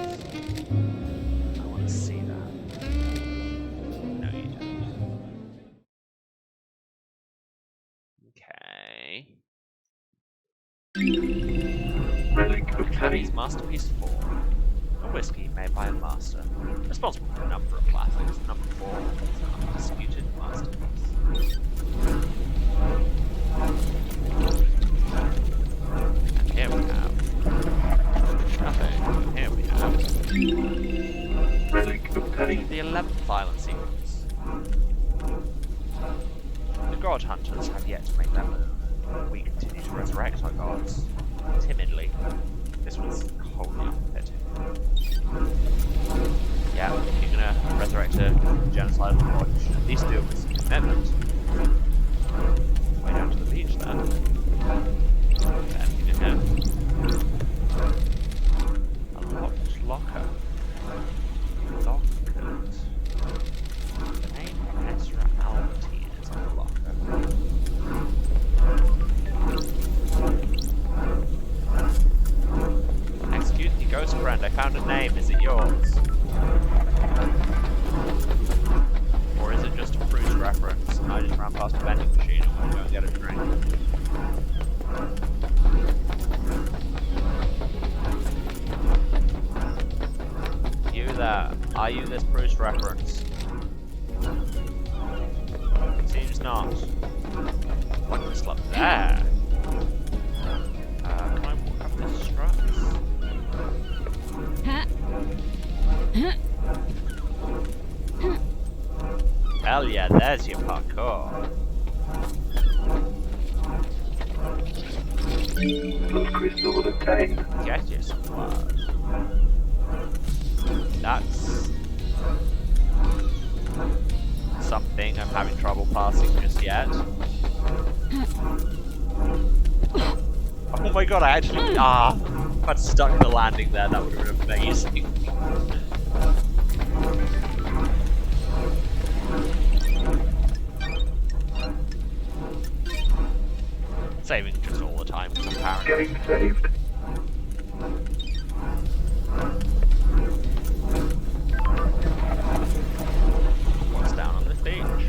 I want to see that. No, you don't. Okay. Relic Caddy's obtained. Masterpiece 4. A whiskey made by a master, responsible for a number of classics. Number 4 is an undisputed masterpiece. And here we have nothing. Here we have Relic obtained. the 11th island sequence. The god hunters have yet to make their move. We continue to resurrect our gods. Timidly. This was wholly unfitting. Yeah, if you're gonna resurrect a genocidal god, you should at least do it with some commitment. Way down to the beach there. Anything in here? A locked locker. Locked. The name Ezra Albertine is on the locker. Excuse me, ghost friend, I found a name. Is it yours? Or is it just a Bruce reference? And I just ran past a vending machine and went to go and get a drink. You there, are you this Bruce reference? Seems not. What is up there? Can I walk up this struts? Hell yeah, there's your parkour. Blood crystal obtained. Get you some blood. That's something I'm having trouble passing just yet. Oh my god, I actually... if I'd stuck the landing there, that would have been amazing. Saving just all the time, because apparently... Getting saved. What's down on this beach?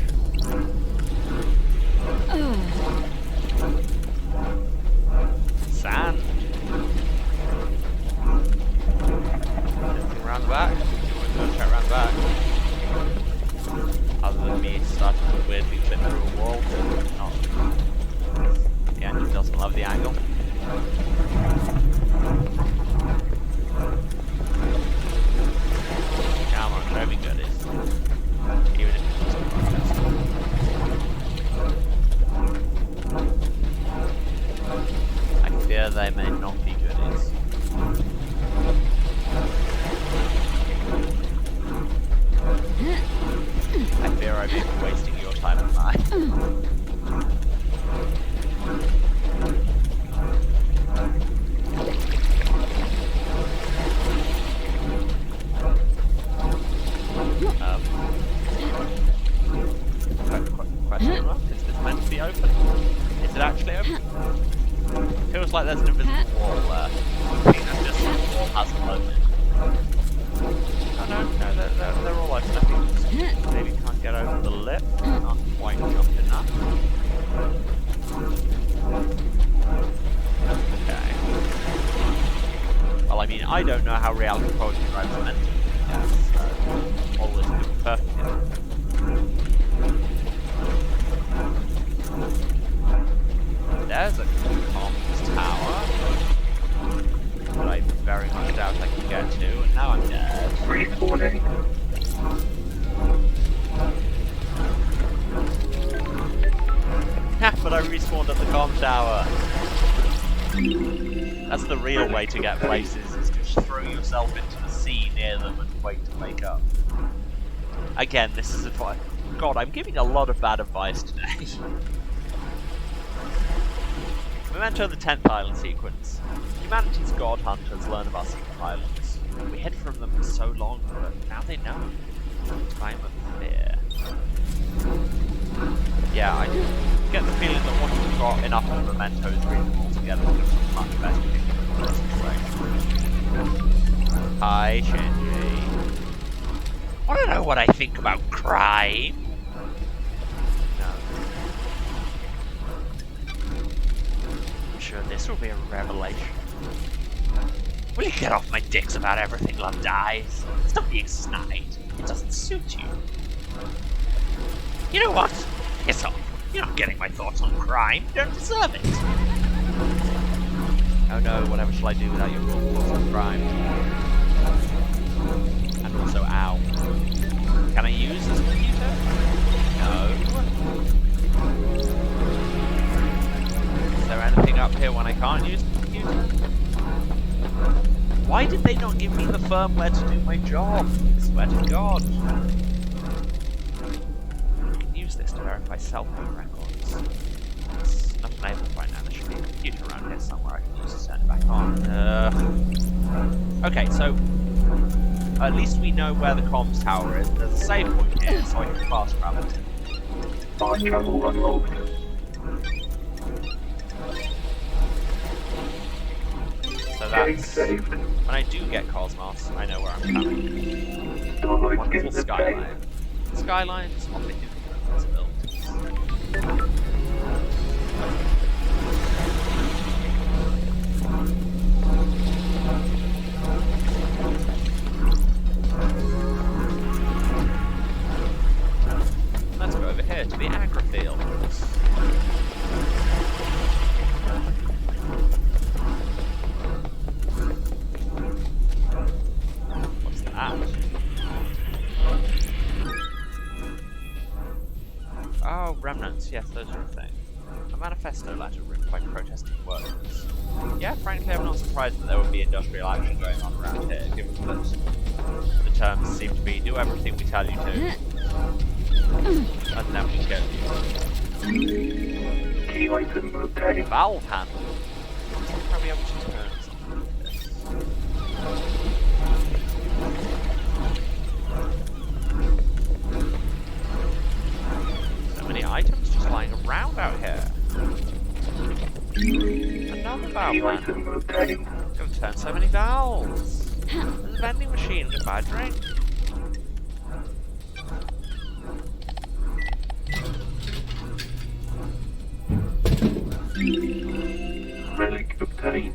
Sand. Anything around the back? You want to check around the back? Other than me starting to weirdly clip through a wall, not. The engine doesn't love the angle. Come on, show me goodies. Even if it doesn't broadcast. I fear they may not be goodies. I fear I've been wasting your time and mine. Question mark? Is this meant to be open? Is it actually open? Feels like there's an invisible wall there. I think that's just the wall hasn't opened. Oh no, they're all open. I think just maybe can't get over the lip. Not quite jumped enough. Okay. Well, I mean, I don't know how reality poetry drives are meant to be. Yes, so all this is perfect. There's a comms tower that I very much doubt I can get to, and now I'm dead. Respawning. Ha! But I respawned at the comm tower. That's the real way to get places, is to just throw yourself into the sea near them and wait to wake up. Again, this is advice. God, I'm giving a lot of bad advice today. Memento the 10th island sequence. Humanity's god hunters learn of our secret islands. We hid from them for so long, but now they know. Time of fear. Yeah, I get the feeling that once we've got enough of the mementos, read them all together, we'll have much better for the situation. Hi, Shinji. Wanna know what I think about crime? No. I'm sure this will be a revelation. Will you get off my dicks about everything, love dies? Stop being snide. It doesn't suit you. You know what? Piss off. You're not getting my thoughts on crime. You don't deserve it. Oh no, whatever shall I do without your thoughts on crime? And also, ow. Can I use this computer? No. Is there anything up here when I can't use the computer? Why did they not give me the firmware to do my job? I swear to God. I can use this to verify cell phone records. It's not enabled right now. There should be a computer around here somewhere I can use to turn it back on. Okay, so at least we know where the comms tower is. There's a save point here, so I can fast travel. Fast travel unlocked. So Getting that's saved. when I do get Cosmos, I know where I'm coming. Starlight Wonderful in the skyline. tank. Skylines, what they do for built. Let's go over here to the agri-field. What's that? Oh, remnants. Yes, those are a thing. A manifesto letter written by protesting workers. Yeah, frankly, I'm not surprised that there would be industrial action going on around here, given that the terms seem to be do everything we tell you to. And then we kill you. Key item obtained. Valve handle. I'll be able to turn something like this. So many items just lying around out here. Another valve Key handle. item obtained. Gonna turn so many valves. There's a vending machine to buy a drink. Relic obtained.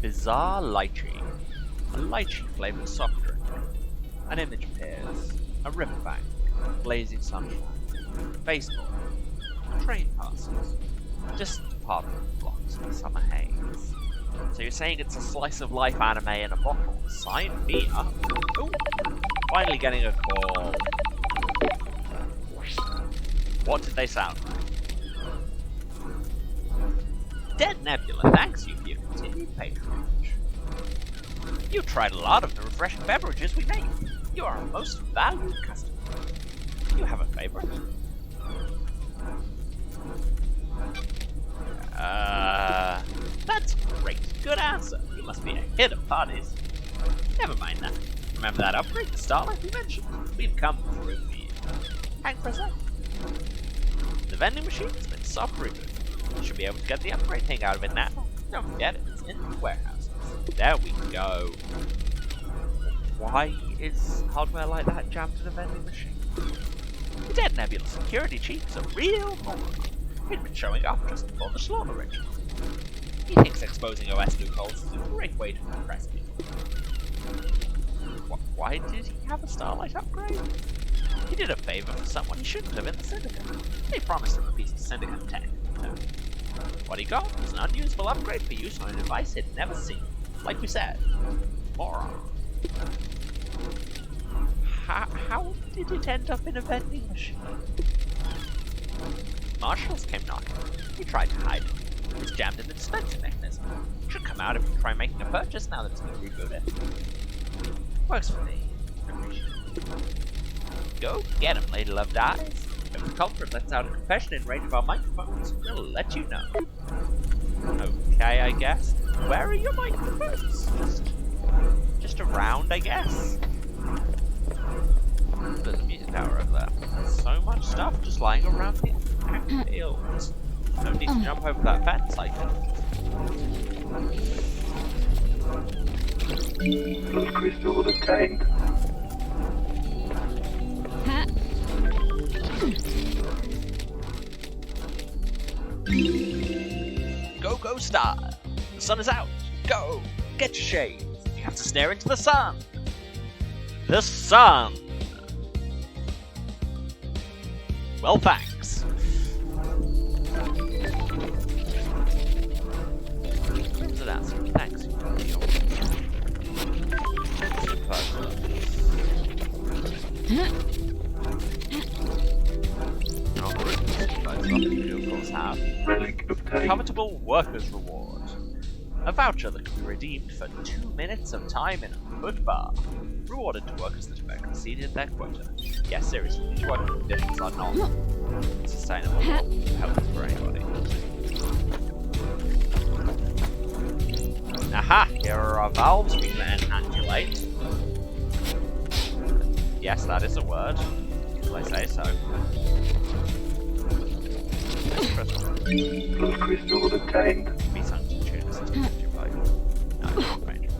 Bizarre lychee. A lychee flavored soft drink. An image appears. A riverbank. Blazing sunshine. Baseball. Train passes. Distant apartment blocks in the summer haze. So you're saying it's a slice of life anime in a bottle? Sign me up. Ooh. Finally getting a call. What did they sound like? Dead Nebula thanks you for your continued patronage. You tried a lot of the refreshing beverages we make. You are our most valued customer. You have a favorite? That's great. Good answer. You must be a hit at parties. Never mind that. Remember that upgrade to Starlight we mentioned? We've come through for you. Hang for a sec. The vending machine has been soft rebooted. You should be able to get the upgrade thing out of it now. Don't forget it. It's in the warehouse. There we go. Why is hardware like that jammed in a vending machine? The Dead Nebula security chief is a real moron. He'd been showing up just before the slaughter ritual. He thinks exposing OS loopholes is a great way to impress people. Why did he have a Starlight upgrade? He did a favor for someone he shouldn't have in the Syndicate. They promised him a piece of Syndicate tech. No. What he got was an unusable upgrade for use on a device he'd never seen. Like we said, moron. How did it end up in a vending machine? Marshals came knocking. He tried to hide it. It was jammed in the dispensing mechanism. It should come out if you try making a purchase now that it's been rebooted. Works for me. Go get him, Lady Love dies. If the culprit lets out a confession in range of our microphones, we'll let you know. Okay, I guess. Where are your microphones? Just around, I guess. There's a music tower over there. There's so much stuff just lying around the field. No need to jump over that fence, I can. Blood crystal obtained. Go go-go style. The sun is out. Go! Get your shades. You have to stare into the sun. The sun! Well, thanks. Where's it at? Thanks. You of course have Relic obtained. Covetable Workers Reward. A voucher that can be redeemed for 2 minutes of time in a food bar. Rewarded to workers that have exceeded their quota. Yeah, seriously, these working conditions are not sustainable or healthy for anybody. Aha! Here are our valves we can enhandulate. Yes, that is a word. If I say so. Next crystal. Blood crystal obtained. Be something to tune the system if you like. No, not range.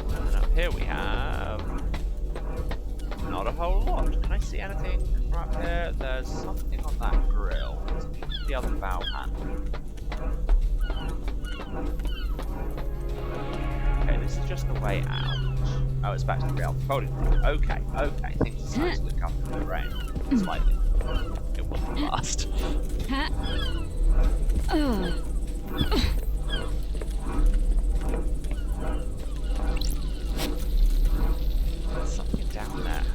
And up here we have not a whole lot. Can I see anything from up here? There's something on that grill. The other valve handle. Okay, this is just the way out. Oh, it's back to the real folding room. Okay, okay. Things are starting to look up in the rain. Slightly. It wasn't fast. There's something down there.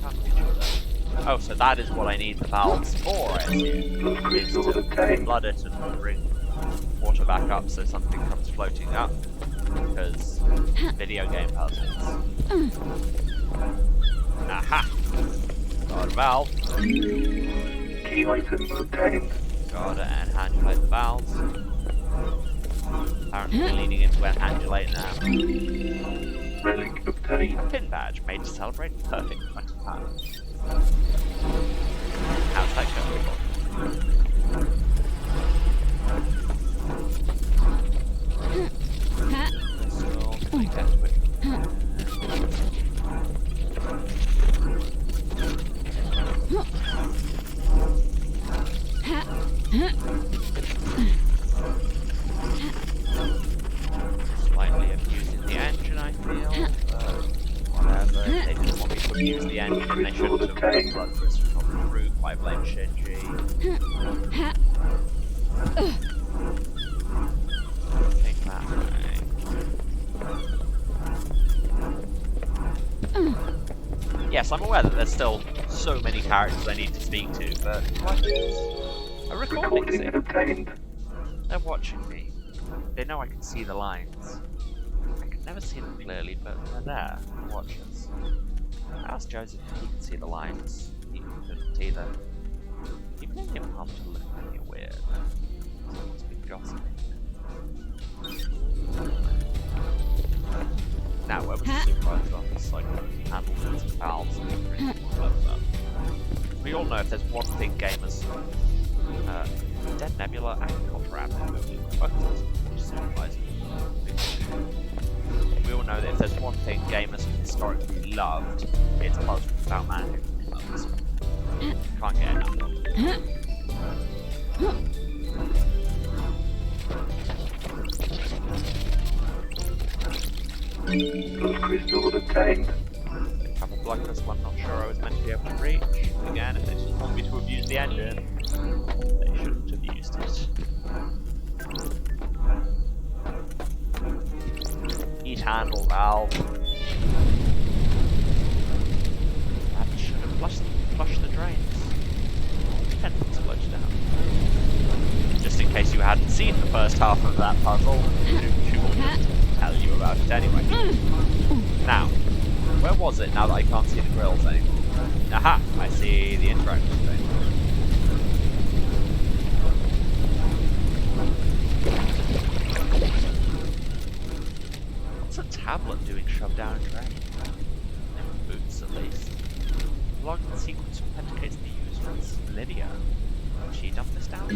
Can't reach it though. Oh, so that is what I need the valves for, I assume. Blood Is crystal to obtained. flood it and bring water back up so something comes floating up. Because video game puzzles. Aha! Got a valve. Key item obtained. Gotta enhandulate the valves. Apparently leaning into enhandulate now. Relic obtained. Pin badge made to celebrate perfect 25. How's that going? Still make that quick. Slightly abusing the engine, I feel. Whatever. They didn't want me to abuse the engine. They shouldn't have put blood crystals on the roof. I blame Shinji. Think that way. Yes, I'm aware that there's still so many characters I need to speak to, but what is a recording Recording scene? obtained. They're watching me. They know I can see the lines. I can never see them clearly, but they're there. Watch us. I asked Joseph if he could see the lines. He couldn't either. Even in your palm to look at me weird. Someone's been gossiping. Now, where was the supervisor on this like handles and valves and everything all over that? We all know if there's one thing gamers Dead Nebula and Copper App are building supervisor. We all know that if there's one thing gamers have historically loved, it's puzzles without managing puzzles. Can't get enough of it. Blood crystal obtained. Have a blood crystal I'm not sure I was meant to be able to reach. Again, if they just want me to abuse the engine, they shouldn't have used it. Heat handle valve. That should have flushed the drains. And flushed down. Just in case you hadn't seen the first half of that puzzle, she will tell you about it anyway. Now, where was it now that I can't see the grills anymore? Aha! I see the interactive thing. What's a tablet doing shoved down a drain? Boots, at least. Login sequence authenticates the user as Lydia. Did she dump this down?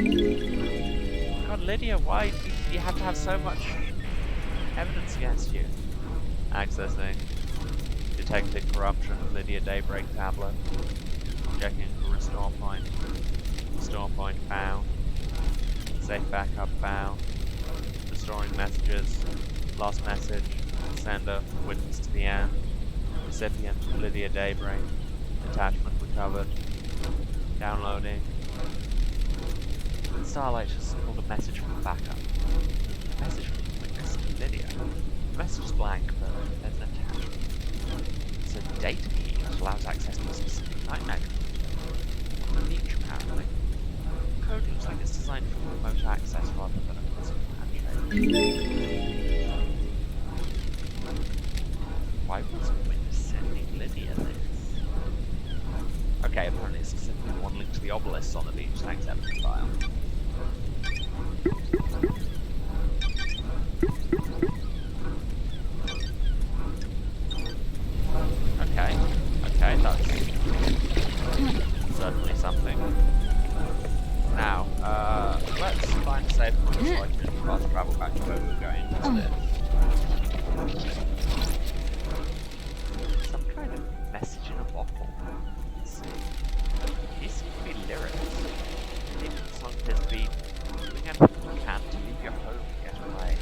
God, Lydia, why do you have to have so much evidence against you? Accessing. Detecting corruption. Lydia Daybreak tablet. Checking for restore point. Restore point found. Safe backup found. Restoring messages. Lost message. Sender. Witness to the end. Recipient. Lydia Daybreak. Attachment recovered. Downloading. Starlight has pulled a message from the backup. A message from Witness to Lydia. The message is blank, but there's an attachment. It's a data key that allows access to a specific nightmare on the beach, apparently. The code looks like it's designed for remote access rather than a physical handshake. Why was Witness sending Lydia this? Okay, apparently it's specifically one link to the obelisks on the beach. Thanks, evidence file. Okay, that's certainly something. Now, let's find a safe point so I can fast travel back to where we were going instead. Some kind of message in a bottle. Let's see. These seem to be lyrics. Maybe the song appears to be doing everything you can to leave your home and get away.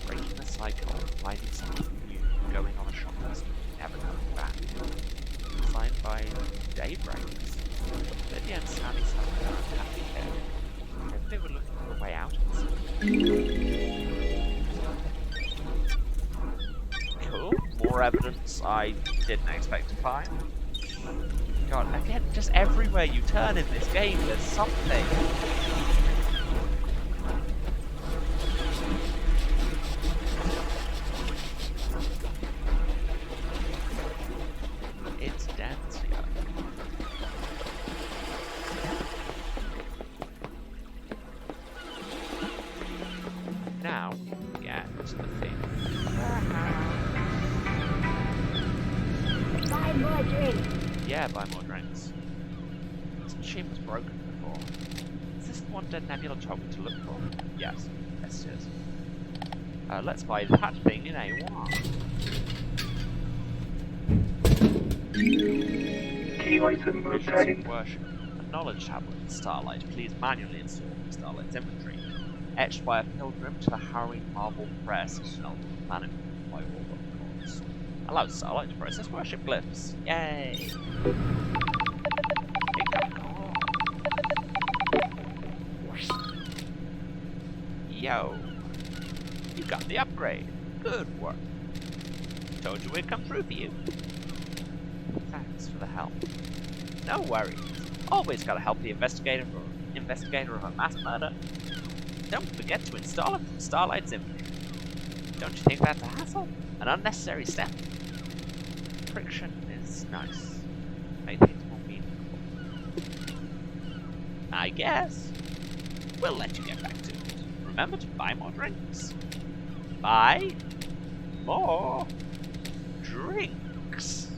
Breaking the cycle, finding something new, going on a shopping spree, never coming back. Signed by Daybreaks. Lydia and Sammy sound unhappy here. Maybe they were looking for a way out of this. Cool. More evidence I didn't expect to find. God, again, just everywhere you turn in this game, there's something. It's dense here. Now, yeah, it's the thing. Buy more drinks. Yeah, buy more drinks. This machine was broken before. Is this the one Dead Nebula told me to look for? Yes. Yes, it is. Let's buy that thing in A1. Key item Visions obtained. of Worship. A knowledge tablet in Starlight. Please manually install in Starlight's inventory. Etched by a pilgrim to the harrowing marble press of the planet by all of course. Allows Starlight to process worship glyphs. Yay! Yo! You got the upgrade. Good work. Told you we'd come through for you. Thanks for the help. No worries. Always gotta help the investigator of a mass murder. Don't forget to install it from Starlight's inventory. Don't you think that's a hassle? An unnecessary step? Friction is nice. Make things more meaningful. I guess. We'll let you get back to it. Remember to buy more drinks. Buy more drinks.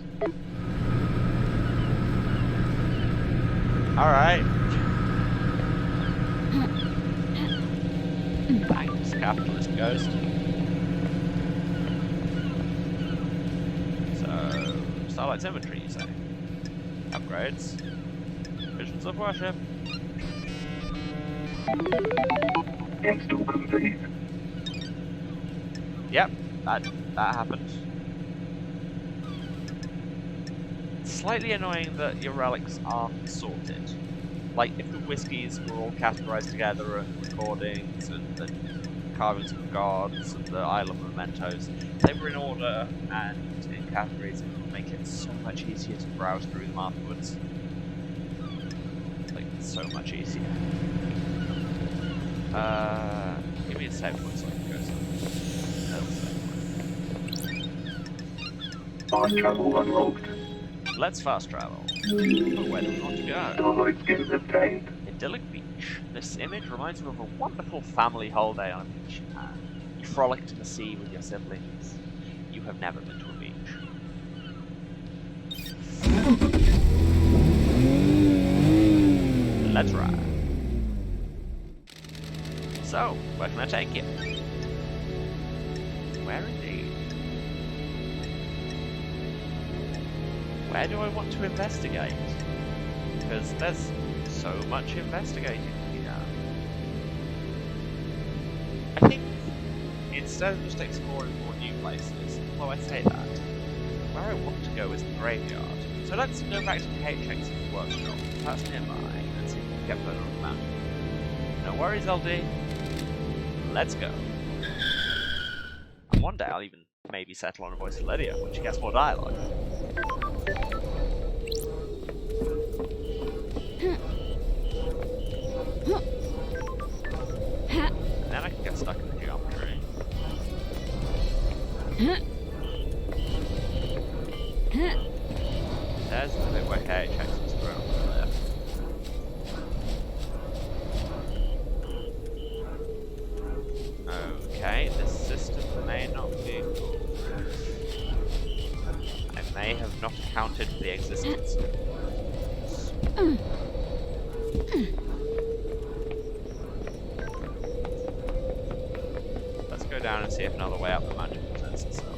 Alright. Thanks, capitalist ghost. So, Starlight's inventory, you say? Upgrades. Visions of worship. Install complete. Yep, that happened. It's slightly annoying that your relics aren't sorted. Like, if the whiskies were all categorized together and recordings and the carvings of gods and the Isle of Mementos, they were in order and in categories, it would make it so much easier to browse through them afterwards. Like, so much easier. Give me a save point so I can go somewhere. Fast travel unlocked. Let's fast travel. But where do we want to go? Starlight skins obtained. Idyllic beach. This image reminds me of a wonderful family holiday on a beach in Japan. You frolicked in the sea with your siblings. You have never been to a beach. Let's ride. So, where can I take you? Where indeed? Where do I want to investigate? Because there's so much investigating to be done. I think instead of just exploring more new places, although I say that, where I want to go is the graveyard. So let's go back to KHX's workshop. That's nearby, and see if we can get further on the map. No worries, LD. Let's go. And one day I'll even maybe settle on a voice of Lydia when she gets more dialogue. And then I can get stuck in the geometry. There's the bit where KHX was thrown on the left. Okay, this system may not be full. I may have not accounted for the existence of this. Let's go down and see if another way up the mountain presents itself.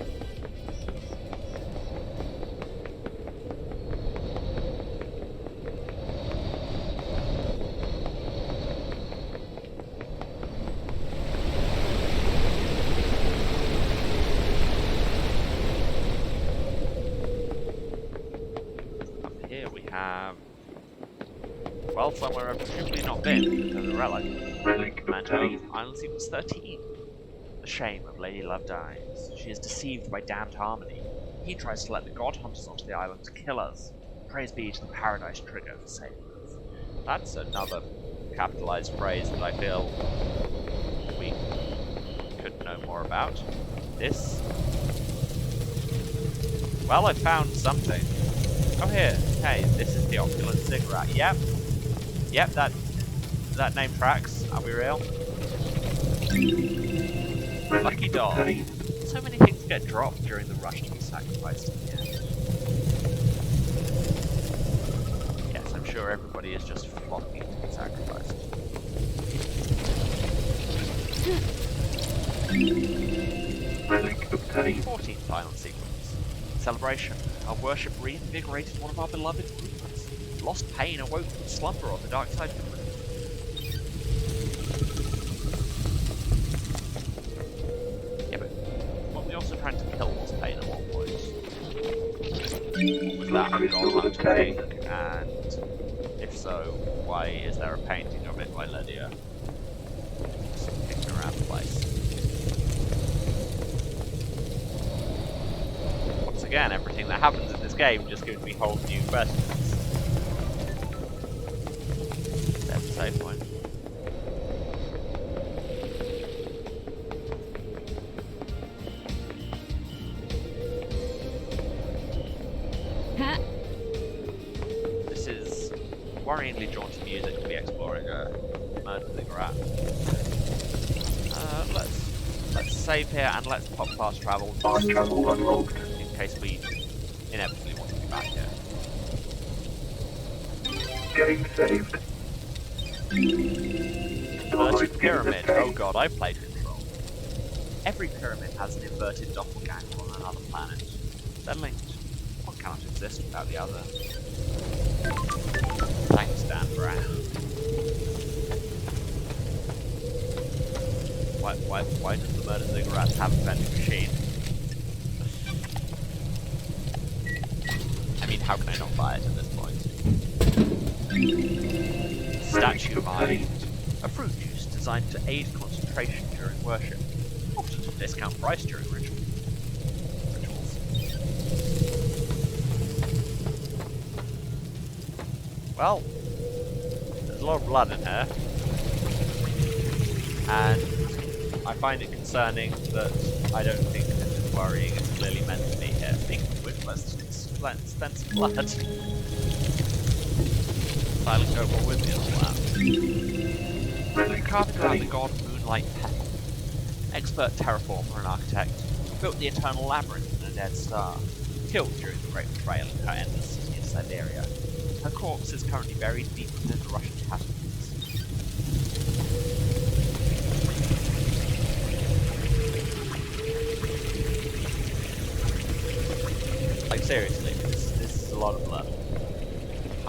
Well, somewhere I've presumably not been. There's a relic. Mantle Island Sequence 13. The shame of Lady Love dies. She is deceived by damned Harmony. He tries to let the god hunters onto the island to kill us. Praise be to the Paradise Trigger for saving us. That's another capitalized phrase that I feel we could know more about. This. Well, I found something. Oh, here. Hey, this is the opulent ziggurat. Yep. Yep, that name tracks. Are we real? Lucky dog. So many things get dropped during the rush to be sacrificed in the end. Yes, I'm sure everybody is just flocking to be sacrificed. Relic obtained. 14th final sequence. Celebration. Our worship reinvigorated one of our beloved movements. Lost pain awoke from slumber on the dark side of the moon. Yeah, but weren't we also trying to kill Lost Pain at one point? Was that a god hunter thing? And if so, why is there a painting of it by Lydia? Just kicking around the place. Once again, everything that happens in this game just gives me whole new questions. There's the save point. This is worryingly jaunty music to be exploring a murder ziggurat. Let's save here and let's pop fast travel. Fast travel unlocked. In case we inevitably want to be back here. Getting saved. Inverted pyramid. Oh god, I played Control. Every pyramid has an inverted doppelganger on another planet. They're linked. One cannot exist without the other. Thanks, Dan Brown. Why does the murder ziggurat have a vending machine? I mean, how can I not buy it at this point? Statue mind. A fruit juice designed to aid concentration during worship. Often at a discount price during rituals. Well, there's a lot of blood in here. And I find it concerning that I don't think this is worrying. It's clearly meant to be here. Speaking of which, let's spend some blood. Silent Cobra with me and all that. Carving around the god Moonlight Petal. Expert terraformer and architect. Built the eternal labyrinth in a dead star. Killed during the Great Betrayal in her endless city of Siberia. Her corpse is currently buried deep within the Russian catacombs. Like seriously, this is a lot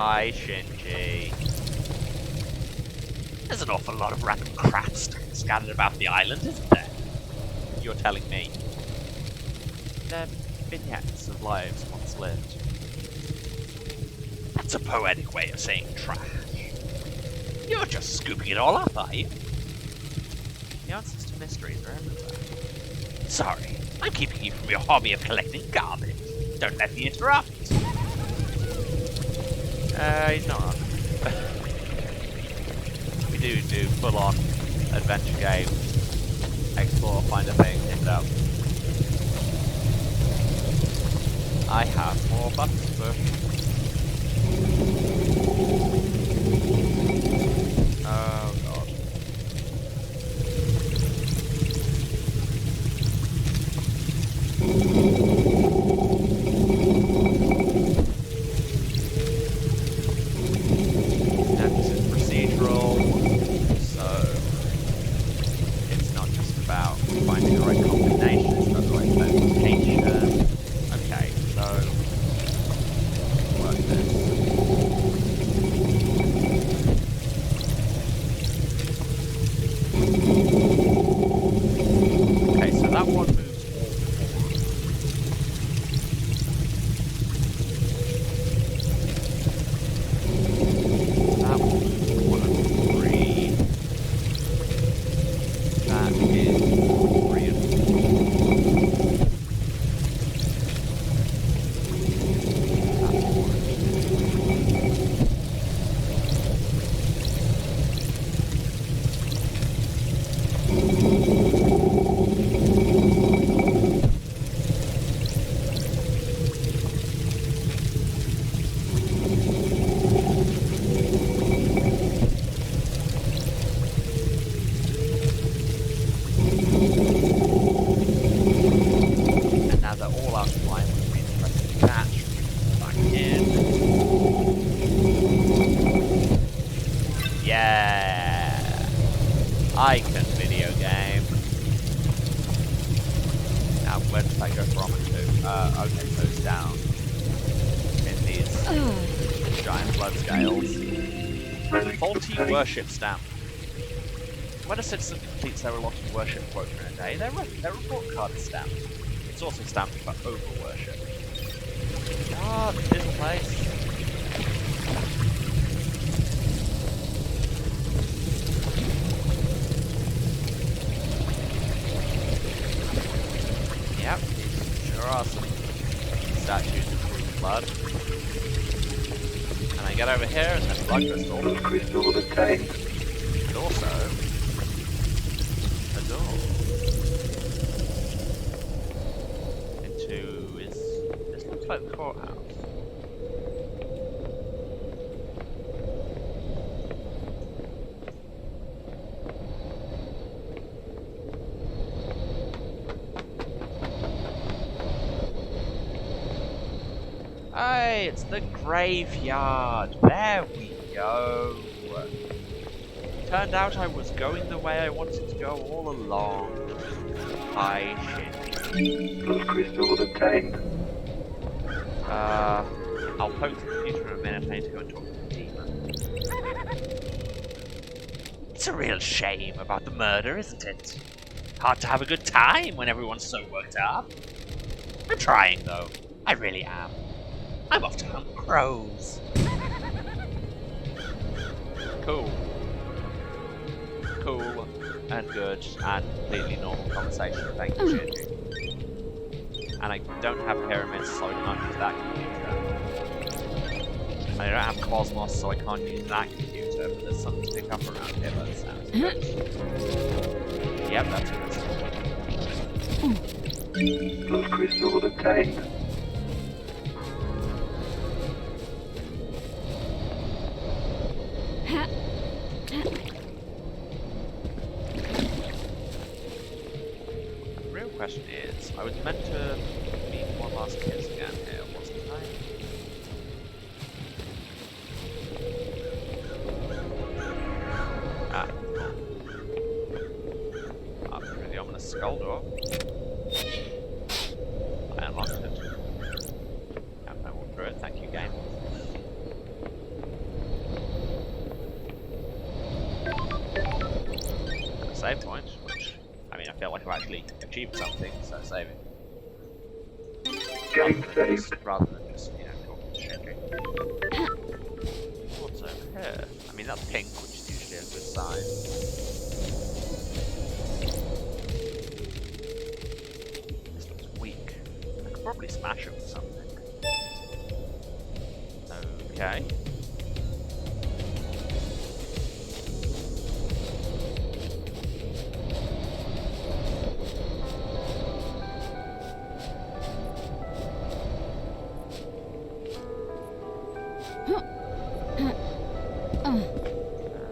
Hi, Shinji. There's an awful lot of random crap scattered about the island, isn't there? You're telling me. They're vignettes of lives once lived. That's a poetic way of saying trash. You're just scooping it all up, are you? The answers to mysteries are everywhere. Sorry, I'm keeping you from your hobby of collecting garbage. Don't let me interrupt. He's not wrong. We do full-on adventure game. Explore, find a thing, pick it up. I have more buttons to push. Oh god. And this is procedural, so it's not just about finding the right combination, it's about the right location. Okay, so work this. Okay, so that one moves that one moves 1 and 3. That is 3 and And now they're all out of line, which means pressing that should be back in. Yeah, I can video game. Now, where does that go from to? Okay, so it's down in these giant blood scales. Faulty worship stamp. When a citizen completes their allotted worship quota in a day, their report card is stamped. It's also stamped for over-worship. Ah, this little place. Yep, these sure are some statues of true blood. And I get over here and there's a blood crystal. Blood crystal obtained. And also a door into this looks like the courthouse. Hey, it's the graveyard. There we go. Turned out I was going the way I wanted to go all along. Hi, Shinji. Blood crystal obtained. I'll poke the computer in a minute. I need to go and talk to the demon. It's a real shame about the murder, isn't it? Hard to have a good time when everyone's so worked up. I'm trying, though. I really am. I'm off to hunt crows. Cool. Cool and good and completely normal conversation. Thank you, Shinji. And I don't have pyramids, so I can't use that computer. I don't have Cosmos, so I can't use that computer, but there's something to pick up around here by the sounds of it. Yep, that's good. Blood crystal obtained. The real question is, I was meant to meet one last kiss again here, wasn't I? Ah. Up through the ominous skull door. I unlocked it. And I walked through it, thank you, game. save point, which, I mean, I feel like I've actually achieved something, so saving. Game saved. Rather than just, you know, talking to Shinji. What's over here? I mean, that's pink, which is usually a good sign. This looks weak. I could probably smash it with something. Okay.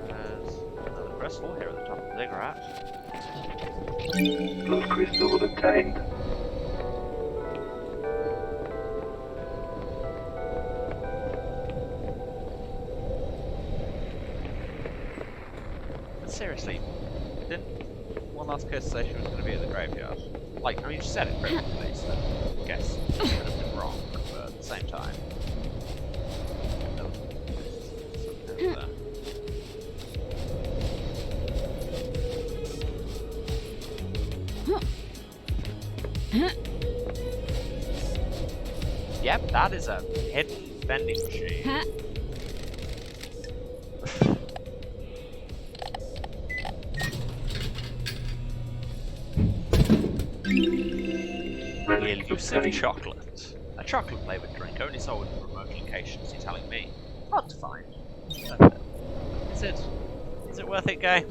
There's another crystal here at the top of the ziggurat. Blood crystal obtained. But seriously, didn't one last kiss say she was going to be in the graveyard? Like, I mean, she said it cryptically, so I guess she could have been wrong, but at the same time. No. Something over there. Yep, that is a hidden vending machine. Elusive chocolate. A chocolate flavoured drink only sold in remote locations, you're telling me. Hard to find. Is it worth it, game?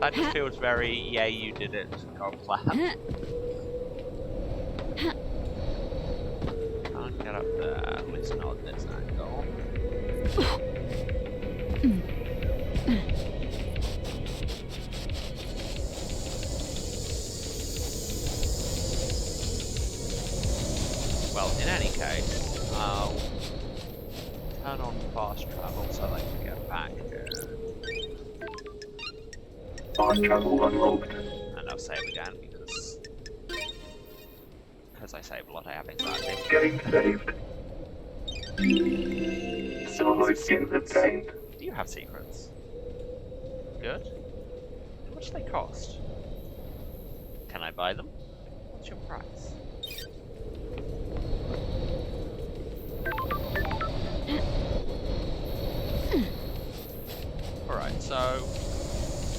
That just feels very, yeah, you did it, God plan. Can't get up there, at least not at this angle. Well, in any case, I'll turn on fast travel so I can get back here. Fast travel unlocked. And I'll save again because I save a lot, I have anxiety. Game saved. Solid skins obtained. Do you have secrets? Good. How much do they cost? Can I buy them? What's your price? Alright, so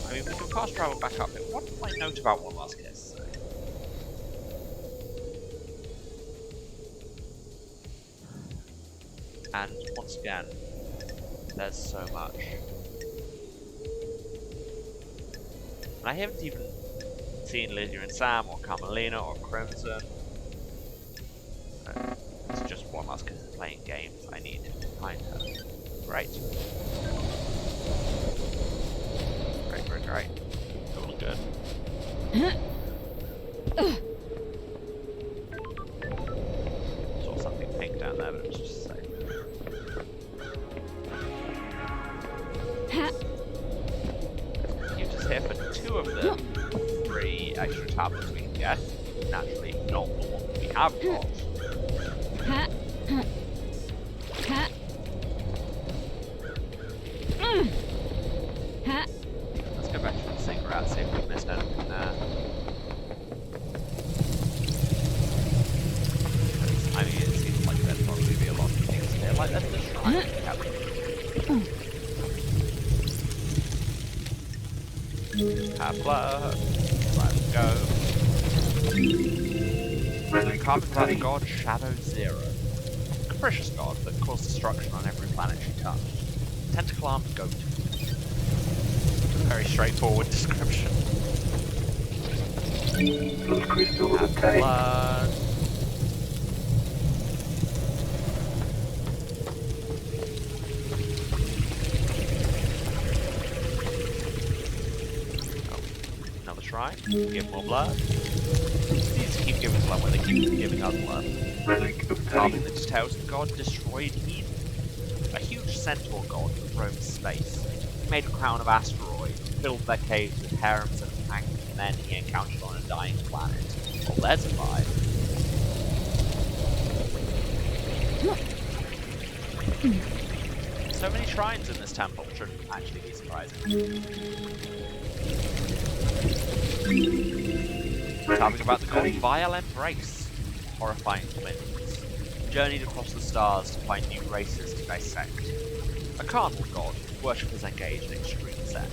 I mean we can fast travel back up here. What did my note about One Last Kiss say? And once again, there's so much. And I haven't even seen Lydia and Sam, or Carmelina, or Crimson. It's just One Last Kiss is playing games. I need to find her. Great. Great. All good. Saw something pink down there, but it was just safe. You just here for 2 of them. 3 extra tablets we can get. Naturally, not the one that we have got. Let's go back to the ziggurat, see if we missed anything there. I mean, it seems like there'd probably be a lot of things here, like there's the shrine. Have blood. Right, let's go. Carving by the god Shadow Zero. A capricious god that caused destruction on every planet she touched. Tentacle-armed goat. Very straightforward description. Blood crystal Have obtained. blood. Oh, another shrine. Give more blood. These keep giving blood when they keep giving us blood. Relic Carving obtained. the details of God destroyed Eden. A huge centaur god that roamed space. He made a crown of asteroids, filled their caves with harems and hanged men he encountered on a dying planet. Well, there's a vibe. So many shrines in this temple shouldn't actually be surprising. Carving about the god Vile Embrace. Horrifying twins. Journeyed across the stars to find new races to dissect. A carnal god, worshippers engaged in extreme sex.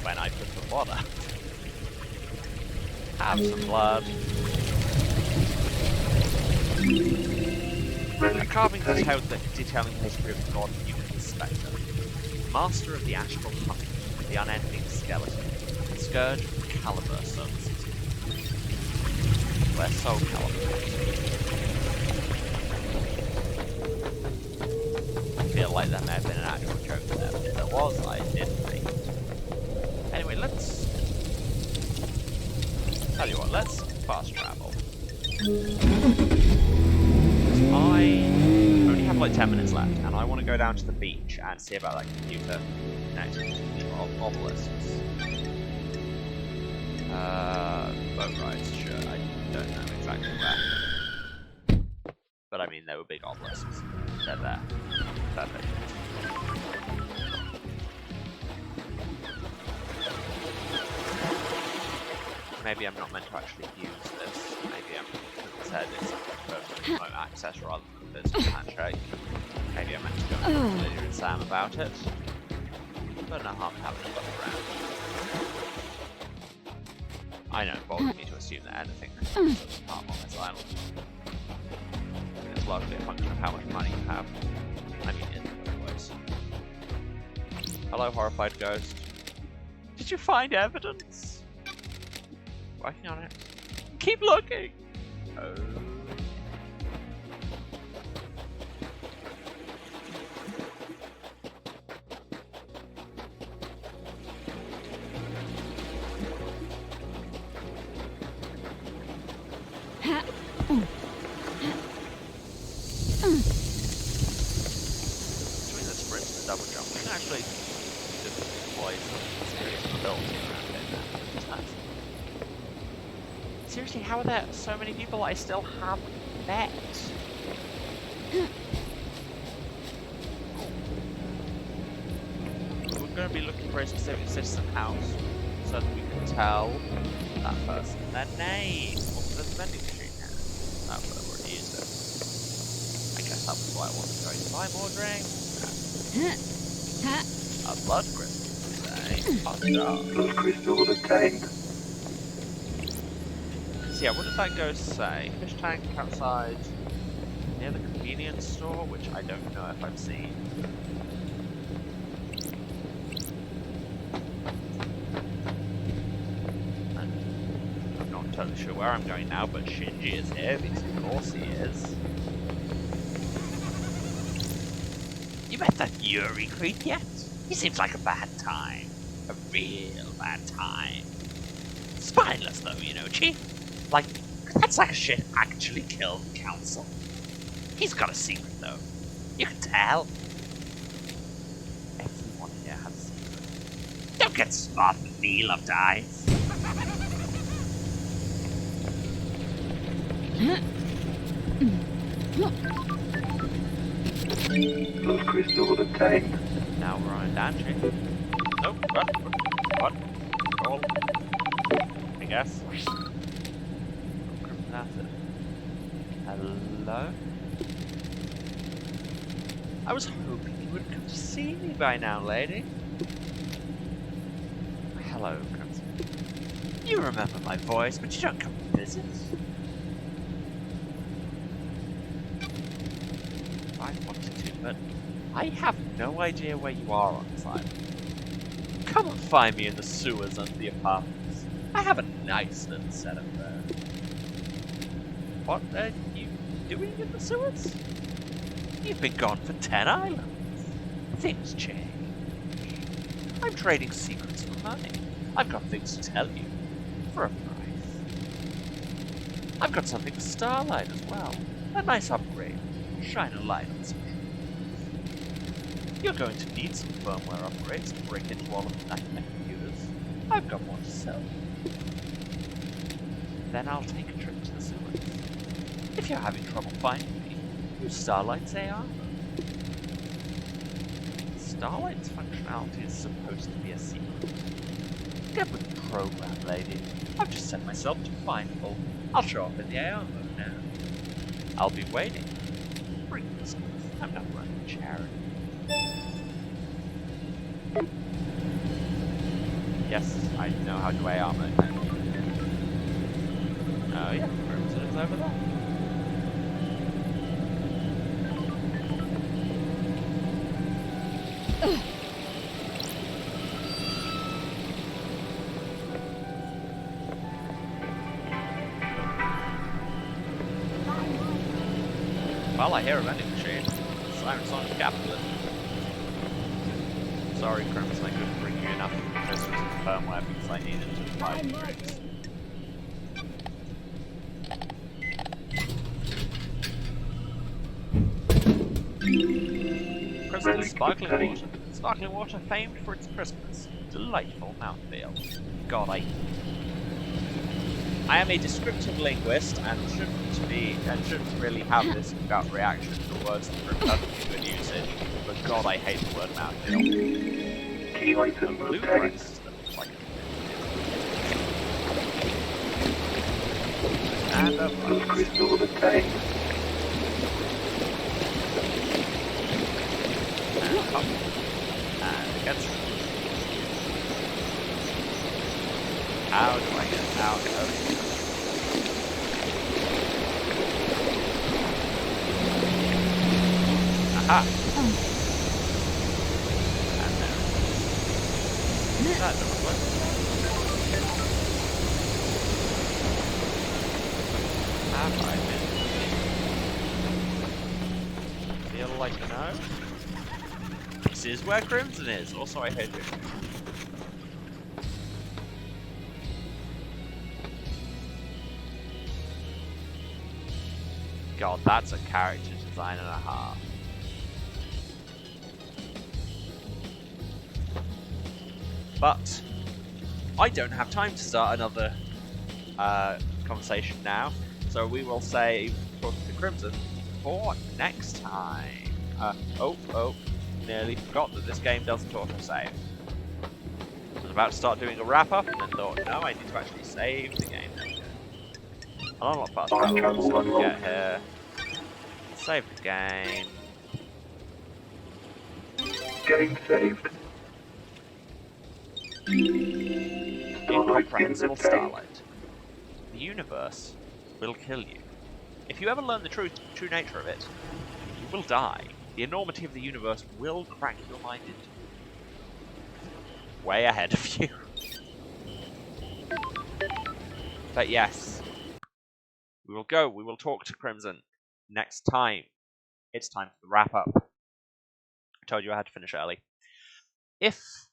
When I put the water. Have some blood. A carving detailing the history of the god Euclid's Spectre. Master of the astral hunt, the unending skeleton, scourge of the Caliber services. Where Soul Caliber? I feel like there may have been an actual joke there, but if there was, I didn't read. Anyway, let's... Tell you what, let's fast travel. I only have like 10 minutes left, and I want to go down to the beach and see about that computer next to the obelisks. Boat rides, sure, I don't know exactly where. But I mean, they were big obelisks. They're there. Perfect. Maybe I'm not meant to actually use this. Maybe I'm said it's for remote access rather than business handshake. Maybe I'm meant to go and talk to Lydia and Sam about it. But no harm in having a look around. I know it bothers me to assume that anything doesn't harm on this island. I mean, it's largely a function of how much money you have. I mean, in other ways. Hello, horrified ghost. Did you find evidence? Working on it. Keep looking! Oh. Between the sprint and the double jump, we can actually just deploy some serious ability around it now. It's nice. Seriously, how are there so many people I still haven't met? We're going to be looking for a specific citizen house so that we can tell that person their name. Also, there's a vending machine here. Oh, but I've already used it. I guess that was why I wanted to go to buy more drinks. A blood crystal today. Oh, Blood crystal obtained. So yeah, what did that ghost say? Fish tank outside near the convenience store, which I don't know if I've seen. And I'm not totally sure where I'm going now, but Shinji is here, because of course he is. You met that Yuri creep yet? He seems like a bad time. A real bad time. Spineless though, you know, Chief. Like, that's like a shit actually killed the council. He's got a secret though. You can tell. Everyone here has a secret. Don't get smart with me, loved eyes. Blood crystal obtained. Now we're on a Danchi. Nope, what? Roll. I guess. Crimson acid. Hello? I was hoping you would come to see me by now, lady. Hello, Crimson. You remember my voice, but you don't come to visit. I wanted to, but I have no idea where you are on this island. Come and find me in the sewers under the apartments. I have a nice little setup there. What are you doing in the sewers? You've been gone for 10 islands. Things change. I'm trading secrets for money. I've got things to tell you. For a price. I've got something for Starlight as well. A nice upgrade. Shine a light on some truths. You're going to need some firmware upgrades to break into all of the nightmare computers. I've got more to sell. Then I'll take a trip to the sewers. If you're having trouble finding me, use Starlight's AR. Starlight's functionality is supposed to be a secret. Get with the program, lady. I've just set myself to findable. I'll show up in the AR mode now. I'll be waiting. Bring this. I'm not running charity. Yes, I know how to AR mode now. Oh yeah, Crimson is over there. Well, I hear a vending machine. Siren song of capitalism. Sorry, Crimson, I couldn't bring you enough crystals and firmware because I needed to buy drinks. Crystal is sparkling water. Sparkling water famed for its crispness. Delightful mouthfeel. God, I am a descriptive linguist and shouldn't really have this gut reaction to words that are perfectly good usage. But God, I hate the word mouthfeel. Key item Blue obtained. crest that looks like and a Blue crystal obtained. and up and against. How do I get out of here? Aha! And there. That doesn't work. Have I been? Feel like no? This is where Crimson is. Also, I hate it. God, that's a character design and a half. But I don't have time to start another conversation now, so we will save talking to Crimson for next time. Nearly forgot that this game doesn't auto-save. I was about to start doing a wrap-up and then thought, no, I need to actually save the game. I'm not fast enough to get here. Save the game. Game saved. Incomprehensible Starlight. The universe will kill you. If you ever learn the true nature of it, you will die. The enormity of the universe will crack your mind into way ahead of you. But yes, we will talk to Crimson next time. It's time for the wrap up. I told you I had to finish early. Thanks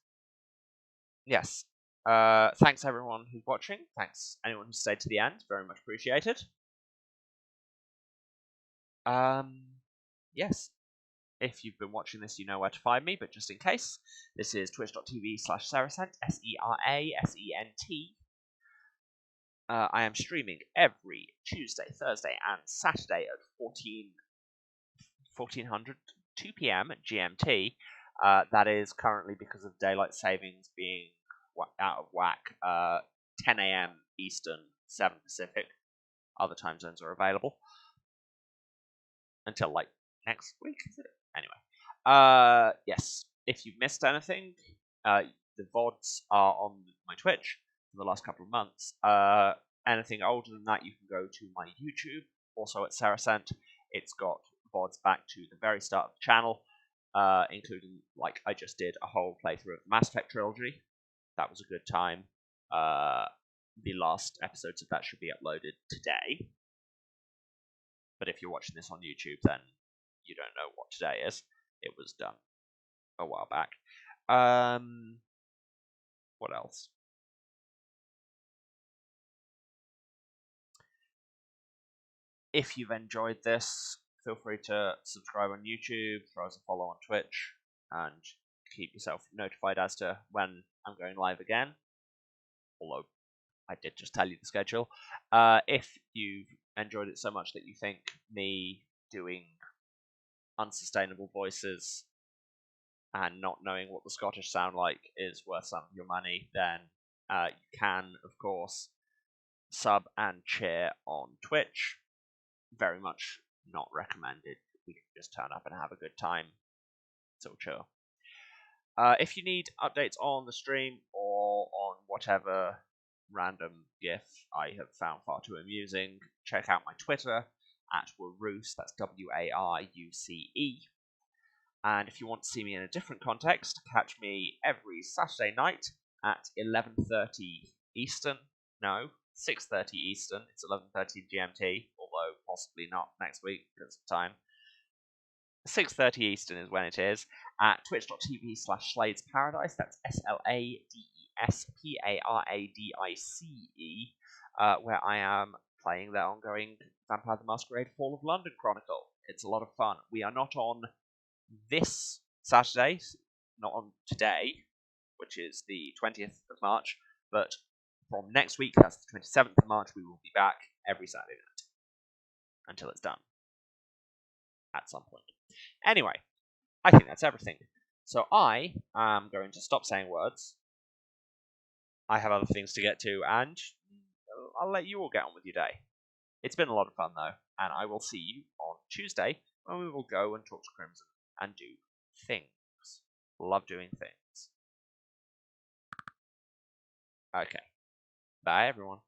everyone who's watching. Thanks anyone who stayed to the end. Very much appreciated. Yes. If you've been watching this, you know where to find me, but just in case, this is twitch.tv/Serasent, SERASENT. I am streaming every Tuesday, Thursday, and Saturday at 1400, 2 p.m. at GMT. That is currently because of daylight savings being out of whack. 10 a.m. Eastern, 7 Pacific. Other time zones are available until like next week. Is it? Anyway, yes. If you've missed anything, the VODs are on my Twitch for the last couple of months. Anything older than that, you can go to my YouTube, also at Serasent. It's got VODs back to the very start of the channel, including, like, I just did a whole playthrough of the Mass Effect trilogy. That was a good time. The last episodes of that should be uploaded today. But if you're watching this on YouTube, then you don't know what today is. It was done a while back. What else? If you've enjoyed this, feel free to subscribe on YouTube, throw us a follow on Twitch, and keep yourself notified as to when I'm going live again. Although I did just tell you the schedule. If you've enjoyed it so much that you think me doing unsustainable voices and not knowing what the Scottish sound like is worth some of your money, then you can, of course, sub and cheer on Twitch. Very much not recommended. We can just turn up and have a good time. It's all chill. If you need updates on the stream or on whatever random GIF I have found far too amusing, check out my Twitter at Waruce, that's WARUCE. And if you want to see me in a different context, catch me every Saturday night at 11:30 Eastern. No, 6:30 Eastern. It's 11:30 GMT, although possibly not next week because of time. 6:30 Eastern is when it is, at twitch.tv/Slades Paradise. That's SLADESPARADICE, where I am playing the ongoing Vampire the Masquerade Fall of London Chronicle. It's a lot of fun. We are not on this Saturday, not on today, which is the 20th of March, but from next week, that's the 27th of March, we will be back every Saturday night until it's done at some point. Anyway, I think that's everything. So I am going to stop saying words. I have other things to get to, and I'll let you all get on with your day. It's been a lot of fun, though, and I will see you on Tuesday when we will go and talk to Crimson and do things. Love doing things. Okay. Bye, everyone.